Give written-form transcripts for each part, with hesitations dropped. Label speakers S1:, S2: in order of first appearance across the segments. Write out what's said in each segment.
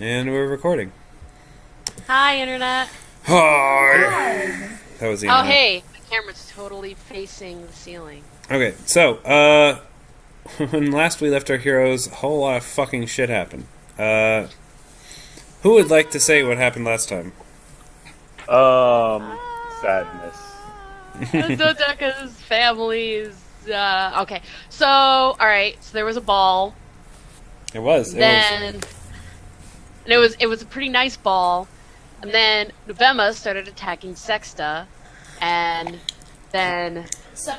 S1: And we're recording.
S2: Hi, Internet.
S1: Hi! That was the internet.
S2: Oh, hey. The camera's totally facing the ceiling.
S1: Okay, so, when last we left our heroes, a whole lot of fucking shit happened. Who would like to say what happened last time?
S3: Sadness.
S2: Dodeka's family is, okay. So, alright, so there was a ball.
S1: It was.
S2: And it was a pretty nice ball. And then Novemma started attacking Sexta, and then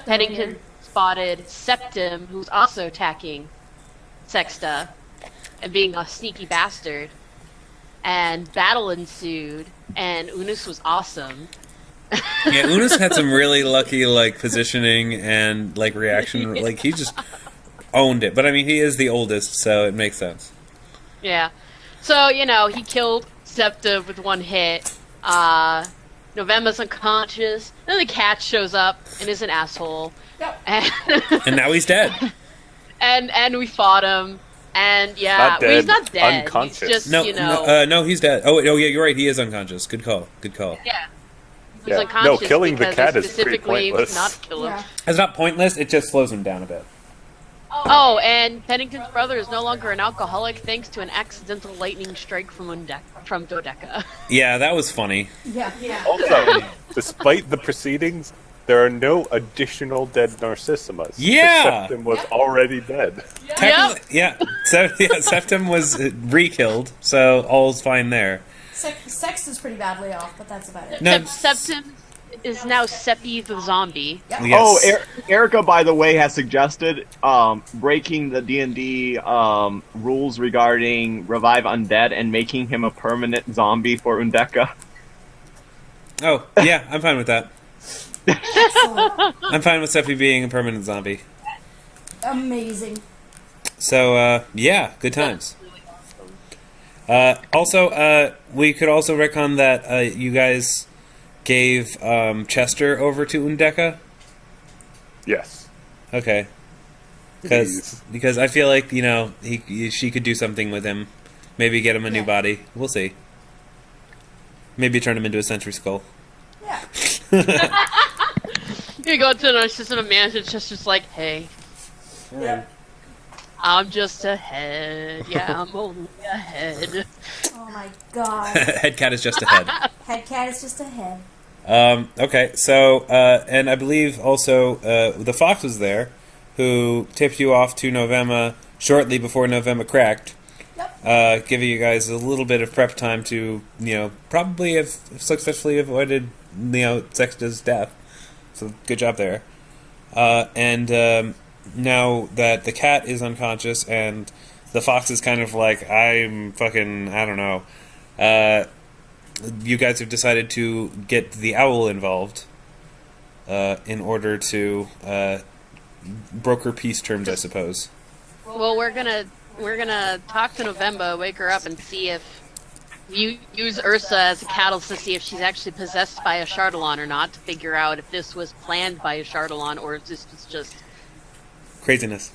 S2: Pennington spotted Septim, who was also attacking Sexta, and being a sneaky bastard. And battle ensued, and Unus was awesome.
S1: Yeah, Unus had some really lucky, positioning and, reaction.
S2: Yeah.
S1: He just owned it. But, I mean, he is the oldest, so it makes sense.
S2: Yeah. So, he killed Septa with one hit. Novemba's unconscious. Then the cat shows up and is an asshole.
S4: Yep.
S1: And now he's dead.
S2: And we fought him. And yeah,
S3: Not dead,
S2: well, he's not dead.
S3: unconscious.
S2: He's just,
S1: No, he's dead. Oh, yeah, you're right. He is unconscious. Good call.
S2: Yeah. He's
S3: Yeah.
S2: unconscious
S3: No, killing the
S2: because
S3: cat
S2: they
S3: is pretty
S2: specifically
S3: pointless.
S2: not kill him.
S4: Yeah.
S1: It's not pointless. It just slows him down a bit.
S2: Oh, and Pennington's brother is no longer an alcoholic thanks to an accidental lightning strike from Dodeka.
S1: Yeah, that was funny.
S4: Yeah.
S3: Also, despite the proceedings, there are no additional dead Narcissimas.
S1: Yeah!
S3: Septim was already dead.
S1: Technically, yeah. Septim was re-killed, so all's fine there.
S4: Sex is pretty badly off, but that's about it.
S1: No.
S2: Septim is now Seppi the zombie.
S4: Yep.
S1: Yes.
S5: Oh, Erica, by the way, has suggested breaking the D&D rules regarding revive undead and making him a permanent zombie for Undeka.
S1: Oh, yeah, I'm fine with that.
S4: Excellent.
S1: I'm fine with Seppi being a permanent zombie.
S4: Amazing.
S1: So, yeah, good times. Also, we could also recon that you guys gave Chester over to Undeka.
S3: Yes.
S1: Okay. Because I feel like, she could do something with him. Maybe get him a new body. We'll see. Maybe turn him into a sentry skull.
S4: Yeah.
S2: You go to an assistant manager, Chester's like, hey,
S4: Yeah.
S2: I'm just a head. Yeah, I'm only a head.
S4: Oh my god.
S1: Head cat is just a head.
S4: Head cat is just a head.
S1: Okay, so, and I believe also the fox was there, who tipped you off to Novemma shortly before Novemma cracked, giving you guys a little bit of prep time to, probably have successfully avoided, Sexta's death. So, good job there. And now that the cat is unconscious and the fox is kind of like, I'm fucking, I don't know, you guys have decided to get the owl involved in order to broker peace terms, I suppose.
S2: Well, we're gonna talk to Novemba, wake her up, and see if you use Ursa as a catalyst to see if she's actually possessed by a Chardalon or not, to figure out if this was planned by a Chardalon or if this was just
S1: Craziness.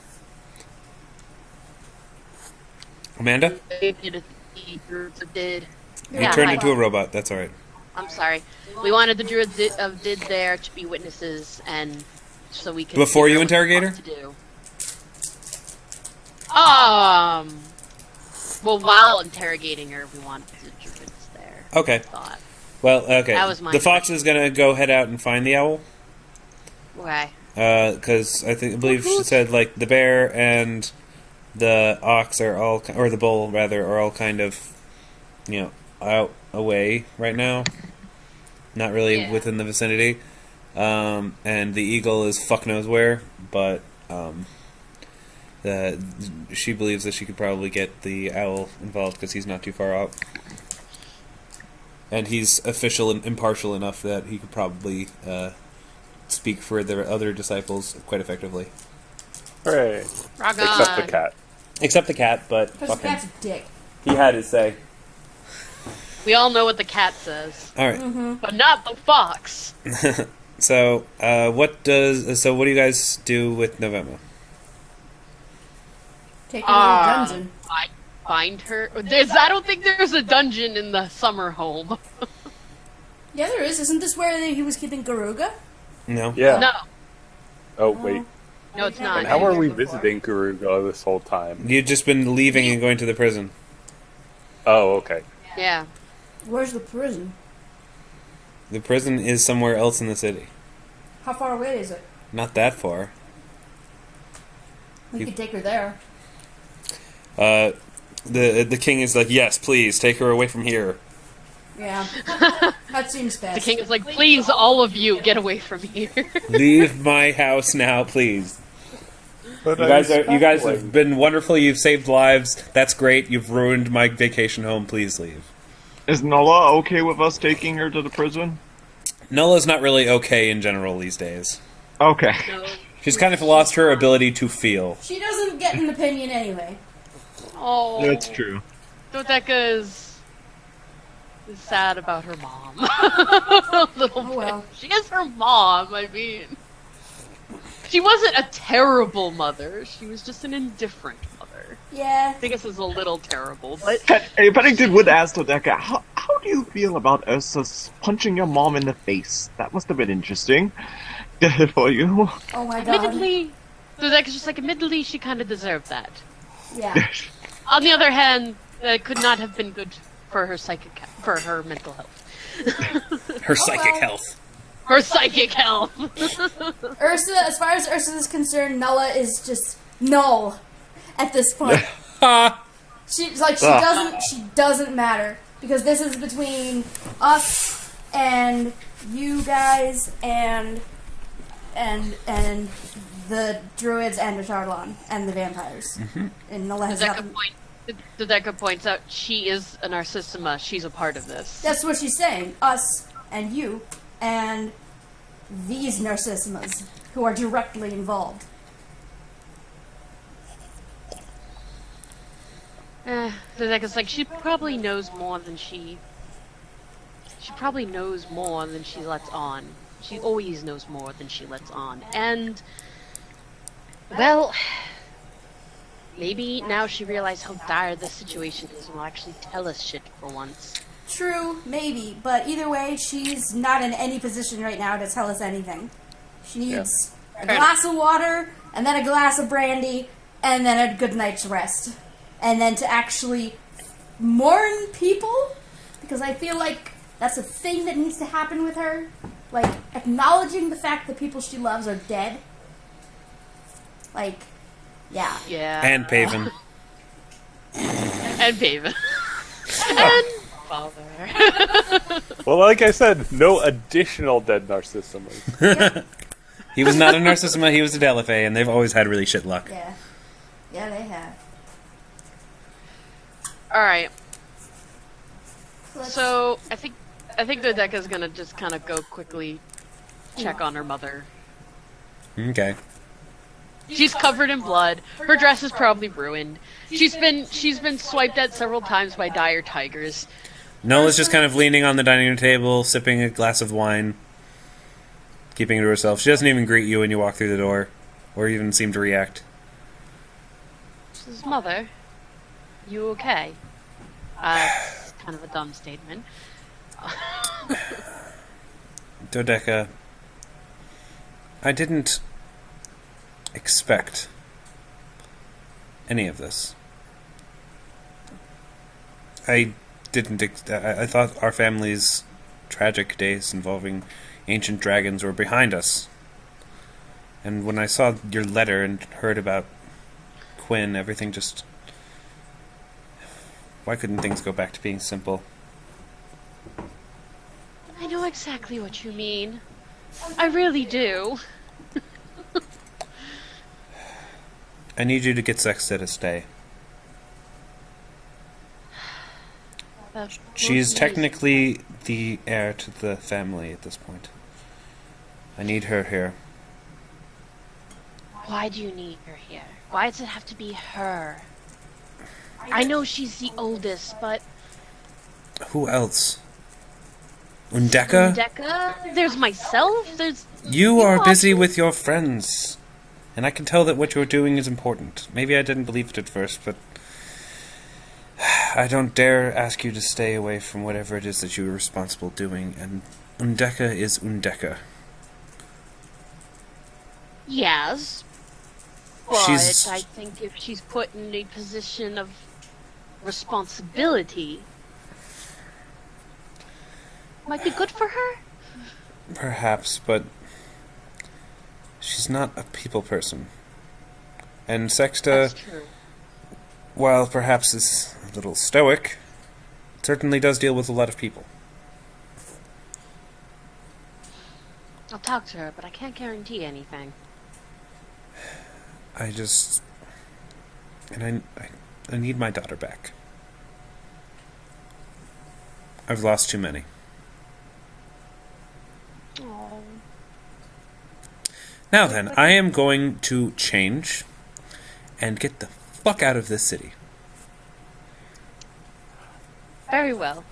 S1: Amanda?
S2: did.
S1: You turned into a robot, that's alright.
S2: I'm sorry. We wanted the Druids of Did there to be witnesses, and so we could...
S1: Before you
S2: figure out
S1: interrogate her?
S2: what to do. Well, while interrogating her, we wanted the Druids there.
S1: Okay.
S2: I thought.
S1: Well, okay.
S2: That was my
S1: the fox is gonna go head out and find the owl.
S2: Okay.
S1: Because I believe she said, the bear and the ox are all... Or the bull, rather, are all kind of, out away right now. Not really within the vicinity. And the eagle is fuck knows where, but she believes that she could probably get the owl involved because he's not too far out. And he's official and impartial enough that he could probably speak for the other disciples quite effectively.
S3: Hooray.
S2: Rock
S3: Except
S2: on.
S3: the cat.
S1: Except the cat, but
S4: Because
S1: fuck
S4: the
S1: him.
S4: cat's a dick.
S1: He had his say.
S2: We all know what the cat says,
S1: Alright.
S2: but not the fox.
S1: So, what do you guys do with Novemma?
S4: Take her to the dungeon.
S2: find her. I don't think there's a dungeon in the summer home.
S4: Yeah, there is. Isn't this where he was keeping Garuga?
S1: No.
S3: Yeah.
S2: No,
S3: Oh, wait.
S2: no, it's not.
S3: And how are we visiting Garuga this whole time?
S1: You've just been leaving and going to the prison.
S3: Oh, okay.
S2: Yeah.
S4: Where's the prison?
S1: The prison is somewhere else in the city.
S4: How far away is it?
S1: Not that far.
S4: We could take her there.
S1: The king is like, yes, please, take her away from here.
S4: Yeah. That seems best.
S2: The king is like, please, all of you, get away from here.
S1: Leave my house now, please.
S3: But
S1: You guys have been wonderful. You've saved lives. That's great. You've ruined my vacation home. Please leave.
S5: Is Nulla okay with us taking her to the prison?
S1: Nulla's not really okay in general these days.
S5: Okay.
S2: No.
S1: She's kind of lost her ability to feel.
S4: She doesn't get an opinion anyway.
S2: Oh,
S5: That's true.
S2: Dodeka is sad about her mom. A little bit.
S4: well.
S2: She is her mom, I mean. She wasn't a terrible mother. She was just an indifferent mother.
S4: Yeah.
S2: I think this is a little terrible, but
S5: Pennington would ask Dodeka, how do you feel about Ursa punching your mom in the face? That must have been interesting for you.
S4: Oh my god.
S2: admittedly, Dodeka's just like, admittedly, she kind of deserved that.
S4: Yeah.
S2: On the other hand, that could not have been good for her for her mental health.
S1: Her psychic
S4: well.
S1: health.
S2: Her psychic health.
S4: Ursa, as far as Ursa is concerned, Nulla is just null at this point. She's like, she doesn't matter. Because this is between us and you guys and the druids and the Charlon and the vampires. Mm-hmm. And Nulla has nothing.
S2: Dodeka points out she is a Narcissima. She's a part of this.
S4: That's what she's saying. Us and you and these Narcissimas who are directly involved.
S2: Dodeka's like, she probably knows more than she lets on. She always knows more than she lets on. And, well, maybe now she realized how dire the situation is and will actually tell us shit for once.
S4: True, maybe, but either way, she's not in any position right now to tell us anything. She needs a glass of water, and then a glass of brandy, and then a good night's rest. And then to actually mourn people, because I feel like that's a thing that needs to happen with her. Like, acknowledging the fact that people she loves are dead. Like, yeah.
S2: Yeah.
S1: And Paven.
S2: And Paven. And father.
S3: Well, like I said, no additional dead Narcissimas.
S1: He was not a Narcissima, he was a Delphi, and they've always had really shit luck.
S4: Yeah. Yeah, they have.
S2: Alright. So, I think Dodeka's gonna just kind of go quickly check on her mother.
S1: Okay.
S2: She's covered in blood. Her dress is probably ruined. She's been swiped at several times by dire tigers.
S1: Nola's just kind of leaning on the dining room table, sipping a glass of wine, keeping it to herself. She doesn't even greet you when you walk through the door, or even seem to react.
S2: She says, "Mother, you okay?" It's kind of a dumb statement.
S1: Dodeka, I didn't expect any of this. I thought our family's tragic days involving ancient dragons were behind us. And when I saw your letter and heard about Quinn, everything just... Why couldn't things go back to being simple?
S2: I know exactly what you mean. I really do.
S1: I need you to get Sexta to stay. She's technically the heir to the family at this point. I need her here.
S2: Why do you need her here? Why does it have to be her? I know she's the oldest, but...
S1: Who else? Undeka?
S2: Undeka? There's myself? There's...
S1: You are busy with your friends. And I can tell that what you're doing is important. Maybe I didn't believe it at first, but... I don't dare ask you to stay away from whatever it is that you are responsible doing, and Undeka is Undeka.
S2: Yes. But
S1: She's-
S2: I think if she's put in a position of responsibility, might be good for her.
S1: Perhaps, but she's not a people person. And Sexta,
S2: That's true.
S1: while perhaps is a little stoic, certainly does deal with a lot of people.
S2: I'll talk to her, but I can't guarantee anything.
S1: I just... And I need my daughter back. I've lost too many.
S2: Oh.
S1: Now then, I am going to change and get the fuck out of this city.
S2: Very well.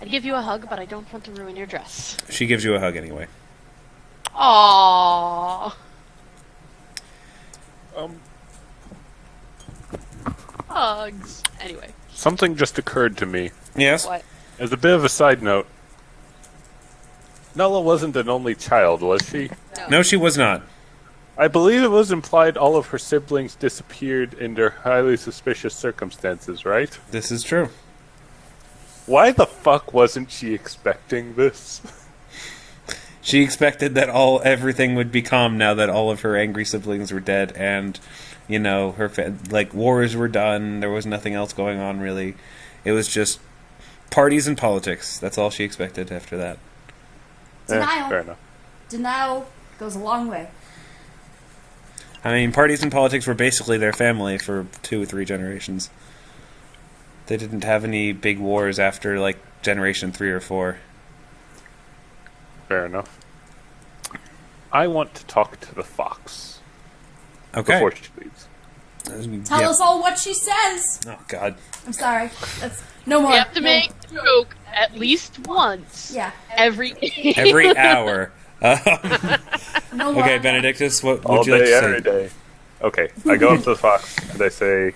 S2: I'd give you a hug, but I don't want to ruin your dress.
S1: She gives you a hug anyway.
S2: Aww. Hugs. Anyway.
S3: Something just occurred to me.
S1: Yes?
S2: What?
S3: As a bit of a side note, Nulla wasn't an only child, was she?
S1: No, she was not.
S3: I believe it was implied all of her siblings disappeared under highly suspicious circumstances, right?
S1: This is true.
S3: Why the fuck wasn't she expecting this?
S1: She expected that everything would be calm now that all of her angry siblings were dead, and her wars were done. There was nothing else going on really. It was just parties and politics. That's all she expected after that.
S4: Denial.
S3: Fair enough.
S4: Denial goes a long way.
S1: I mean, parties and politics were basically their family for 2 or 3 generations. They didn't have any big wars after generation 3 or 4.
S3: Fair enough. I want to talk to the fox
S1: Okay.
S3: before she leaves.
S4: Tell
S1: Yep.
S4: us all what she says.
S1: Oh God.
S4: I'm sorry. That's no more.
S2: We have to make a joke at least once.
S4: Yeah.
S2: Every
S1: Every hour.
S4: No more.
S1: Okay, Benedictus, what
S3: All
S1: would you like
S3: day,
S1: to
S3: every
S1: say?
S3: day. Okay, I go up to the fox and I say,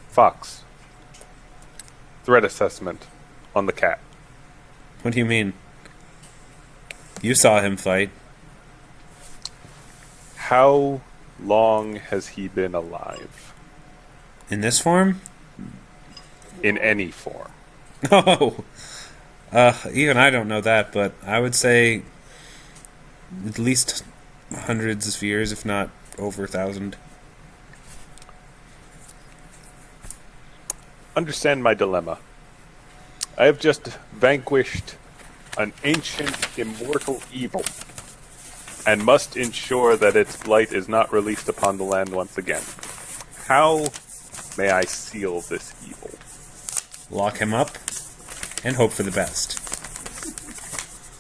S3: "Fox, threat assessment on the cat."
S1: What do you mean? You saw him fight.
S3: How long has he been alive?
S1: In this form?
S3: In any form.
S1: Oh. Even I don't know that, but I would say at least hundreds of years, if not over 1,000.
S3: Understand my dilemma. I have just vanquished an ancient, immortal evil, and must ensure that its blight is not released upon the land once again. How may I seal this evil?
S1: Lock him up and hope for the best.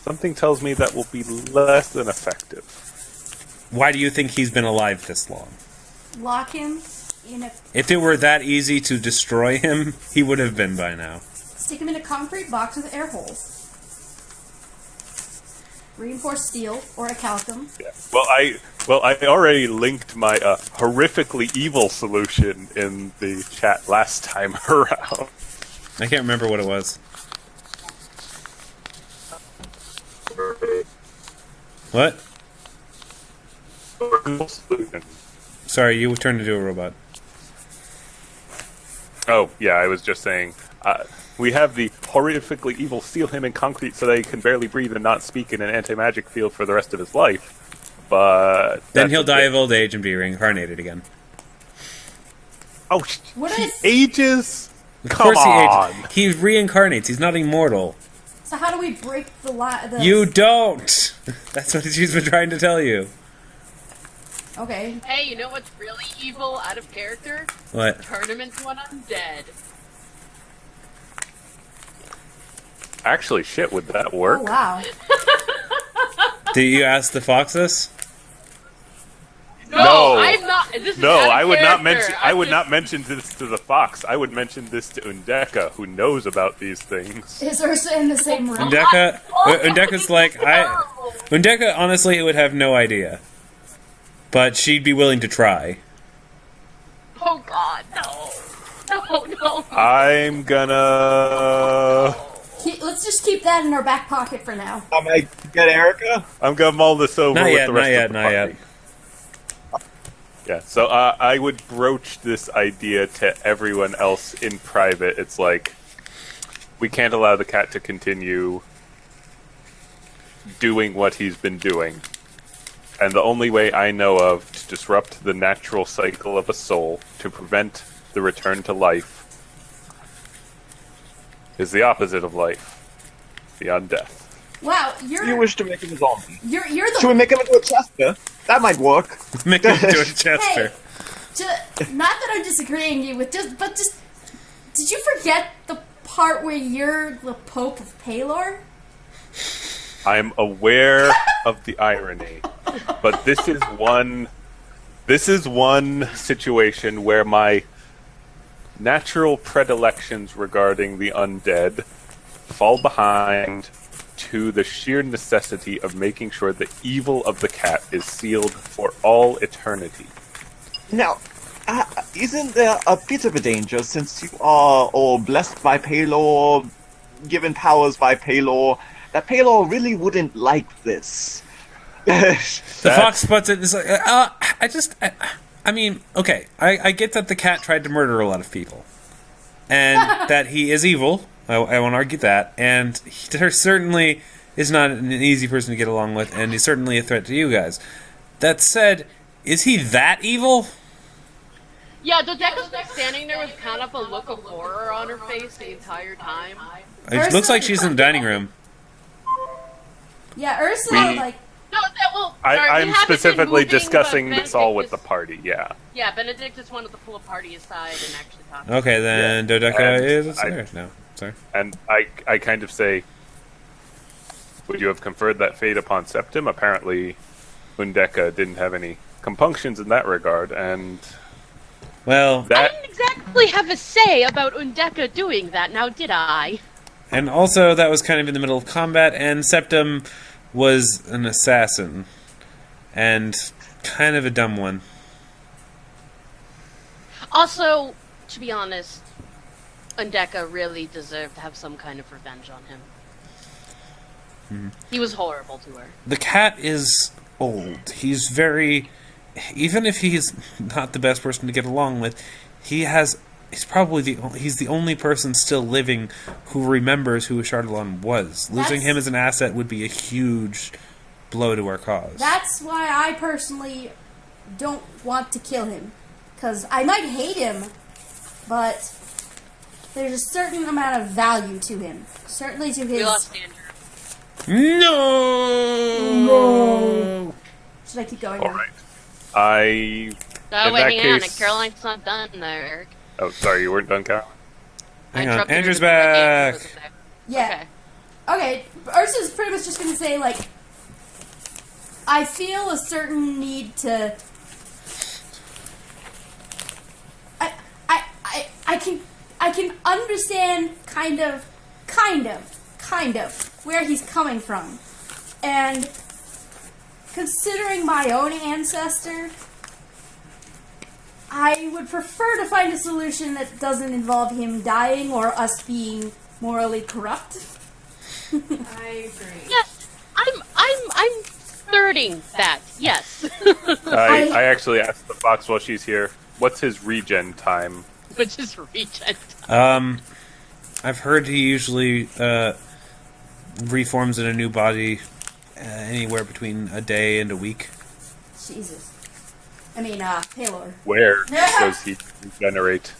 S3: Something tells me that will be less than effective.
S1: Why do you think he's been alive this long?
S4: Lock him in a.
S1: If it were that easy to destroy him, he would have been by now.
S4: Stick him in a concrete box with air holes. Reinforced steel or a calcum.
S3: Yeah. Well, I already linked my horrifically evil solution in the chat last time around.
S1: I can't remember what it was. What?
S3: Solution.
S1: Sorry, you turned into a robot.
S3: Oh, yeah, I was just saying, we have the horrifically evil seal him in concrete so that he can barely breathe and not speak in an anti-magic field for the rest of his life, but...
S1: Then he'll die of old age and be reincarnated again.
S3: Oh,
S4: What
S3: he
S4: is-
S3: ages?
S1: Of
S3: Come
S1: course
S3: on!
S1: he ages. He reincarnates. He's not immortal.
S4: So how do we break the
S1: You don't! That's what she's been trying to tell you.
S4: Okay.
S2: Hey, you know what's really evil out of character?
S1: What?
S2: Tournaments when I'm dead.
S3: Actually, shit, would that work?
S4: Oh wow.
S1: Did you ask the fox this?
S3: No.
S2: I'm not. This is
S3: No,
S2: out of
S3: I would not
S2: character.
S3: mention. I
S2: I'm
S3: would
S2: just-
S3: not mention this to the fox. I would mention this to Undeka, who knows about these things.
S4: Is Ursa in the same room?
S1: Undeka's like, Undeka honestly would have no idea. But she'd be willing to try.
S2: Oh God, no! No! no.
S3: I'm gonna...
S4: Let's just keep that in our back pocket for now.
S5: I might get Erica.
S3: I'm gonna mull this over
S1: Not
S3: with
S1: yet,
S3: the rest
S1: not yet,
S3: of the
S1: not
S3: party.
S1: yet.
S3: Yeah, so I would broach this idea to everyone else in private. It's like, we can't allow the cat to continue doing what he's been doing. And the only way I know of to disrupt the natural cycle of a soul, to prevent the return to life, is the opposite of life, the undeath.
S4: Wow,
S5: You wish to make him a zombie.
S4: you're
S5: Should
S4: the
S5: we make him into a Chester? That might work.
S1: Make him do a Chester.
S4: hey. Not that I'm disagreeing you with, but did you forget the part where you're the Pope of Palor?
S3: I'm aware of the irony, but this is one situation where my natural predilections regarding the undead fall behind to the sheer necessity of making sure the evil of the cat is sealed for all eternity.
S5: Now, isn't there a bit of a danger since you are all blessed by Palor, given powers by Palor, that Palor really wouldn't like this?
S1: The fox spots it. It's like, I mean, okay. I get that the cat tried to murder a lot of people, and that he is evil. I won't argue that. And he certainly is not an easy person to get along with, and he's certainly a threat to you guys. That said, is he that evil?
S2: Yeah, Dodeka's been standing there with kind of a look of horror on her face the entire time.
S1: It looks like she's in the dining room.
S4: Yeah, Ursa,
S2: No, well,
S3: I'm specifically discussing this all with the party, yeah.
S2: Yeah, Benedictus wanted to pull a party aside and actually talk.
S1: Okay, then Dodeka
S3: And
S1: is there. No, sorry.
S3: And I kind of say, would you have conferred that fate upon Septim? Apparently, Undeka didn't have any compunctions in that regard, and...
S1: Well,
S2: I didn't exactly have a say about Undeka doing that, now did I?
S1: and also that was kind of in the middle of combat, and Septim was an assassin, and kind of a dumb one.
S2: Also, to be honest, Undeka really deserved to have some kind of revenge on him.
S1: Mm-hmm.
S2: He was horrible to her.
S1: The cat is old. He's very... Even if he's not the best person to get along with, he's probably the only person still living who remembers who Chardalon was. Losing him as an asset would be a huge blow to our cause.
S4: that's why I personally don't want to kill him. Because I might hate him, but there's a certain amount of value to him. Certainly to
S2: We
S4: his...
S2: lost Andrew.
S1: No!
S4: Should I keep going
S3: All
S4: now?
S3: right.
S2: Oh,
S3: in
S2: wait,
S3: that
S2: hang on.
S3: case-
S2: Caroline's not done there, Eric.
S3: Oh, sorry, you weren't done, Carol?
S1: Hang
S2: I
S1: on,
S2: interrupted her
S1: Andrew's
S2: because Andrew
S1: back!
S2: wasn't there.
S4: Yeah.
S2: Okay.
S4: Okay, Ursa's pretty much just gonna say, like, I feel a certain need to... I can understand kind of where he's coming from. And considering my own ancestor, I would prefer to find a solution that doesn't involve him dying or us being morally corrupt.
S6: I agree.
S2: Yes, I'm thirding that. Yes,
S3: I actually asked the fox while she's here, what's his regen time?
S2: which is regen.
S1: I've heard he usually reforms in a new body anywhere between a day and a week.
S4: Jesus. I mean, Palor.
S3: Where does he regenerate?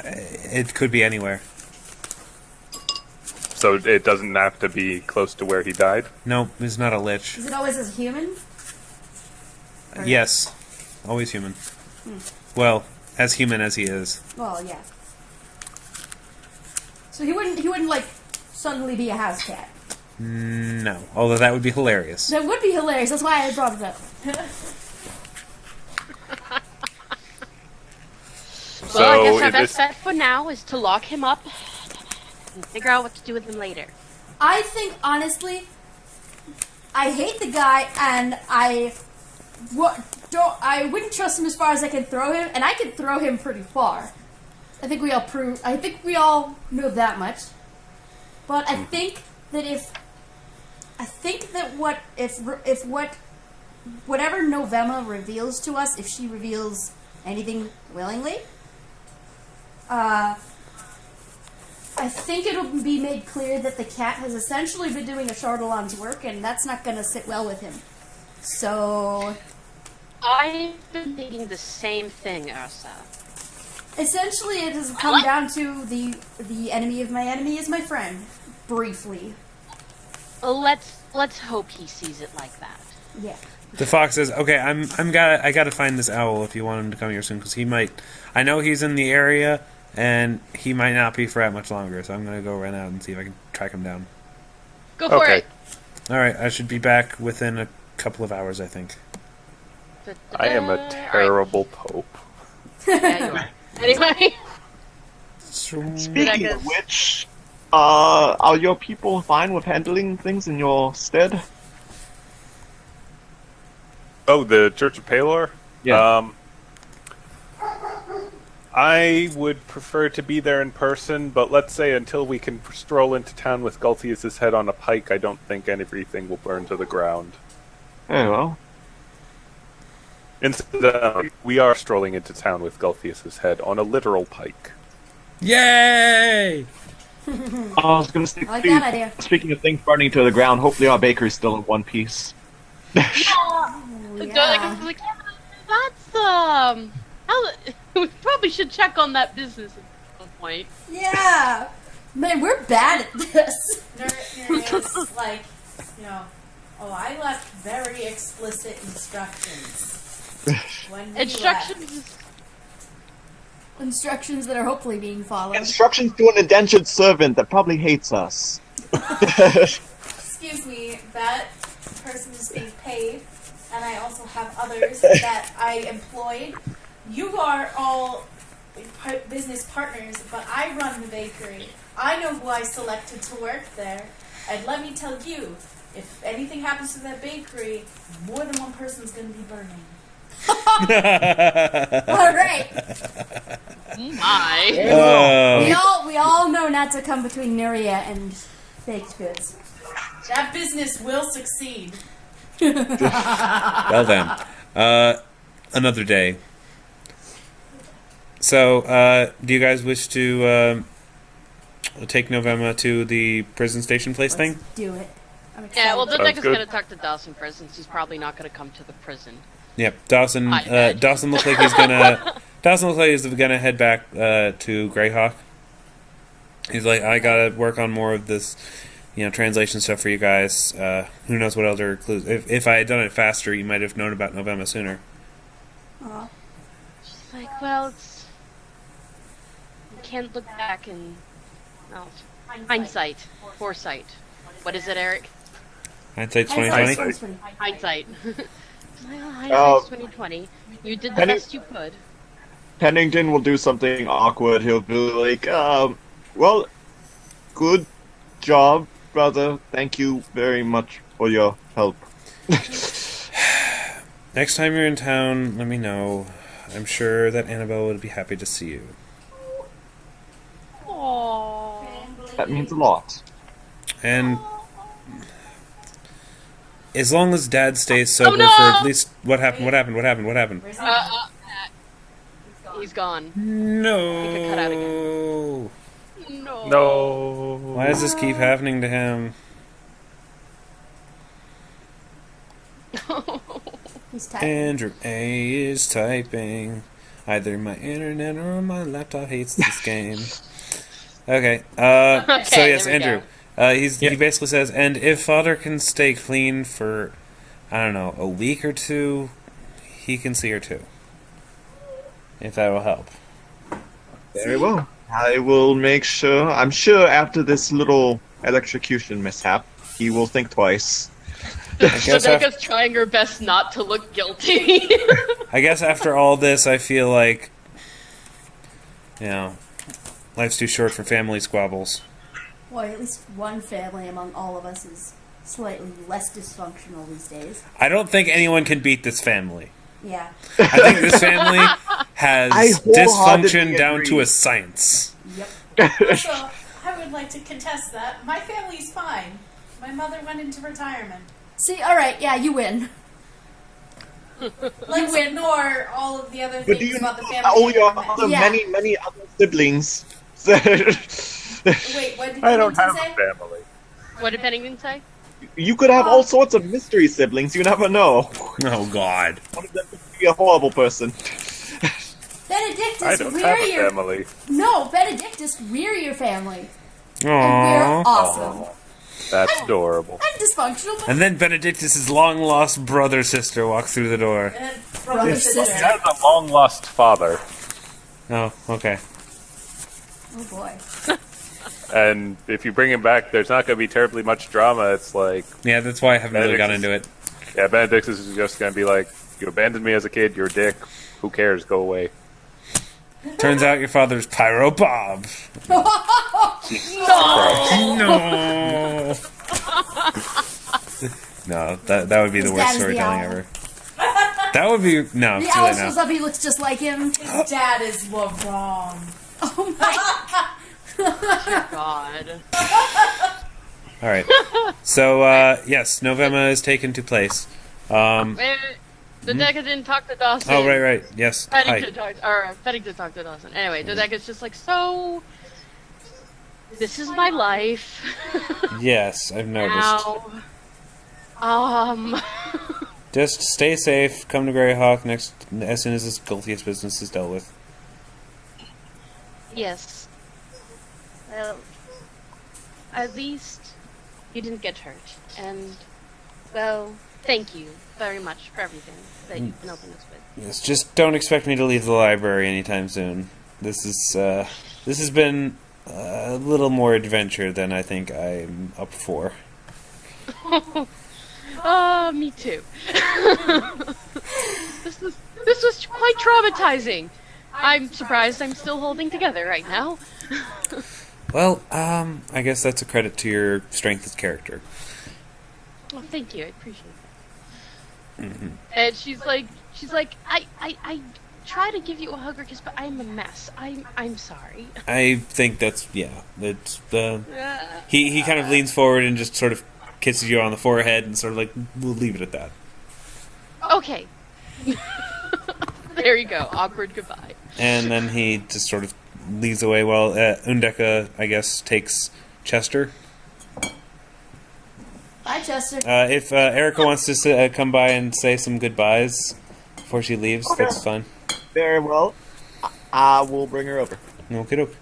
S1: It could be anywhere.
S3: So it doesn't have to be close to where he died?
S1: No, he's not a lich.
S4: Is it always as human?
S1: Yes, always human. Well, as human as he is.
S4: Well, yeah. So he wouldn't like suddenly be a house cat.
S1: No, although that would be hilarious.
S4: That would be hilarious. That's why I brought it up.
S2: Well, I guess our
S3: if
S2: best
S3: this-
S2: bet for now is to lock him up and figure out what to do with him later.
S4: I think, honestly, I hate the guy, and I wouldn't trust him as far as I can throw him, and I can throw him pretty far. I think we all know that much. But I think that whatever Novemma reveals to us, if she reveals anything willingly, I think it'll be made clear that the cat has essentially been doing a Chardalon's work, and that's not going to sit well with him. So,
S2: I've been thinking the same thing, Ursa.
S4: essentially, it has come down to the enemy of my enemy is my friend. Briefly,
S2: Let's hope he sees it like that.
S4: yeah.
S1: The fox says, "Okay, I gotta find this owl if you want him to come here soon, because he might. I know he's in the area, and he might not be for that much longer. So I'm gonna go run out and see if I can track him down.
S2: Go for
S3: Okay.
S2: it.
S1: All right, I should be back within a couple of hours, I think.
S3: I am a terrible pope.
S2: Yeah, you are. Anyway,
S5: Speaking of which, are your people fine with handling things in your stead?
S3: Oh, the Church of Palor?
S5: Yeah.
S3: I would prefer to be there in person, but let's say until we can stroll into town with Galtius' head on a pike, I don't think everything will burn to the ground.
S5: Very well.
S3: Incidentally, we are strolling into town with Galtius' head on a literal pike.
S1: Yay!
S5: I was going to say,
S4: I like that idea.
S5: speaking of things burning to the ground, hopefully our bakery's still in one piece.
S2: Dodeka's like, yeah, that's we probably should check on that business at some point.
S4: Yeah. Man, we're bad at this.
S6: Nuria's like, I left very explicit instructions. When we
S2: Instructions.
S4: Instructions that are hopefully being followed.
S5: Instructions to an indentured servant that probably hates us.
S6: Excuse me, that person is being paid, and I also have others that I employed. You are all business partners, but I run the bakery. I know who I selected to work there, and let me tell you, if anything happens to that bakery, more than one person's going to be burning.
S4: All right.
S2: My.
S4: We all know not to come between Nuria and baked goods.
S6: That business will succeed.
S1: Well then, another day. So, do you guys wish to take Novemma to the prison station place thing?
S4: Do it. I'm excited.
S2: Yeah, well,
S3: Sounds
S2: Dodeka's
S3: good.
S2: gonna talk to Dawson first, since he's probably not gonna come to the prison.
S1: Yep, Dawson.
S2: I bet.
S1: Dawson looks like he's gonna. Dawson looks like he's gonna head back to Greyhawk. He's like, I gotta work on more of this, translation stuff for you guys. Who knows what other clues? If I had done it faster, you might have known about Novemma sooner.
S4: Aw.
S2: She's like, well, you can't look back and hindsight, foresight. What is it, Eric?
S1: Hindsight's 2020.
S3: Hindsight.
S2: Hindsight. She's like, oh, hindsight's 2020. You did the
S5: Penny-
S2: best you could.
S5: Pennington will do something awkward. He'll be like, well, good job, brother. Thank you very much for your help.
S1: Next time you're in town, let me know. I'm sure that Annabelle would be happy to see you.
S2: Aww.
S5: That means a lot.
S1: And as long as Dad stays sober
S2: no!
S1: for at least what happened?
S6: Where's he?
S2: He's gone.
S1: No.
S2: He could cut out again. No.
S3: No.
S1: Why does this keep happening to him?
S4: He's typing.
S1: Andrew A is typing. Either my internet or my laptop hates this game. Okay. So yes,
S2: there we
S1: Andrew. He basically says, and if Father can stay clean for, I don't know, a week or two, he can see her too. If that will help.
S5: Very well. I will make sure. I'm sure after this little electrocution mishap, he will think twice.
S2: Dodeka's trying her best not to look guilty.
S1: I guess after all this, I feel like, life's too short for family squabbles.
S4: Well, at least one family among all of us is slightly less dysfunctional these days.
S1: I don't think anyone can beat this family.
S4: Yeah.
S1: I think this family has
S5: I wholeheartedly
S1: dysfunction down
S5: agree.
S1: to a science.
S6: Yep. Also, I would like to contest that. My family's fine. My mother went into retirement.
S4: See, alright, yeah, you win.
S6: Let's ignore all of the other
S5: But do
S6: things
S5: you
S6: about
S5: know
S6: the family.
S5: all your
S6: Internet.
S5: other
S4: Yeah.
S5: many other siblings?
S6: Wait, what did
S3: I don't
S6: Pennington
S3: have
S6: say?
S3: a family.
S2: What did Pennington say?
S5: You could have all sorts of mystery siblings. You never know.
S1: Oh God.
S5: One of them could be a horrible person.
S4: Benedictus,
S3: I don't
S4: we're
S3: have a
S4: your...
S3: family.
S4: No, Benedictus, we're your family. And we're
S1: Aww.
S4: awesome.
S3: That's adorable.
S4: And dysfunctional, but
S1: And then Benedictus' long lost brother sister walks through the door.
S4: brother,
S3: He
S4: sister.
S3: has a long lost father,
S1: Oh, okay.
S4: Oh boy.
S3: and if you bring him back, there's not going to be terribly much drama. It's like,
S1: Yeah, that's why I haven't really got
S3: Benedictus-
S1: into it.
S3: yeah, Benedictus is just going to be like, you abandoned me as a kid, you're a dick. Who cares? Go away.
S1: Turns out your father's Pyro Bob. No. No, that would be the
S4: His
S1: worst
S4: dad is the
S1: storytelling
S4: owl.
S1: ever. That would be no.
S4: The
S1: Too
S4: owl
S1: late
S4: shows
S1: now.
S4: up, he looks just like him.
S6: His dad is wrong.
S4: Oh my...
S2: God.
S1: All right. So yes, November is taken to place.
S2: Wait, Dodeka didn't talk to Dawson.
S1: Oh right. Yes.
S2: Pennington
S1: Hi.
S2: talked to Dawson. Anyway, Dodeka's just like, so this is my life.
S1: Yes, I've noticed.
S2: Now,
S1: Just stay safe. Come to Greyhawk next as soon as this Gulthius business is dealt with.
S2: yes. Well, at least you didn't get hurt. And, well, thank you very much for everything that you've been helping us with.
S1: Yes. Just don't expect me to leave the library anytime soon. This has been a little more adventure than I think I'm up for.
S2: Me too. This was quite traumatizing. I'm surprised I'm still holding together right now.
S1: Well, I guess that's a credit to your strength as character.
S2: Well, thank you. I appreciate that. And she's like, I try to give you a hug or kiss, but I'm a mess. I'm sorry.
S1: I think that's it's he kind of leans forward and just sort of kisses you on the forehead and sort of like, we'll leave it at that.
S2: Okay. There you go. Awkward goodbye.
S1: And then he just sort of leads away while Undeka, I guess, takes Chester.
S4: Bye, Chester.
S1: If Erica wants to come by and say some goodbyes before she leaves,
S5: Okay.
S1: that's fine.
S5: Very well. I will bring her over.
S1: Okay, doke.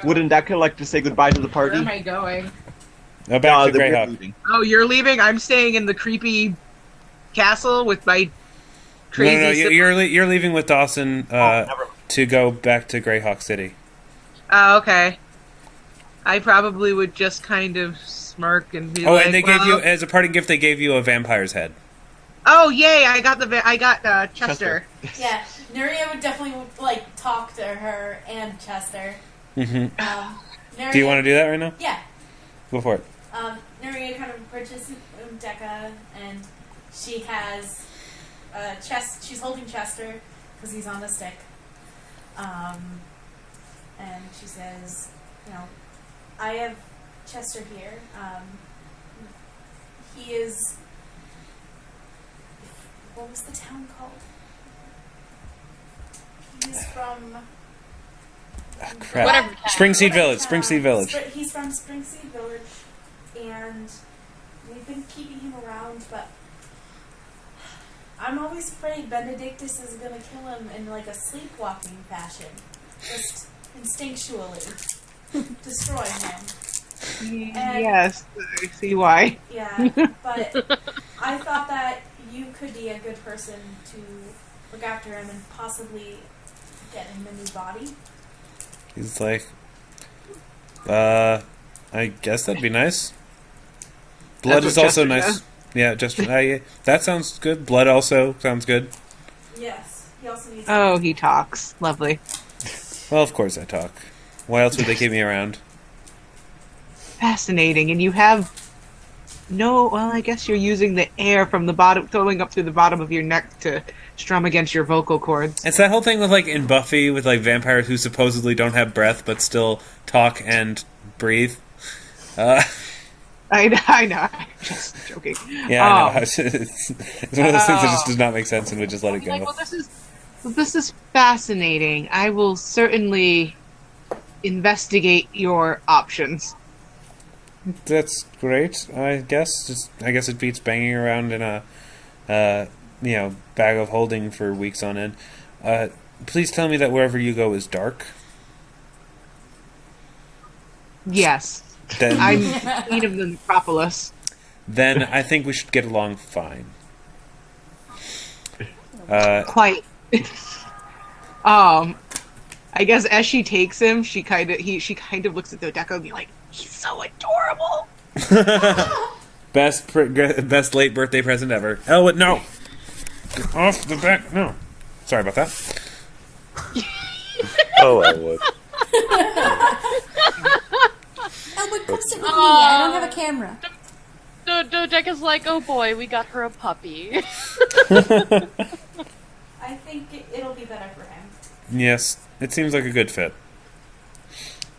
S5: Would Undeka like to say goodbye to the
S7: Where
S5: party?
S7: am I going?
S1: Back to
S5: then we're
S1: Greyhawk.
S5: leaving.
S7: Oh, you're leaving? I'm staying in the creepy castle with my crazy...
S1: No,
S7: sibling-
S1: you're leaving with Dawson
S5: Never mind.
S1: to go back to Greyhawk City.
S7: Oh, okay. I probably would just kind of smirk and be
S1: Oh,
S7: like,
S1: and they
S7: well,
S1: gave you, as a parting gift, they gave you a vampire's head.
S7: Oh, yay! I got Chester.
S6: Yeah, Nuria would definitely talk to her and Chester.
S1: Mm-hmm.
S6: Nuria,
S1: Do you want to do that right now?
S6: Yeah.
S1: Go for it.
S6: Nuria kind of approaches Undeka, and she has she's holding Chester because he's on the stick. And she says, I have Chester here. He is. What was the town called? He's from.
S1: Crap.
S2: Whatever.
S1: Springseed Village.
S6: Town.
S1: Springseed Village.
S6: He's from Springseed Village, and we've been keeping him around, but I'm always afraid Benedictus is gonna kill him in a sleepwalking fashion, just instinctually destroy him.
S7: Yes, I see why.
S6: Yeah, but I thought that you could be a good person to look after him and possibly get him a new body.
S1: He's like, I guess that'd be nice. Blood
S7: That's
S1: is
S7: what
S1: also
S7: Chester
S1: nice.
S7: does?
S1: Yeah, just that sounds good. Blood also sounds good.
S6: Yes, he also needs.
S7: Oh, he talks. Lovely.
S1: Well, of course I talk. Why else would they keep me around?
S7: Fascinating. And you have No, well, I guess you're using the air from the bottom, throwing up through the bottom of your neck to strum against your vocal cords.
S1: It's that whole thing with, like, in Buffy, with, like, vampires who supposedly don't have breath but still talk and breathe.
S7: I know. I'm just joking.
S1: Yeah, I know. It's one of those things that just does not make sense, and we just let it go.
S7: Like, this is fascinating. I will certainly investigate your options.
S1: That's great, I guess. I guess it beats banging around in a, bag of holding for weeks on end. Please tell me that wherever you go is dark.
S7: Yes.
S1: Then,
S7: I'm queen of the necropolis.
S1: then I think we should get along fine.
S7: Quite. I guess as she takes him, she kind of looks at Dodeka and be like, "He's so adorable."
S1: Best late birthday present ever. Elwood, no! Get off the back. No. Sorry about that.
S3: Oh, Elwood.
S4: Elwood, come sit with me. I don't have a camera.
S2: Dodeka's like, oh boy, we got her a puppy.
S6: I think it'll be better for him.
S1: Yes, it seems like a good fit.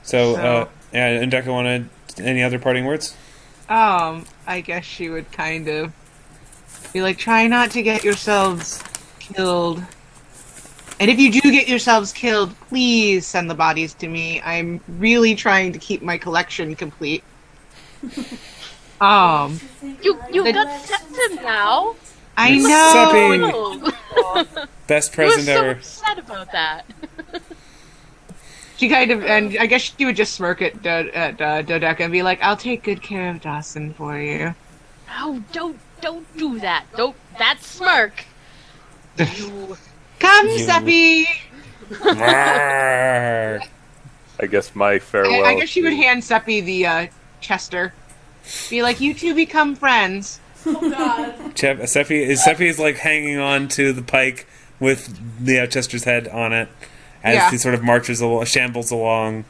S1: So, Undeka wanted any other parting words?
S7: I guess she would kind of be like, try not to get yourselves killed. And if you do get yourselves killed, please send the bodies to me. I'm really trying to keep my collection complete.
S2: You got septum now.
S7: I know.
S1: Seppi. Best present
S2: I was
S1: ever.
S2: so upset about that.
S7: She kind of, and I guess she would just smirk at Dodeka and be like, "I'll take good care of Dawson for you."
S2: Oh, don't do that. Don't that smirk.
S7: Come, Seppi.
S1: Marr.
S3: I guess my farewell.
S7: I guess she would hand Seppi the Chester. Be like, "You two become friends."
S6: Oh God.
S1: Seppi is like hanging on to the pike with Chester's head on it as he sort of shambles along.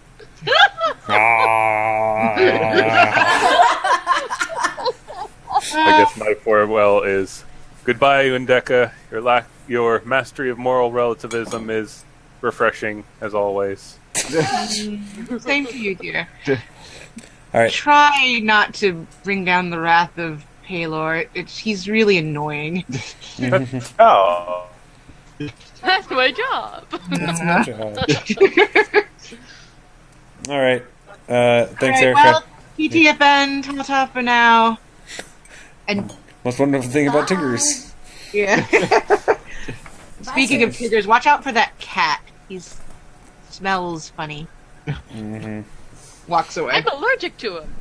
S3: I guess my farewell is goodbye, Undeka. Your mastery of moral relativism is refreshing as always.
S7: Same to you, dear.
S1: All right.
S7: Try not to bring down the wrath of Paylor. He's really annoying.
S3: Oh.
S2: That's my job.
S1: That's my job. All right. Thanks,
S7: Alright,
S1: Erica.
S7: well, TTFN, ta-ta for now. And
S1: Most wonderful thing about Tiggers.
S7: yeah. Speaking of Tiggers, watch out for that cat. He smells funny.
S1: Mm-hmm.
S7: Walks away.
S2: I'm allergic to him.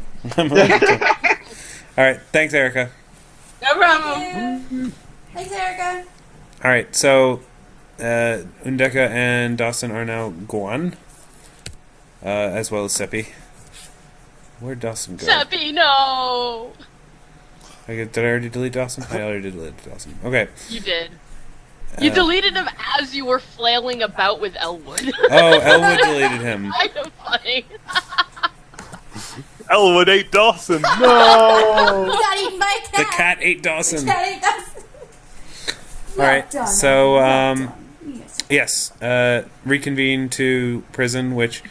S1: All right. Thanks, Erica.
S7: No problem.
S4: Thanks, Erica.
S1: All right. So, Undeka and Dawson are now gone, as well as Seppi. Where'd Dawson go?
S2: Seppi, no.
S1: Did I already delete Dawson? I already deleted Dawson. Okay.
S2: You did. You deleted him as you were flailing about with Elwood.
S1: Oh, Elwood deleted him.
S2: Kind of funny.
S3: Elwood ate Dawson. No.
S4: You got eaten by a cat.
S1: The cat ate Dawson.
S4: The cat ate Dawson.
S1: All right.
S4: Done.
S1: So,
S4: Done.
S1: yes, reconvene to prison, which,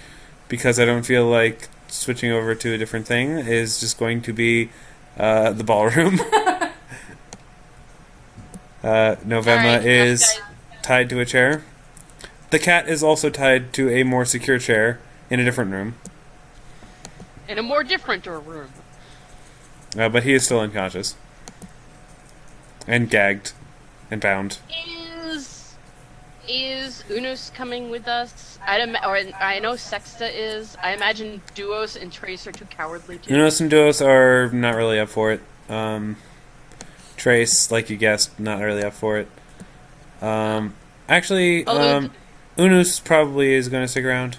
S1: because I don't feel like switching over to a different thing, is just going to be the ballroom. Novemma
S2: Alright,
S1: is
S2: guys.
S1: tied to a chair. The cat is also tied to a more secure chair in a different room.
S2: In a more different room.
S1: But he is still unconscious. And gagged. And bound.
S2: Is Unus coming with us? I know Sexta is. I imagine Duos and Trace are too cowardly to.
S1: Unos and Duos are not really up for it. Trace, like you guessed, not really up for it. Actually, Unus probably is going to stick around.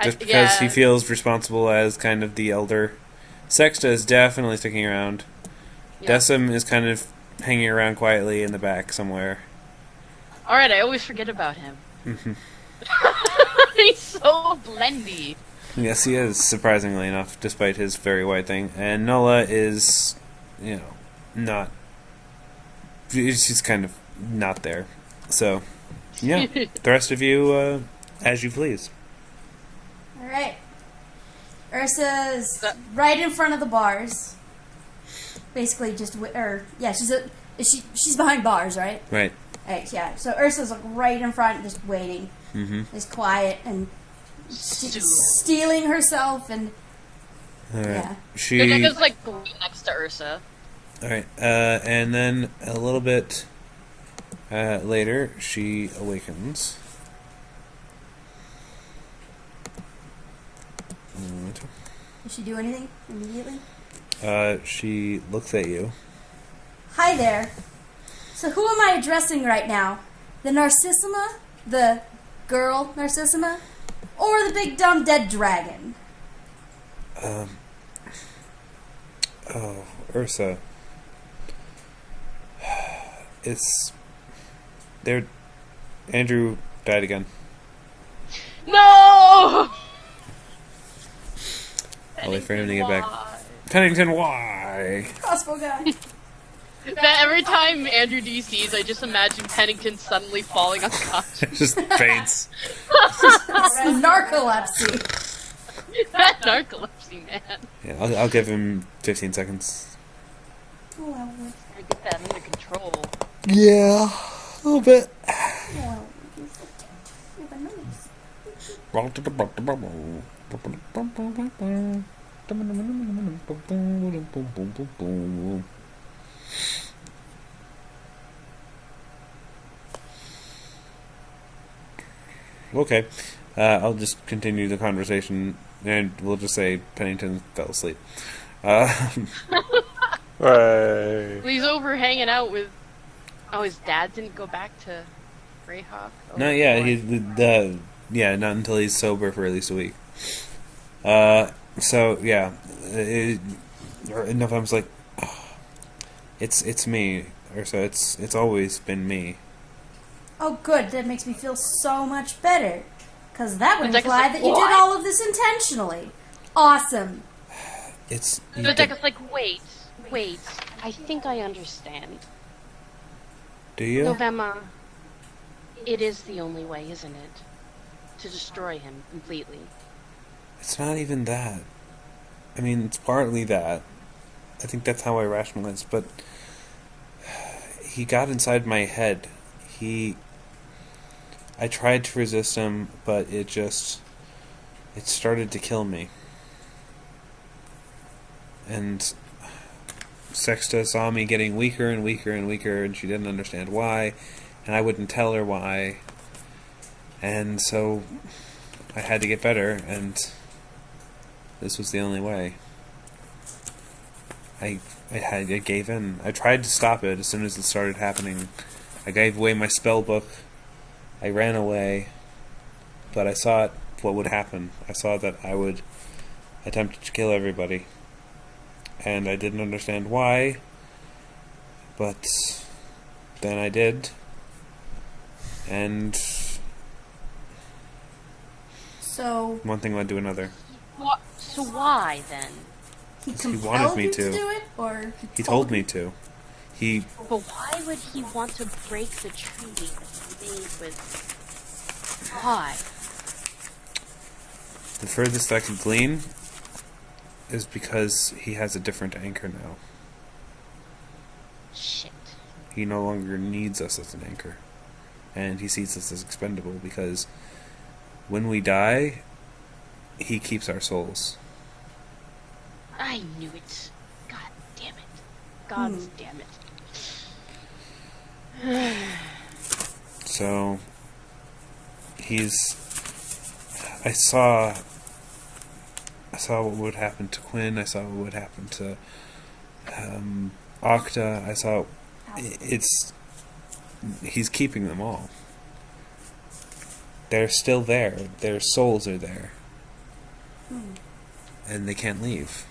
S1: Just because he feels responsible as kind of the elder. Sexta is definitely sticking around.
S2: Yeah.
S1: Decim is kind of hanging around quietly in the back somewhere.
S2: Alright, I always forget about him. He's so blendy.
S1: Yes, he is, surprisingly enough, despite his very white thing. And Nola is, not... She's kind of not there. So, yeah. The rest of you, as you please.
S4: Alright. Ursa's right in front of the bars. Basically just... she's behind bars, right?
S1: Right.
S4: Right, yeah. So Ursa's like right in front, just waiting.
S1: Mm-hmm.
S4: Just quiet and stealing herself and...
S1: Alright.
S4: Yeah.
S2: Dodeka's like next to Ursa.
S1: Alright, and then a little bit later, she awakens.
S4: Does she do anything immediately?
S1: She looks at you.
S4: Hi there. So who am I addressing right now? The Narcissima? The girl Narcissima? Or the big dumb dead dragon?
S1: Oh, Ursa. Andrew died again.
S2: No!
S1: I'll wait for him to get back. Pennington, why?
S4: Crossbow guy.
S2: That every time Andrew DCs, I just imagine Pennington suddenly falling unconscious.
S1: Just fades.
S4: Narcolepsy.
S2: That narcolepsy, man.
S1: Yeah, I'll give him 15 seconds.
S4: Well,
S2: I get that under control.
S1: Yeah, a little bit. Okay, I'll just continue the conversation, and we'll just say Pennington fell asleep.
S3: Right.
S2: He's over hanging out with... Oh, his dad didn't go back to Greyhawk? Oh,
S1: Not yet.
S2: boy.
S1: Not until he's sober for at least a week. So yeah, November's like, oh, it's me, or so it's always been me.
S4: Oh, good. That makes me feel so much better. Because that would
S2: Dodeka's
S4: imply
S2: like,
S4: that you did
S2: "What?"
S4: all of this intentionally. Awesome.
S1: It's
S2: Dodeka's like, wait, I think I understand.
S1: do you?
S2: November, it is the only way, isn't it? To destroy him completely.
S1: It's not even that. I mean, it's partly that. I think that's how I rationalize, but he got inside my head. I tried to resist him, but it started to kill me. And Sexta saw me getting weaker and weaker and weaker, and she didn't understand why, and I wouldn't tell her why. And so I had to get better, and this was the only way. I gave in. I tried to stop it as soon as it started happening. I gave away my spell book. I ran away. But I saw what would happen. I saw that I would attempt to kill everybody. And I didn't understand why. But then I did. And
S4: So
S1: one thing led to another.
S2: What? So why, then?
S4: he
S1: He
S4: compelled
S1: wanted me
S4: you
S1: to.
S4: do it, or
S1: He told me to.
S2: But why would he want to break the treaty that he made with... Why?
S1: The furthest I could glean is because he has a different anchor now.
S2: Shit.
S1: He no longer needs us as an anchor. And he sees us as expendable because when we die, he keeps our souls.
S2: I knew it. God damn it. God damn it.
S1: So, I saw what would happen to Quinn. I saw what would happen to Octa. I saw he's keeping them all. They're still there. Their souls are there. And they can't leave.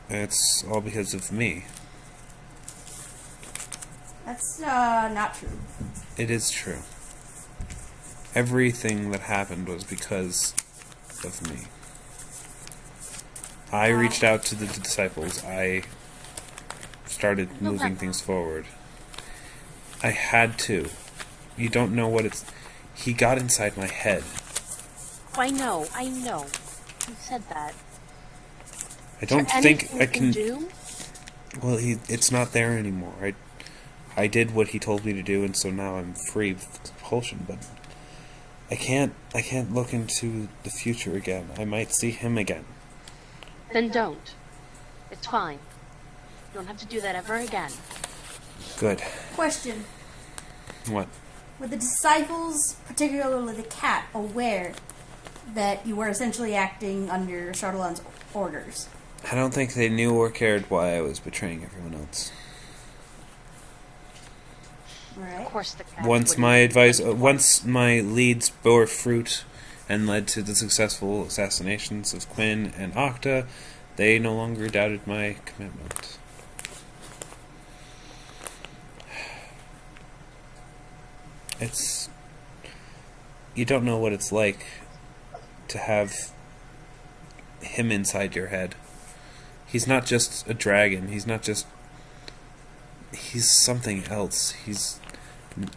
S1: And it's all because of me.
S4: that's not true.
S1: It is true. Everything that happened was because of me. I reached out to the disciples. I started moving things forward. I had to. You don't know what it's... He got inside my head.
S2: I know. You said that.
S1: I don't think I can...
S2: do?
S1: Well, it's not there anymore. I did what he told me to do, and so now I'm free of compulsion, but I can't look into the future again. I might see him again.
S2: Then don't. It's fine. You don't have to do that ever again.
S1: Good.
S4: Question.
S1: What?
S4: Were the disciples, particularly the cat, aware that you were essentially acting under Charlott's orders?
S1: I don't think they knew or cared why I was betraying everyone else.
S4: Right.
S2: Of course the cat
S1: Once my leads bore fruit and led to the successful assassinations of Quinn and Octa, they no longer doubted my commitment. You don't know what it's like to have him inside your head. He's not just a dragon. He's something else.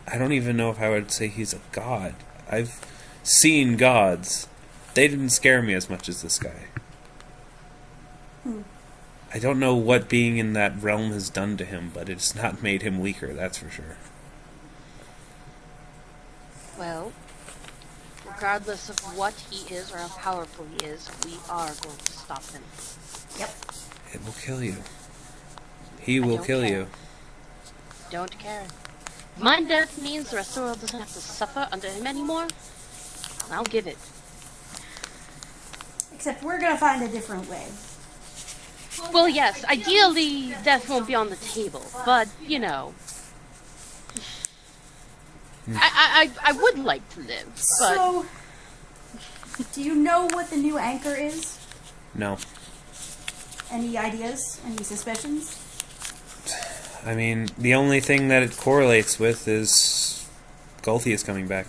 S1: I don't even know if I would say he's a god. I've seen gods. They didn't scare me as much as this guy. I don't know what being in that realm has done to him, but it's not made him weaker, that's for sure.
S2: Well, regardless of what he is or how powerful he is, we are going to stop him.
S4: Yep.
S1: It will kill you. He will kill you.
S2: Don't care. If my death means the rest of the world doesn't have to suffer under him anymore, I'll give it.
S4: Except we're gonna find a different way.
S2: Well, yes, ideally death won't be on the table, but, you know. I would like to live, but...
S4: So, do you know what the new anchor is?
S1: No.
S4: Any ideas? Any suspicions?
S1: I mean, the only thing that it correlates with is Gulthi is coming back.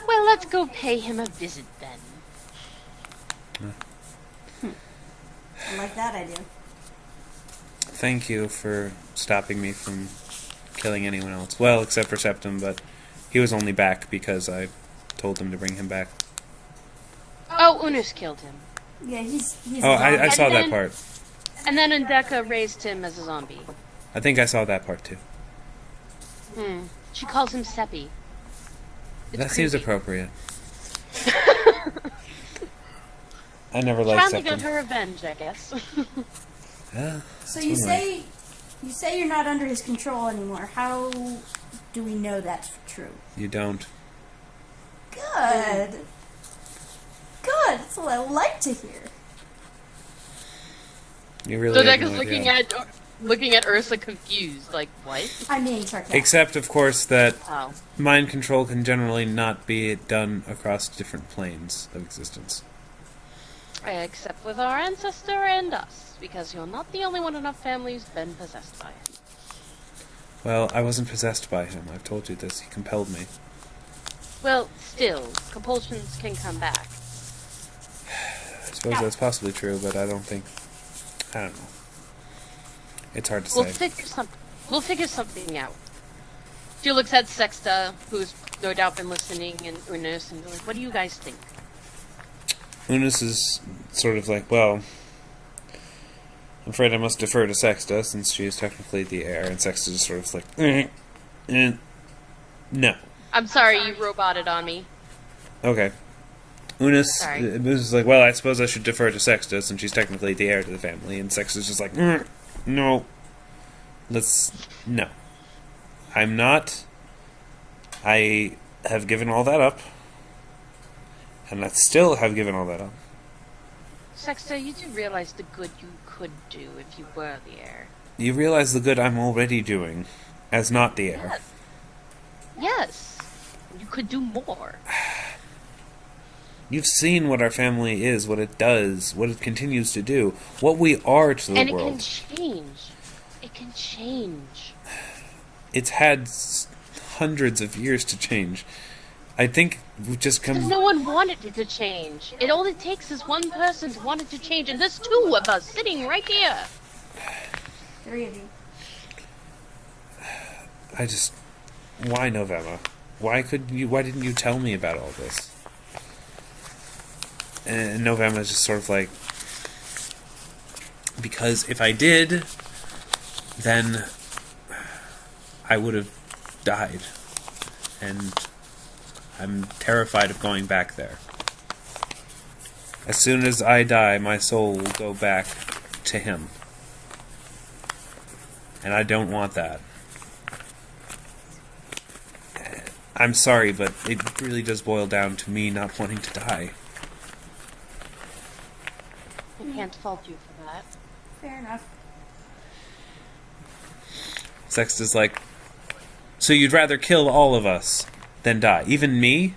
S2: Well, let's go pay him a visit then.
S4: I like that idea.
S1: Thank you for stopping me from killing anyone else. Well, except for Septim, but he was only back because I told him to bring him back.
S2: Oh, Unus killed him.
S4: Yeah, he's
S1: Oh, I saw that part.
S2: And then Undeka raised him as a zombie.
S1: I think I saw that part too.
S2: She calls him Seppi.
S1: That seems appropriate. I never liked
S2: Trying to
S1: Septim.
S2: get her revenge, I guess.
S1: Yeah,
S4: So
S1: that's
S4: you
S1: one way.
S4: say you're not under his control anymore. How do we know that's true?
S1: You don't.
S4: Good. Good. That's what I like to hear.
S1: You really have
S2: Dodeka's
S1: no idea.
S2: looking at Ursa confused, like, what?
S4: I'm being sarcastic.
S1: Except, of course, that
S2: Oh.
S1: mind control can generally not be done across different planes of existence.
S2: Except with our ancestor and us, because you're not the only one in our family who's been possessed by him.
S1: Well, I wasn't possessed by him. I've told you this. He compelled me.
S2: Well, still, compulsions can come back.
S1: I suppose that's possibly true, but I don't think... I don't know. It's hard to
S2: We'll
S1: say.
S2: We'll figure something out. She looks at Sexta, who's no doubt been listening, and Unus, and like, what do you guys think?
S1: Unus is sort of like, well, I'm afraid I must defer to Sexta, since she is technically the heir, and Sexta is sort of like, no.
S2: I'm sorry you roboted on me.
S1: Okay. Unis
S2: Sorry.
S1: is like, well, I suppose I should defer to Sexta, since she's technically the heir to the family, and Sexta's just like, no. No. I'm not. I have given all that up. And I still have given all that up.
S2: Sexta, you do realize the good you could do if you were the heir.
S1: You realize the good I'm already doing, as not the heir.
S2: Yes. You could do more.
S1: You've seen what our family is, what it does, what it continues to do, what we are to the
S2: And
S1: world.
S2: it can change. It can change.
S1: It's had hundreds of years to change. I think we just come.
S2: No one wanted it to change. It only takes is one person to want it to change, and there's two of us sitting right here.
S4: 3 of you.
S1: I just. Why November? Why didn't you tell me about all this? And November is just sort of like, because if I did, then I would have died, and I'm terrified of going back there. As soon as I die, my soul will go back to him, and I don't want that. I'm sorry, but it really does boil down to me not wanting to die.
S2: I can't fault you for that.
S4: Fair enough.
S1: Sexta's like, so you'd rather kill all of us than die? Even me?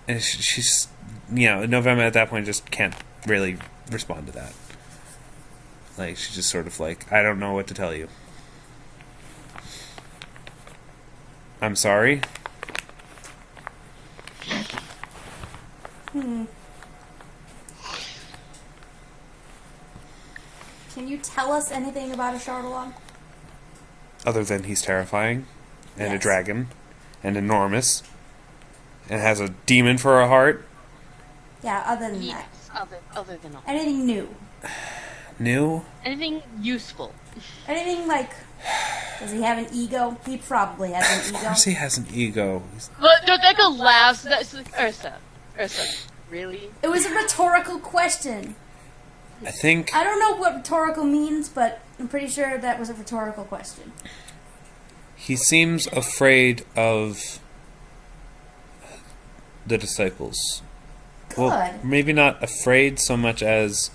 S1: And she's, November at that point just can't really respond to that. Like, she's just sort of like, I don't know what to tell you. I'm sorry?
S4: Can you tell us anything about a Shardalon?
S1: Other than he's terrifying, and a
S4: Yes.
S1: dragon, and enormous, and has a demon for a heart.
S4: Yeah, other than that.
S2: Yes, other than all.
S4: Anything new?
S1: New?
S2: Anything useful.
S4: Anything like... Does he have an ego? He probably has an
S1: Of
S4: ego.
S1: course he has an ego.
S2: But Dodeka laughs. That's Ursa. Really?
S4: It was a rhetorical question.
S1: I think
S4: I don't know what rhetorical means, but I'm pretty sure that was a rhetorical question.
S1: he seems afraid of the disciples. Well,
S4: Good.
S1: maybe not afraid so much as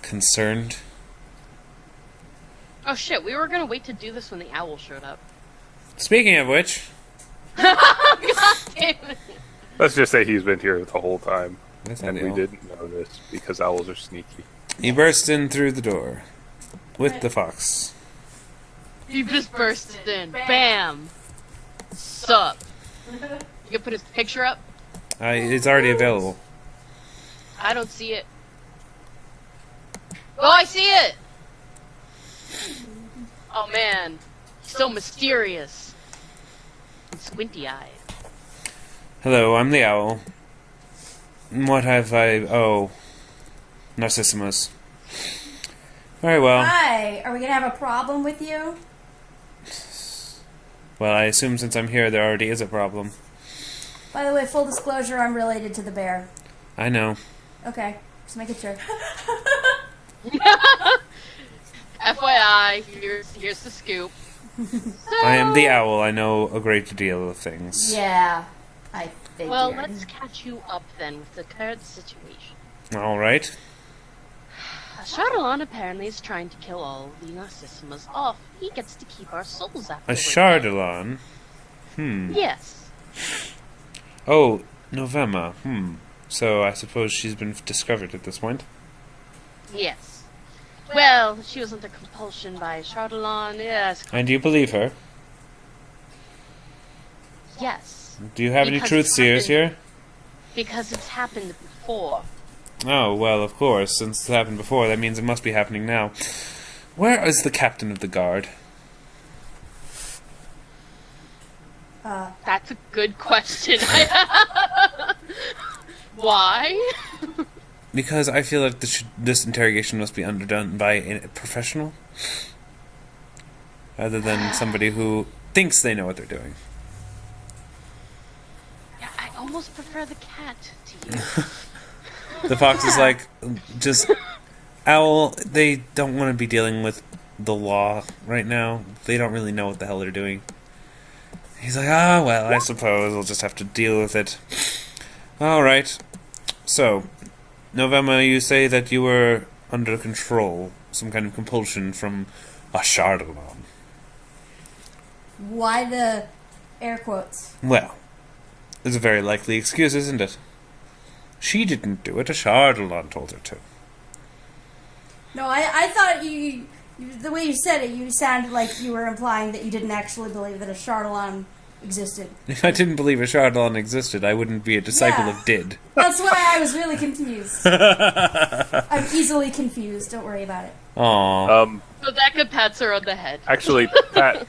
S1: concerned.
S2: Oh shit! We were gonna wait to do this when the owl showed up.
S1: Speaking of which,
S2: God damn it.
S3: Let's just say he's been here the whole time,
S1: that's
S3: and
S1: not
S3: we
S1: the owl.
S3: didn't notice because owls are sneaky.
S1: He burst in through the door with the fox.
S2: He just burst in. Bam. Sup? You can put his picture up.
S1: It's already available.
S2: I don't see it. Oh, I see it. Oh man, he's so mysterious. And squinty-eyed.
S1: Hello, I'm the owl. What have I... Oh, Narcissimas. Very well.
S4: Hi, are we gonna have a problem with you?
S1: Well, I assume since I'm here, there already is a problem.
S4: By the way, full disclosure, I'm related to the bear.
S1: I know.
S4: Okay, just making sure.
S2: FYI, here's the scoop.
S1: I am the owl. I know a great deal of things.
S4: Yeah, I figured.
S2: Well, let's catch you up then with the current situation.
S1: All right.
S2: Shardalon apparently is trying to kill all of the Narcissimas off. He gets to keep our souls after
S1: A Shardalon.
S2: Yes.
S1: Oh, November. So I suppose she's been discovered at this point.
S2: Yes. Well, she was under compulsion by Shardalon. Yes.
S1: And do you believe her?
S2: Yes.
S1: Do you have any
S2: Because
S1: truth
S2: it's
S1: seers
S2: happened-
S1: here?
S2: Because it's happened before.
S1: Oh, well, of course. Since it's happened before, that means it must be happening now. Where is the captain of the guard?
S2: That's a good question. Why?
S1: Because I feel like this interrogation must be underdone by a professional, rather than somebody who thinks they know what they're doing.
S2: Yeah, I almost prefer the cat to you.
S1: The fox is like, just, owl, they don't want to be dealing with the law right now. They don't really know what the hell they're doing. He's like, well, I suppose we'll just have to deal with it. Alright. So, November, you say that you were under control, some kind of compulsion from a Shardalon.
S4: Why the air quotes?
S1: Well, it's a very likely excuse, isn't it? She didn't do it, a Shardalon told her to.
S4: No, I thought the way you said it, you sounded like you were implying that you didn't actually believe that a Shardalon existed.
S1: If I didn't believe a Chardalon existed, I wouldn't be a disciple
S4: Yeah.
S1: of Did.
S4: That's why I was really confused. I'm easily confused. Don't worry about it.
S1: Aww.
S2: Dodeka pats her on the head.
S3: Actually, Pat,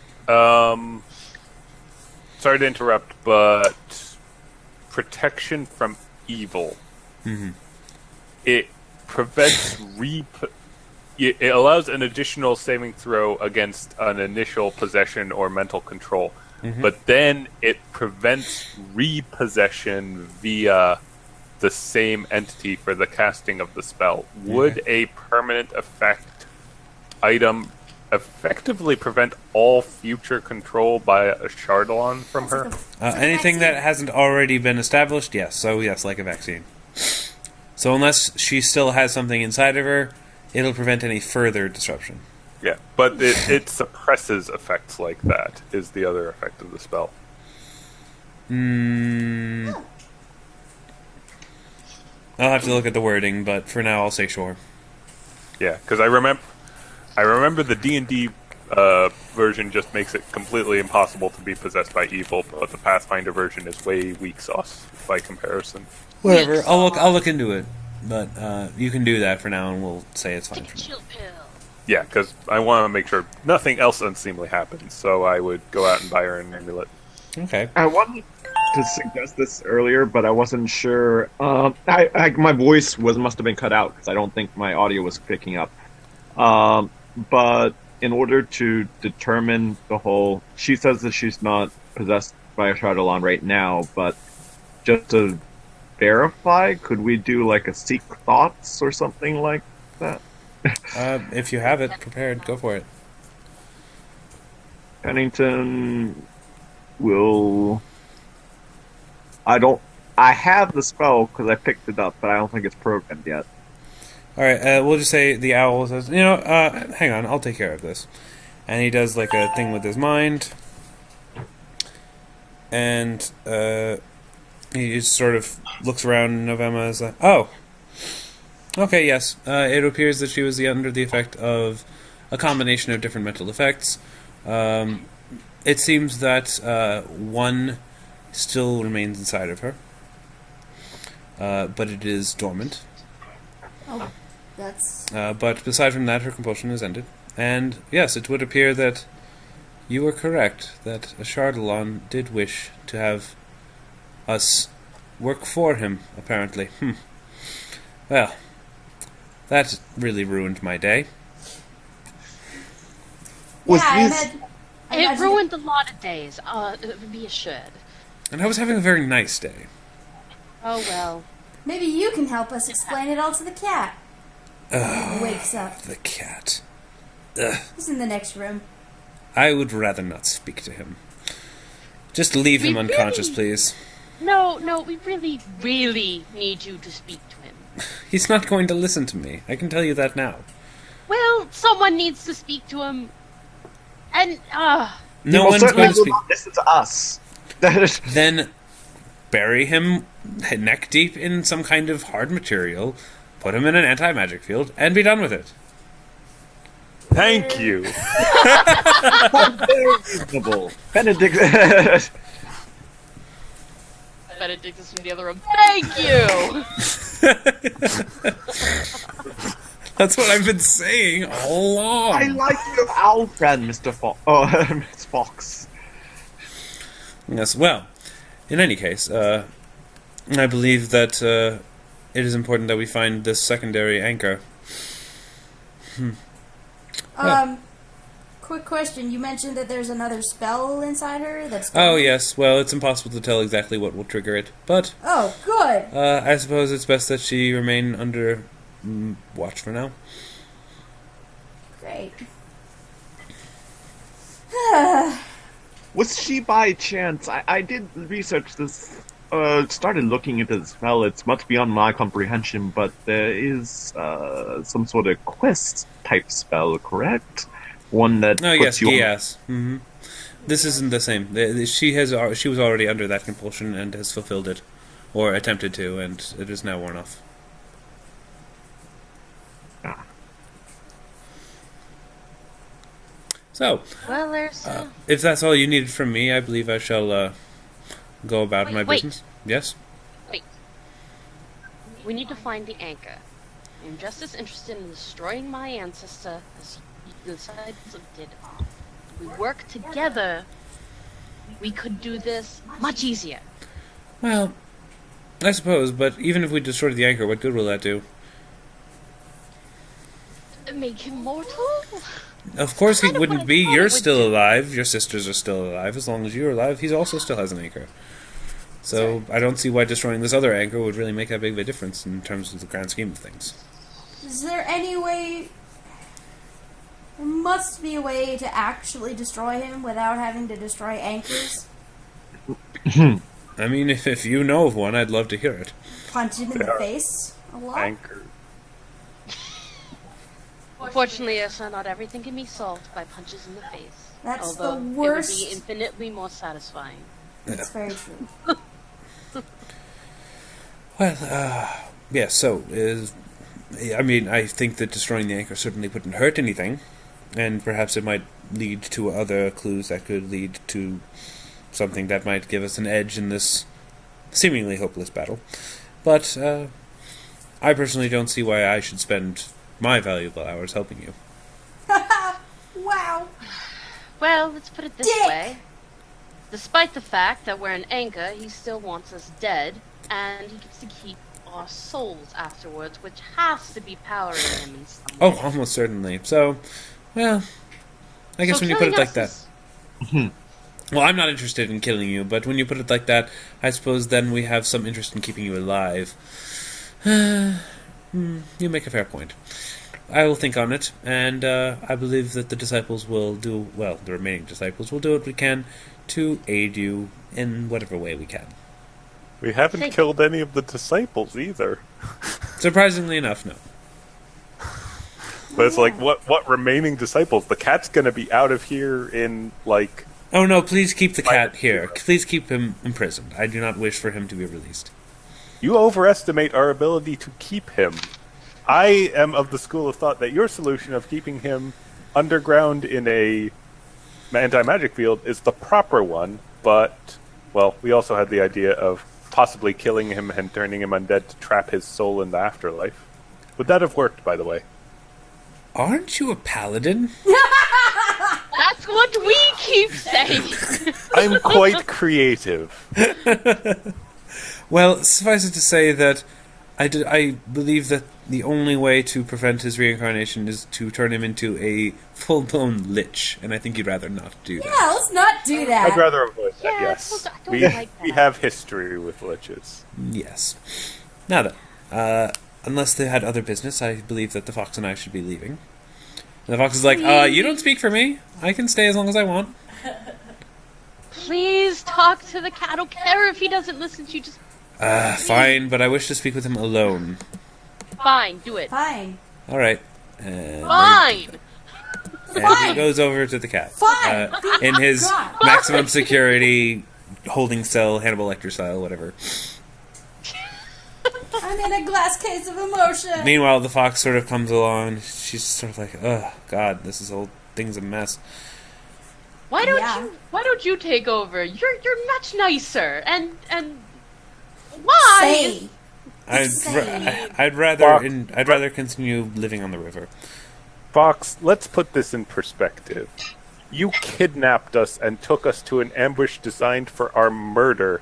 S3: sorry to interrupt, but protection from evil. It prevents it allows an additional saving throw against an initial possession or mental control, but then it prevents repossession via the same entity for the casting of the spell. Would a permanent effect item effectively prevent all future control by a Chardalon from her?
S1: Anything that hasn't already been established, yes. So yes, like a vaccine. So unless she still has something inside of her, it'll prevent any further disruption.
S3: Yeah, but it suppresses effects like that, is the other effect of the spell.
S1: I'll have to look at the wording, but for now I'll say sure.
S3: Yeah, because I remember the D&D version just makes it completely impossible to be possessed by evil, but the Pathfinder version is way weak sauce by comparison.
S1: Whatever, I'll look into it. But you can do that for now, and we'll say it's fine
S2: Take
S1: for
S2: a
S1: now.
S2: chill pill.
S3: Yeah, because I want to make sure nothing else unseemly happens, so I would go out and buy her an amulet.
S1: Okay.
S5: I wanted to suggest this earlier, but I wasn't sure. My voice must have been cut out because I don't think my audio was picking up. But in order to determine the whole, she says that she's not possessed by a Chardalon right now, but just to verify, could we do like a seek thoughts or something like that?
S1: If you have it prepared, go for it.
S5: Pennington will. I have the spell because I picked it up, but I don't think it's programmed yet.
S1: Alright, we'll just say the owl says, hang on, I'll take care of this. And he does like a thing with his mind. And he just sort of looks around Novemma as like, oh! Okay, yes. It appears that she was under the effect of a combination of different mental effects. It seems that one still remains inside of her. But it is dormant.
S4: Oh, that's...
S1: But aside from that, her compulsion is ended. And yes, it would appear that you were correct, that a Chardalon did wish to have us work for him, apparently. Well, that really ruined my day.
S2: It ruined a lot of days, be assured.
S1: And I was having a very nice day.
S2: Oh well.
S4: Maybe you can help us explain it all to the cat. Wakes up.
S1: The cat.
S4: He's in the next room.
S1: I would rather not speak to him. Just leave him unconscious, please.
S2: No, we really, really need you to speak to him.
S1: He's not going to listen to me. I can tell you that now.
S2: Well, someone needs to speak to him. And,
S1: No one's going to speak.
S5: Listen to us.
S1: Then bury him neck deep in some kind of hard material, put him in an anti-magic field, and be done with it.
S3: Thank you.
S5: Very reasonable. Benedictus.
S2: Benedictus from the other room. Thank you!
S1: That's what I've been saying all along.
S5: I like your owl friend, Mr. Fox. Oh, Miss Fox.
S1: Yes, well, in any case, I believe that it is important that we find this secondary anchor.
S4: Quick question. You mentioned that there's another spell inside her that's...
S1: Oh, yes, well, it's impossible to tell exactly what will trigger it, but...
S4: Oh, good!
S1: I suppose it's best that she remain under watch for now.
S4: Great.
S5: Was she by chance? I did research this. Started looking into the spell. It's much beyond my comprehension, but there is some sort of quest type spell, correct? One that
S1: Oh, yes,
S5: puts you on...
S1: yes. Mm-hmm. This isn't the same. She was already under that compulsion and has fulfilled it, or attempted to, and it is now worn off. So,
S2: Well, there's.
S1: if that's all you needed from me, I believe I shall go about my
S2: Wait.
S1: business. Yes?
S2: Wait. We need to find the anchor. I'm just as interested in destroying my ancestor as the disciples did. If we work together, we could do this much easier.
S1: Well, I suppose, but even if we destroy the anchor, what good will that do?
S2: Make him mortal?
S1: Of course he
S2: Kind of
S1: wouldn't
S2: what I
S1: be.
S2: thought it
S1: You're
S2: would
S1: still
S2: do.
S1: alive. Your sisters are still alive. As long as you're alive, he also still has an anchor. So I don't see why destroying this other anchor would really make that big of a difference in terms of the grand scheme of things.
S4: Is there any way... There must be a way to actually destroy him without having to destroy anchors.
S1: I mean, if you know of one, I'd love to hear it.
S4: Punch him in the face a lot.
S3: Anchor.
S2: Fortunately, Ursa, not everything can be solved by punches in the face.
S4: That's
S2: Although
S4: the worst.
S2: it would be infinitely more satisfying.
S4: That's very true.
S1: Well, yeah, so, I mean, I think that destroying the anchor certainly wouldn't hurt anything, and perhaps it might lead to other clues that could lead to something that might give us an edge in this seemingly hopeless battle. But, I personally don't see why I should spend my valuable hours helping you.
S4: Wow.
S2: Well, let's put it this
S4: Dick!
S2: way. Despite the fact that we're an anchor, he still wants us dead, and he gets to keep our souls afterwards, which has to be powering him in some way.
S1: Oh, almost certainly. So, well, I guess
S2: So
S1: when you put it
S2: killing
S1: like
S2: us
S1: that...
S2: is-
S1: Well, I'm not interested in killing you, but when you put it like that, I suppose then we have some interest in keeping you alive. You make a fair point. I will think on it, and I believe that the disciples will do, well, the remaining disciples will do what we can to aid you in whatever way we can.
S3: We haven't
S2: Thank-
S3: killed any of the disciples either.
S1: Surprisingly enough, no.
S3: But it's like, what remaining disciples? The cat's gonna be out of here in, like...
S1: Oh no, please keep the cat here. Please keep him imprisoned. I do not wish for him to be released.
S3: You overestimate our ability to keep him. I am of the school of thought that your solution of keeping him underground in a anti-magic field is the proper one, but, well, we also had the idea of possibly killing him and turning him undead to trap his soul in the afterlife. Would that have worked, by the way?
S1: Aren't you a paladin?
S2: That's what we keep saying!
S3: I'm quite creative.
S1: Well, suffice it to say that I believe that the only way to prevent his reincarnation is to turn him into a full-blown lich, and I think you'd rather not do that.
S4: Yeah, let's not do that.
S3: I'd rather avoid that,
S2: Yeah,
S3: yes.
S2: I don't
S3: We,
S2: like
S3: we
S2: that.
S3: have history with liches.
S1: Yes. Now then, unless they had other business, I believe that the fox and I should be leaving. And the fox is like, you don't speak for me. I can stay as long as I want.
S2: Please talk to the cat. I don't care if he doesn't listen to you. Just
S1: Fine, but I wish to speak with him alone.
S2: fine, do it.
S4: Fine.
S1: All right. And
S2: Fine!
S1: he goes over to the cat.
S4: Fine.
S1: In his
S4: God.
S1: maximum security holding cell, Hannibal Lecter style, whatever.
S4: I'm in a glass case of emotion.
S1: Meanwhile, the fox sort of comes along. She's sort of like, oh, God, this whole thing's a mess.
S2: Why don't
S4: Yeah.
S2: you take over? You're much nicer, and why?
S4: Say.
S1: I'd rather continue living on the river.
S3: Fox, let's put this in perspective. You kidnapped us and took us to an ambush designed for our murder,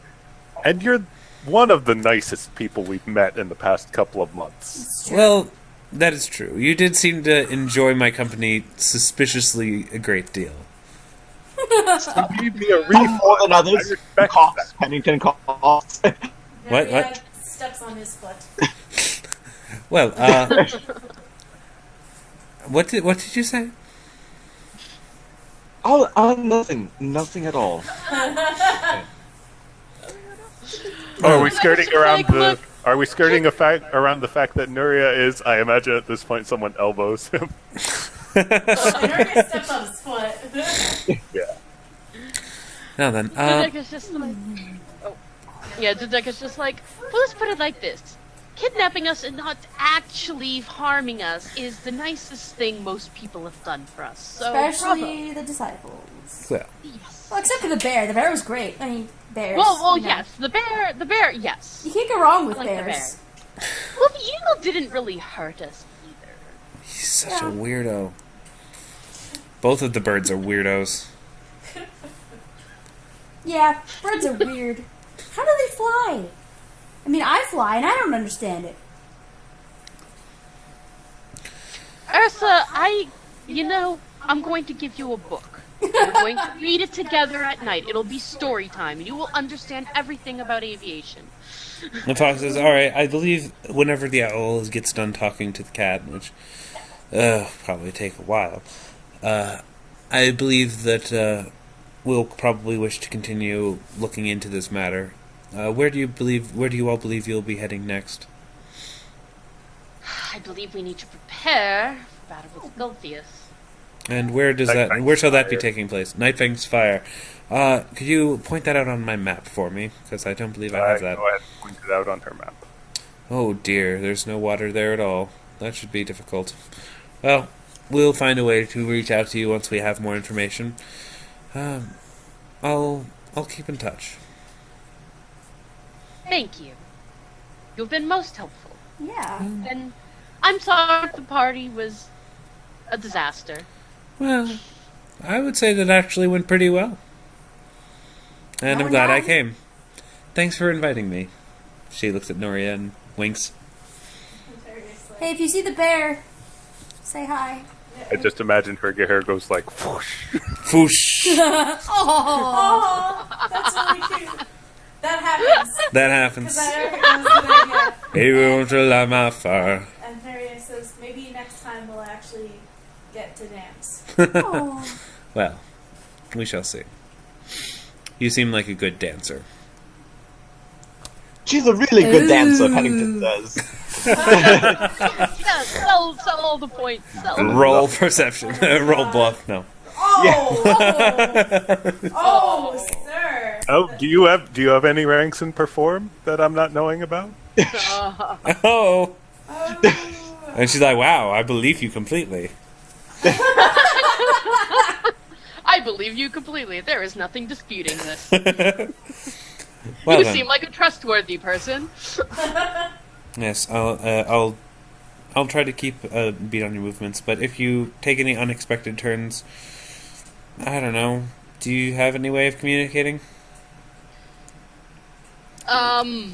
S3: and you're one of the nicest people we've met in the past couple of months.
S1: Well, that is true. You did seem to enjoy my company suspiciously a great deal.
S3: You gave me a
S5: Some
S3: refund.
S5: more than
S3: I
S5: others.
S3: respect
S5: Coughs,
S3: that.
S5: Pennington coughs.
S1: What?
S6: Nuria steps on his foot.
S1: Well, what did you say?
S5: Oh, nothing at all.
S3: Are we skirting around
S2: like, look.
S3: Are we skirting around the fact that Nuria is? I imagine at this point someone elbows him.
S6: Nuria steps on his foot.
S3: Yeah.
S1: Now then,
S2: Dodeka's just like, oh, yeah. Dodeka's just like, well, let's put it like this: kidnapping us and not actually harming us is the nicest thing most people have done for us. So,
S4: Especially the disciples.
S1: Well,
S2: yes.
S4: Well, except for the bear. The bear was great. I mean, bears.
S2: Well,
S4: you know.
S2: yes, the bear, yes.
S4: You can't go wrong with
S2: I like the
S4: bears.
S2: bear. Well, the eagle didn't really hurt us either.
S1: he's such a weirdo. Both of the birds are weirdos.
S4: Yeah, birds are weird. How do they fly? I mean, I fly and I don't understand it.
S2: Ursa, I'm going to give you a book. We're going to read it together at night. It'll be story time, and you will understand everything about aviation.
S1: The fox says, alright, I believe whenever the owl gets done talking to the cat, which probably take a while, I believe that we'll probably wish to continue looking into this matter. Where do you all believe you'll be heading next?
S2: I believe we need to prepare for battle with Gulthius.
S1: And where shall that be taking place? Nightfang's Fire. Could you point that out on my map for me? Because I don't believe I have that.
S3: Go ahead and point it out on her map.
S1: Oh dear, there's no water there at all. That should be difficult. Well, we'll find a way to reach out to you once we have more information. I'll keep in touch.
S2: Thank you. You've been most helpful.
S4: Yeah.
S2: And I'm sorry the party was a disaster.
S1: Well, I would say that actually went pretty well. And
S4: No,
S1: I'm glad I
S4: yeah.
S1: came. Thanks for inviting me. She looks at Nuria and winks.
S4: Hey, if you see the bear, say hi.
S3: I just imagine her hair goes like whoosh.
S1: Foosh!
S4: Oh.
S6: Oh, that's really cute. That happens.
S1: That happens.
S6: Because that was a good idea.
S1: He won't light my fire.
S6: And Nuria says, maybe next time we'll actually get to dance.
S4: Oh.
S1: Well, we shall see. You seem like a good dancer.
S5: She's a really good dancer,
S4: Ooh.
S5: Pennington says.
S2: Sell all the points.
S1: Roll perception. Roll bluff. No.
S6: Oh, sir.
S3: Oh, do you have any ranks in perform that I'm not knowing about?
S1: Oh. And she's like, wow, I believe you completely.
S2: I believe you completely. There is nothing disputing this.
S1: Well
S2: You
S1: then.
S2: seem like a trustworthy person.
S1: Yes, I'll try to keep a beat on your movements, but if you take any unexpected turns, I don't know. Do you have any way of communicating?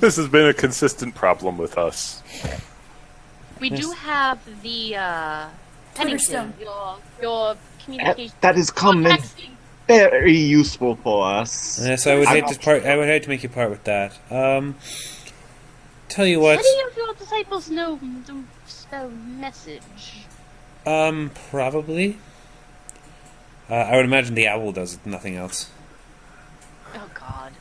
S3: This has been a consistent problem with us.
S2: We do have the Pennington, your communication.
S5: That is common.
S2: texting.
S5: Very useful for us.
S1: Yes, I would hate to make you part with that. Tell you what.
S2: Any of your disciples know the spell message?
S1: Probably. I would imagine the owl does it, nothing else.
S2: Oh God.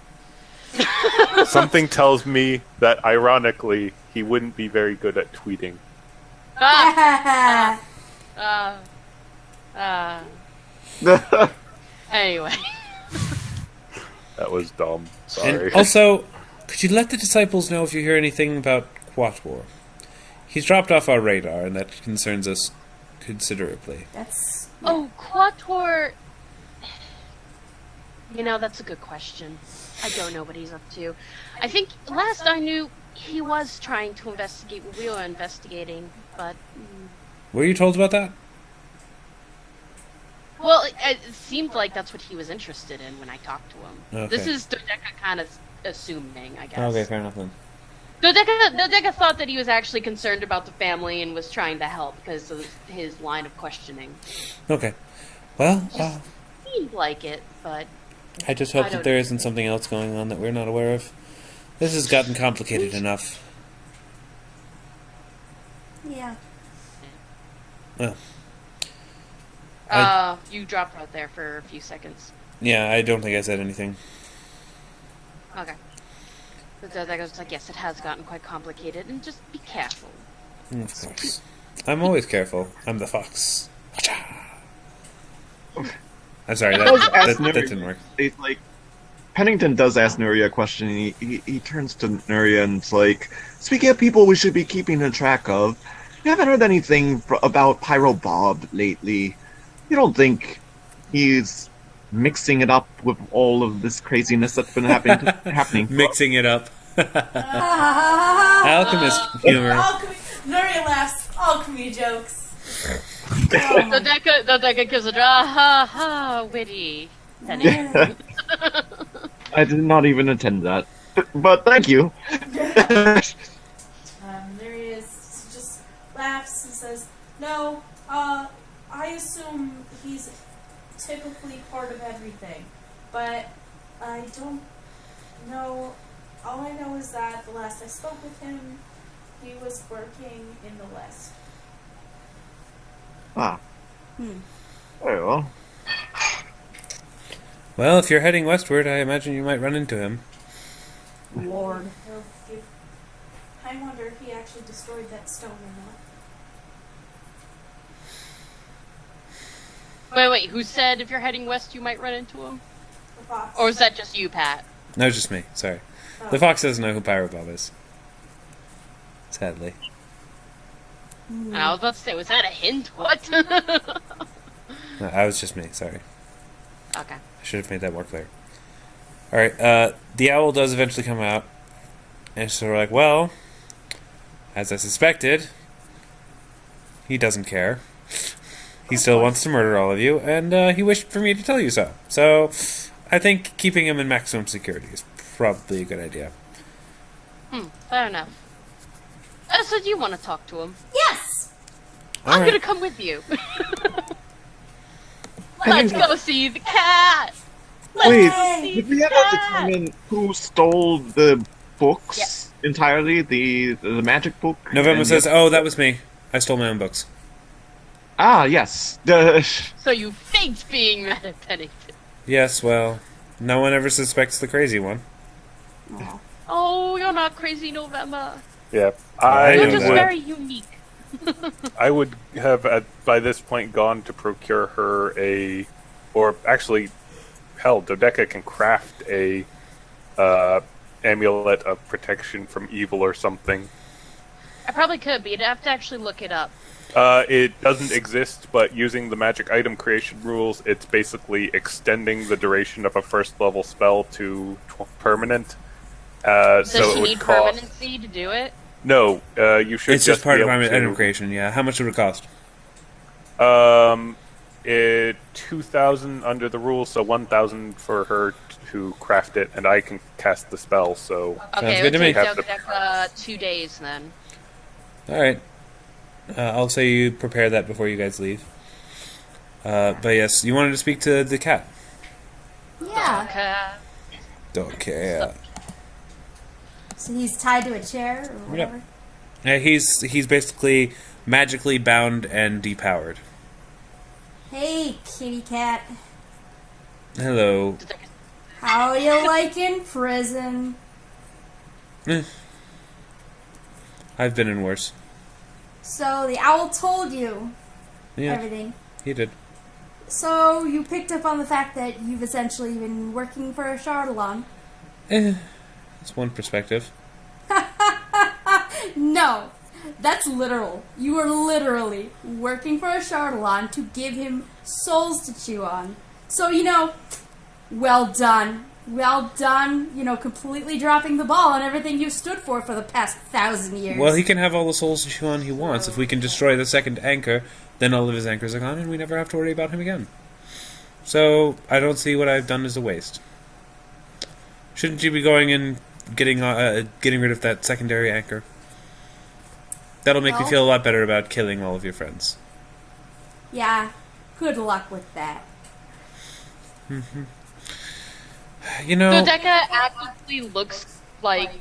S3: Something tells me that, ironically, he wouldn't be very good at tweeting.
S2: Anyway.
S3: That was dumb. Sorry.
S1: And also, could you let the disciples know if you hear anything about Quatwar? He's dropped off our radar, and that concerns us considerably.
S4: That's...
S2: Oh, Quator. That's a good question. I don't know what he's up to. I think last I knew, he was trying to investigate what we were investigating, but...
S1: Were you told about that?
S2: Well, it seemed like that's what he was interested in when I talked to him.
S1: Okay.
S2: This is Dodeka kind of assuming, I guess.
S1: Okay, fair enough then.
S2: Dodeka thought that he was actually concerned about the family and was trying to help because of his line of questioning.
S1: Okay. Well,
S2: Seemed like it, but...
S1: I just hope
S2: I
S1: that
S2: don't
S1: there
S2: know.
S1: isn't something else going on that we're not aware of. This has gotten complicated enough.
S4: Yeah.
S1: Well,
S2: you dropped right there for a few seconds.
S1: yeah, I don't think I said anything.
S2: Okay. So Dodega's like, yes, it has gotten quite complicated, and just be careful.
S1: Of course. I'm always careful. I'm the fox. I'm sorry, that didn't work.
S5: It's like, Pennington does ask Nuria a question. He turns to Nuria and it's like, speaking of people we should be keeping a track of, you haven't heard anything about Pyro Bob lately. You don't think he's mixing it up with all of this craziness that's been happening?
S1: Mixing it up. Alchemist humor.
S6: Nuria laughs. Alchemy jokes.
S2: Dodeka gives a ha ha witty.
S5: I did not even intend that. But thank you.
S6: Nuria just laughs and says, "No, I assume he's typically part of everything, but I don't know. All I know is that the last I spoke with him, he was working in the West."
S5: Ah. Very well.
S1: Well, if you're heading westward, I imagine you might run into him.
S4: Lord.
S6: I wonder if he actually destroyed that stone or not.
S2: Wait, who said if you're heading west you might run into him?
S6: The fox.
S2: Or was that just you, Pat?
S1: No, just me. Sorry.
S6: Oh.
S1: The fox doesn't know who Pyro Bob is. Sadly.
S2: I was about to say, was that a hint? What?
S1: No, I was just me. Sorry.
S2: Okay.
S1: I should have made that more clear. Alright, the owl does eventually come out. And so we're like, well, as I suspected, he doesn't care. He still wants to murder all of you, and he wished for me to tell you so. So, I think keeping him in maximum security is probably a good idea.
S2: Fair enough. So do you want to talk to him?
S4: Yes!
S2: I'm
S1: Alright.
S2: gonna come with you. Let's go see the cat!
S5: Wait,
S4: Yay!
S5: did we ever determine who stole the books entirely? The magic book?
S1: November
S5: And
S1: says, oh, that was me. I stole my own books.
S5: Ah, yes.
S2: So you faked being mad at Pennington.
S1: Yes, well, no one ever suspects the crazy one.
S2: Oh, you're not crazy, November.
S3: Yeah,
S1: I
S2: You're
S1: know
S2: just
S1: that.
S2: very unique.
S3: I would have by this point gone to procure her or actually, hell, Dodeka can craft a amulet of protection from evil or something.
S2: I probably could, but you'd have to actually look it up.
S3: It doesn't exist, but using the magic item creation rules, it's basically extending the duration of a first level spell to permanent.
S2: Does
S3: So
S2: she
S3: it would
S2: need
S3: cost.
S2: permanency to do it?
S3: No, you should
S1: It's just part
S3: be
S1: of
S3: able
S1: my
S3: to-
S1: item creation, yeah. How much would it cost?
S3: 2,000 under the rules, so 1,000 for her to craft it, and I can cast the spell. So
S2: Okay,
S1: good to
S2: it
S1: me.
S2: would
S3: Have
S2: take
S3: to-
S2: Dodeka 2 days then.
S1: Alright. I'll say you prepare that before you guys leave. But yes, you wanted to speak to the cat.
S4: Yeah.
S2: Okay.
S1: Don't care.
S4: So he's tied to a chair or whatever?
S1: Yeah, he's basically magically bound and depowered.
S4: Hey, kitty cat.
S1: Hello.
S4: How you liking prison?
S1: I've been in worse.
S4: So the owl told you
S1: Yeah,
S4: everything.
S1: he did.
S4: So you picked up on the fact that you've essentially been working for a charlatan.
S1: That's one perspective.
S4: No, that's literal. You are literally working for a charlatan to give him souls to chew on. So, well done. Well done, completely dropping the ball on everything you've stood for the past 1,000 years.
S1: Well, he can have all the souls to chew on he wants. If we can destroy the second anchor, then all of his anchors are gone, and we never have to worry about him again. So, I don't see what I've done as a waste. Shouldn't you be going and getting rid of that secondary anchor? That'll make me
S4: Well-
S1: feel a lot better about killing all of your friends.
S4: Yeah, good luck with that.
S1: You know,
S2: Dodeka actively looks like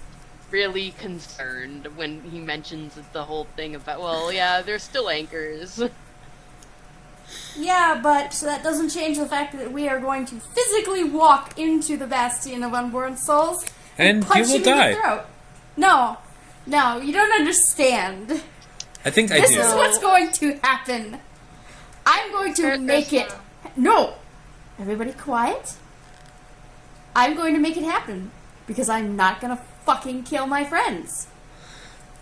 S2: really concerned when he mentions the whole thing about, well, yeah, there's still anchors.
S4: Yeah, but that doesn't change the fact that we are going to physically walk into the Bastion of Unborn Souls
S1: and you
S4: punch
S1: will
S4: him
S1: die.
S4: in the throat. No, you don't understand.
S1: I think I
S4: This
S1: do.
S4: is what's going to happen. I'm going to make it. No! Everybody quiet. I'm going to make it happen. Because I'm not going to fucking kill my friends.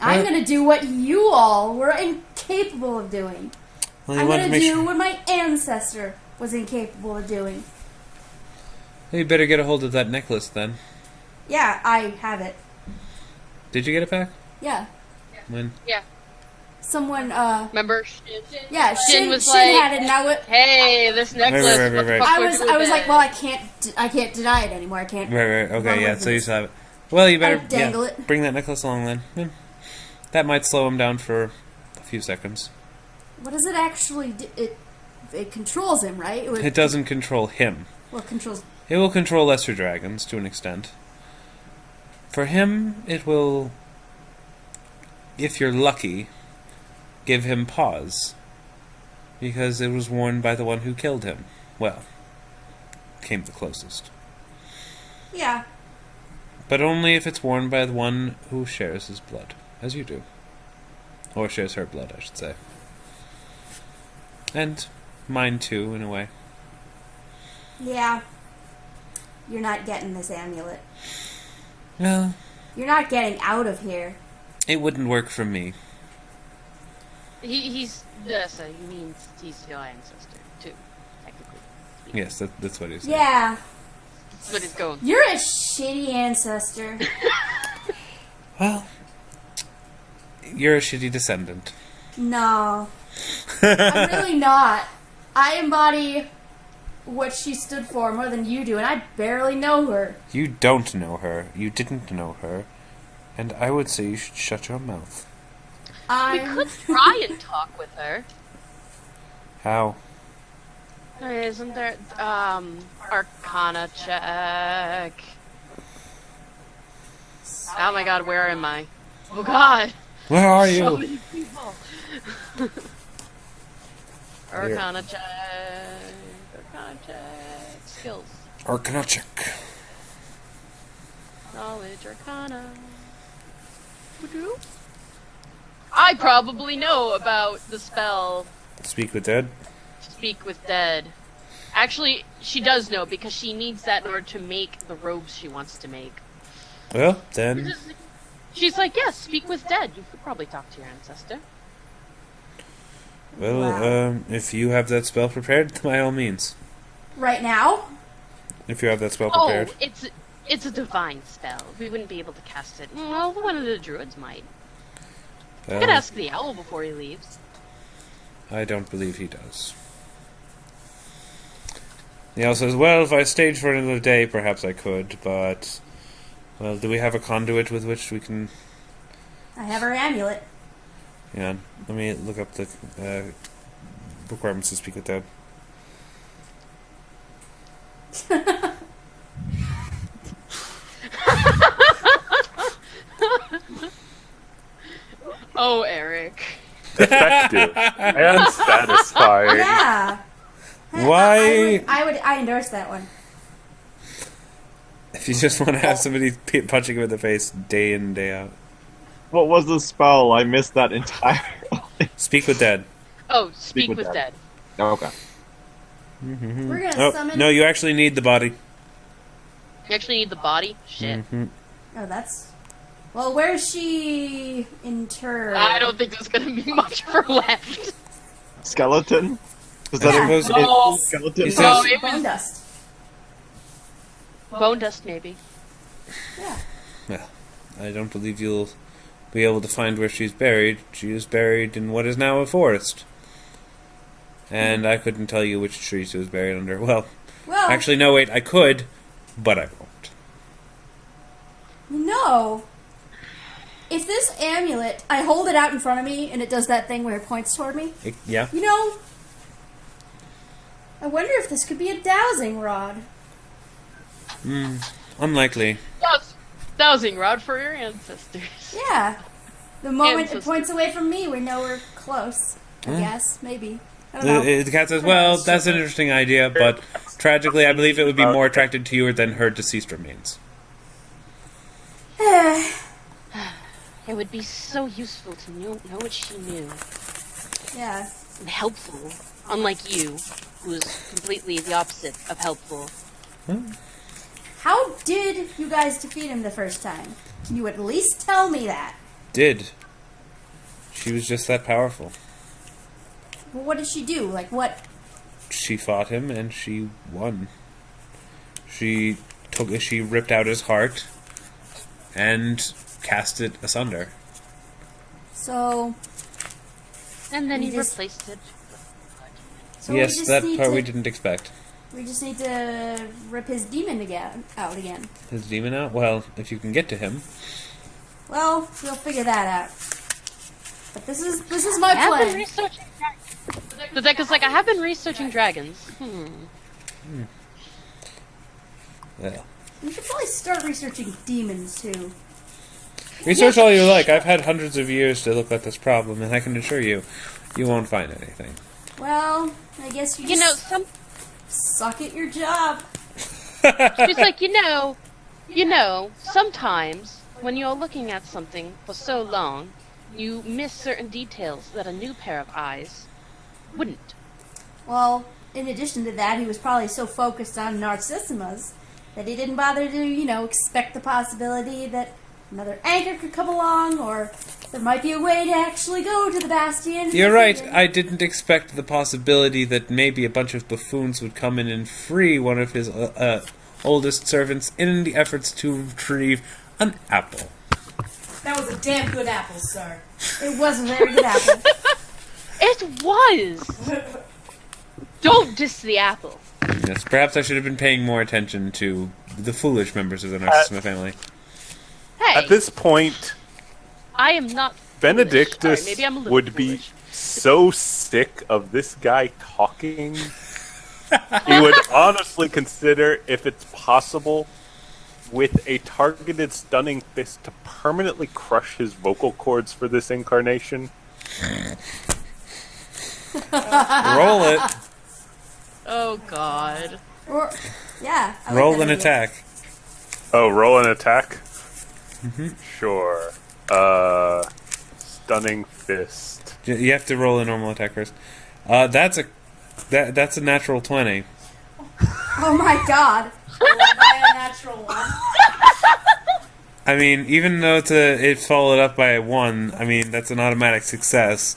S4: I'm going to do what you all were incapable of doing.
S1: Well,
S4: I'm going to do what my ancestor was incapable of doing.
S1: You better get a hold of that necklace then.
S4: Yeah, I have it.
S1: Did you get it back?
S4: Yeah.
S1: When?
S2: Yeah.
S4: Someone,
S2: Remember?
S4: yeah,
S2: Shyn was
S4: Shyn
S2: like,
S4: had it, now it...
S2: Hey, this necklace.
S1: Right.
S2: what the fuck
S4: I
S2: do
S4: was
S2: with
S4: like,
S2: it?
S4: well, I can't deny it anymore. I can't...
S1: Right.
S4: run
S1: Okay, yeah,
S4: with
S1: so you
S4: this.
S1: still have it. Well, you better
S4: dangle it.
S1: bring that necklace along then. That might slow him down for a few seconds.
S4: What does it actually do? It controls him, right?
S1: It doesn't control him.
S4: Well, it controls...
S1: It will control lesser dragons to an extent. For him, it will, if you're lucky, give him pause. Because it was worn by the one who killed him. Well, came the closest.
S4: Yeah.
S1: But only if it's worn by the one who shares his blood, as you do. Or shares her blood, I should say. And mine too, in a way.
S4: Yeah. You're not getting this amulet.
S1: Well,
S4: You're not getting out of here.
S1: it wouldn't work for me.
S2: He's so he means he's your ancestor too, technically.
S1: Yes, that's what he said.
S4: Yeah.
S2: That's what he's going.
S4: You're a shitty ancestor.
S1: Well, you're a shitty descendant.
S4: No. I'm really not. I embody what she stood for more than you do, and I barely know her.
S1: You don't know her. You didn't know her. And I would say you should shut your mouth.
S2: We could try and talk with her.
S1: How?
S2: Isn't there Arcana check? Oh my god, where am I? Oh god!
S1: Where are
S2: So
S1: you?
S2: many people. Arcana check. Arcana check. Skills.
S1: Arcana check.
S2: Knowledge Arcana. Woo-doo. I probably know about the spell
S1: Speak with dead.
S2: Speak with Dead. Actually, she does know because she needs that in order to make the robes she wants to make.
S1: Well, then.
S2: She's like, yes, speak with Dead. You could probably talk to your ancestor.
S1: Well,
S4: Wow.
S1: if you have that spell prepared, by all means.
S4: Right now?
S1: If you have that spell
S2: Oh,
S1: prepared.
S2: it's a divine spell. We wouldn't be able to cast it. Well, one of the druids might. I could ask the owl before he leaves.
S1: I don't believe he does. The owl says, well, if I stayed for another day, perhaps I could, but... Well, do we have a conduit with which we can...
S4: I have her amulet.
S1: Yeah, let me look up the requirements to speak with Dead.
S2: Oh, Eric.
S3: Effective and satisfying.
S4: Yeah.
S1: Why?
S4: I endorse that one.
S1: If you just want to have somebody punching you in the face day in, day out.
S5: What was the spell? I missed that entirely.
S1: Speak with Dead.
S2: Oh, speak
S5: with
S2: with
S5: Dead.
S2: Dead.
S5: Okay.
S4: We're gonna
S1: Oh,
S4: summon...
S1: no, you actually need the body.
S2: You actually need the body? Shit.
S1: Mhm.
S4: Oh, that's... Well, where's she interred?
S2: I don't think there's gonna be much for left.
S5: Skeleton? Does
S1: I
S5: that
S1: suppose
S5: include
S2: No.
S5: skeleton?
S1: It says-
S2: No, it
S4: Bone
S2: was
S4: dust.
S2: bone dust, maybe.
S4: Yeah.
S1: Well, I don't believe you'll be able to find where she's buried. She is buried in what is now a forest. And I couldn't tell you which tree she was buried under. Well,
S4: Well,
S1: actually, no, wait, I could, but I won't.
S4: no. If this amulet, I hold it out in front of me and it does that thing where it points toward me,
S1: Yeah?
S4: you know, I wonder if this could be a dowsing rod.
S1: Unlikely.
S2: Dowsing rod for your ancestors.
S4: Yeah. The moment it
S2: Ancestors.
S4: points away from me, we know we're close. I guess, maybe. I don't know.
S1: The cat says, well, that's an interesting idea, but tragically, I believe it would be more attracted to you than her deceased remains.
S2: It would be so useful to know what she knew.
S4: Yeah.
S2: And helpful. Unlike you, who's completely the opposite of helpful.
S4: How did you guys defeat him the first time? Can you at least tell me that?
S1: Did. She was just that powerful.
S4: Well, what did she do? Like, what?
S1: She fought him and she won. She ripped out his heart and cast it asunder.
S4: So...
S2: And then
S4: We
S2: he
S4: just-
S2: replaced it.
S4: So we
S1: Yes,
S4: just
S1: that
S4: need
S1: part
S4: to,
S1: we didn't expect.
S4: We just need to rip his demon out again.
S1: His demon out? Well, if you can get to him.
S4: Well, we'll figure that out. But this is my
S2: I have been
S4: plan.
S2: researching dragons. Dodeka's like, I have been researching dragons.
S1: Well,
S4: You should probably start researching demons too.
S1: research all you like. I've had hundreds of years to look at this problem, and I can assure you, you won't find anything.
S4: Well, I guess you
S2: You know,
S4: just suck at your job.
S2: she's like, you know, sometimes when you're looking at something for so long, you miss certain details that a new pair of eyes wouldn't.
S4: Well, in addition to that, he was probably so focused on Narcissimas that he didn't bother to, expect the possibility that another anchor could come along, or there might be a way to actually go to the Bastion. and
S1: You're right.
S4: defeat him.
S1: I didn't expect the possibility that maybe a bunch of buffoons would come in and free one of his oldest servants in the efforts to retrieve an apple.
S6: That was a damn good apple, sir.
S4: It was a very good apple.
S2: It was! Don't diss the apple.
S1: Yes, perhaps I should have been paying more attention to the foolish members of the Narcissima family.
S2: Hey,
S3: At this point,
S2: I am not
S3: Benedictus
S2: foolish. Alright, maybe I'm a little
S3: would be
S2: foolish.
S3: so sick of this guy talking. He would honestly consider if it's possible with a targeted stunning fist to permanently crush his vocal cords for this incarnation.
S1: Roll it.
S2: Oh god.
S4: Or, yeah. I like
S1: Roll
S4: that
S1: an
S4: idea.
S1: attack.
S3: Oh, roll an attack? Sure. Stunning fist.
S1: You have to roll a normal attack first. That's a natural 20.
S4: Oh my god.
S6: By a natural one.
S1: I mean, even though it's followed up by a 1, I mean, that's an automatic success.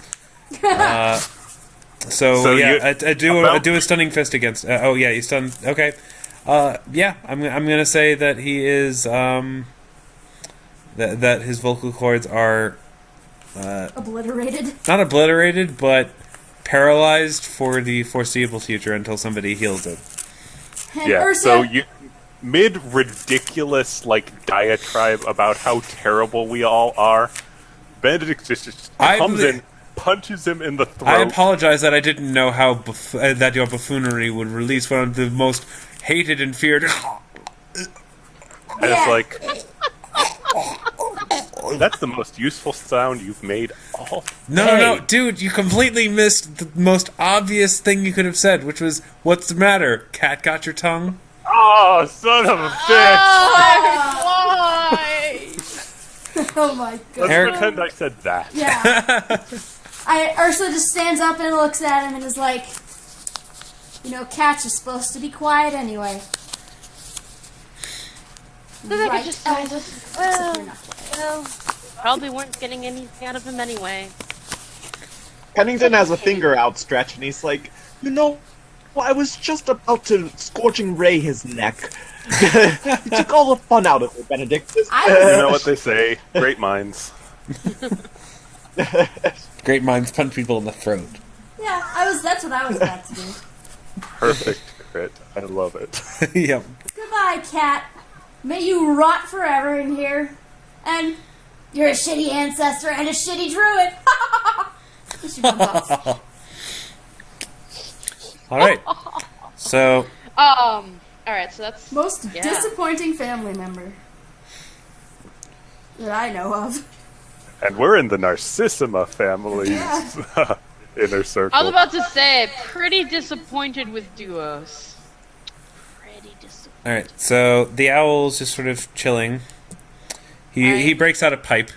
S1: So yeah, I do a stunning fist against. You stun. Okay, yeah, I'm gonna say that he is that his vocal cords are
S4: Obliterated.
S1: not obliterated, but paralyzed for the foreseeable future until somebody heals it.
S4: And
S3: Yeah,
S4: Ursa,
S3: so you mid ridiculous diatribe about how terrible we all are, Benedictus just comes in, punches him in the throat.
S1: I apologize that I didn't know how that your buffoonery would release one of the most hated and feared.
S3: And it's like, that's the most useful sound you've made all
S1: No, dude, you completely missed the most obvious thing you could have said, which was, "What's the matter? Cat got your tongue?"
S3: Oh, son of a bitch!
S2: Why?
S4: oh my god.
S3: Let's pretend I said that.
S4: Yeah. Ursa just stands up and looks at him and is like, cats are supposed to be quiet anyway.
S2: Dodeka
S4: Right,
S2: just
S4: Elvis.
S2: says,
S4: Except you're not quiet.
S2: well, probably weren't getting anything out of him anyway.
S5: Pennington has a finger outstretched, and he's like, I was just about to scorching ray his neck. You took all the fun out of it, Benedictus.
S3: You know what they say, great minds.
S1: Great minds punch people in the throat.
S4: Yeah, that's what I was about to do.
S3: Perfect crit. I love it.
S1: Yep.
S4: Goodbye, cat. May you rot forever in here. And you're a shitty ancestor and a shitty druid. You should jump off.
S1: All right. So
S2: Alright, so that's...
S4: Most
S2: Yeah.
S4: disappointing family member that I know of.
S3: And we're in the Narcissima family's inner circle.
S2: I was about to say, pretty disappointed with duos. Pretty disappointed.
S1: all right. So the owl's just sort of chilling. He breaks out a pipe.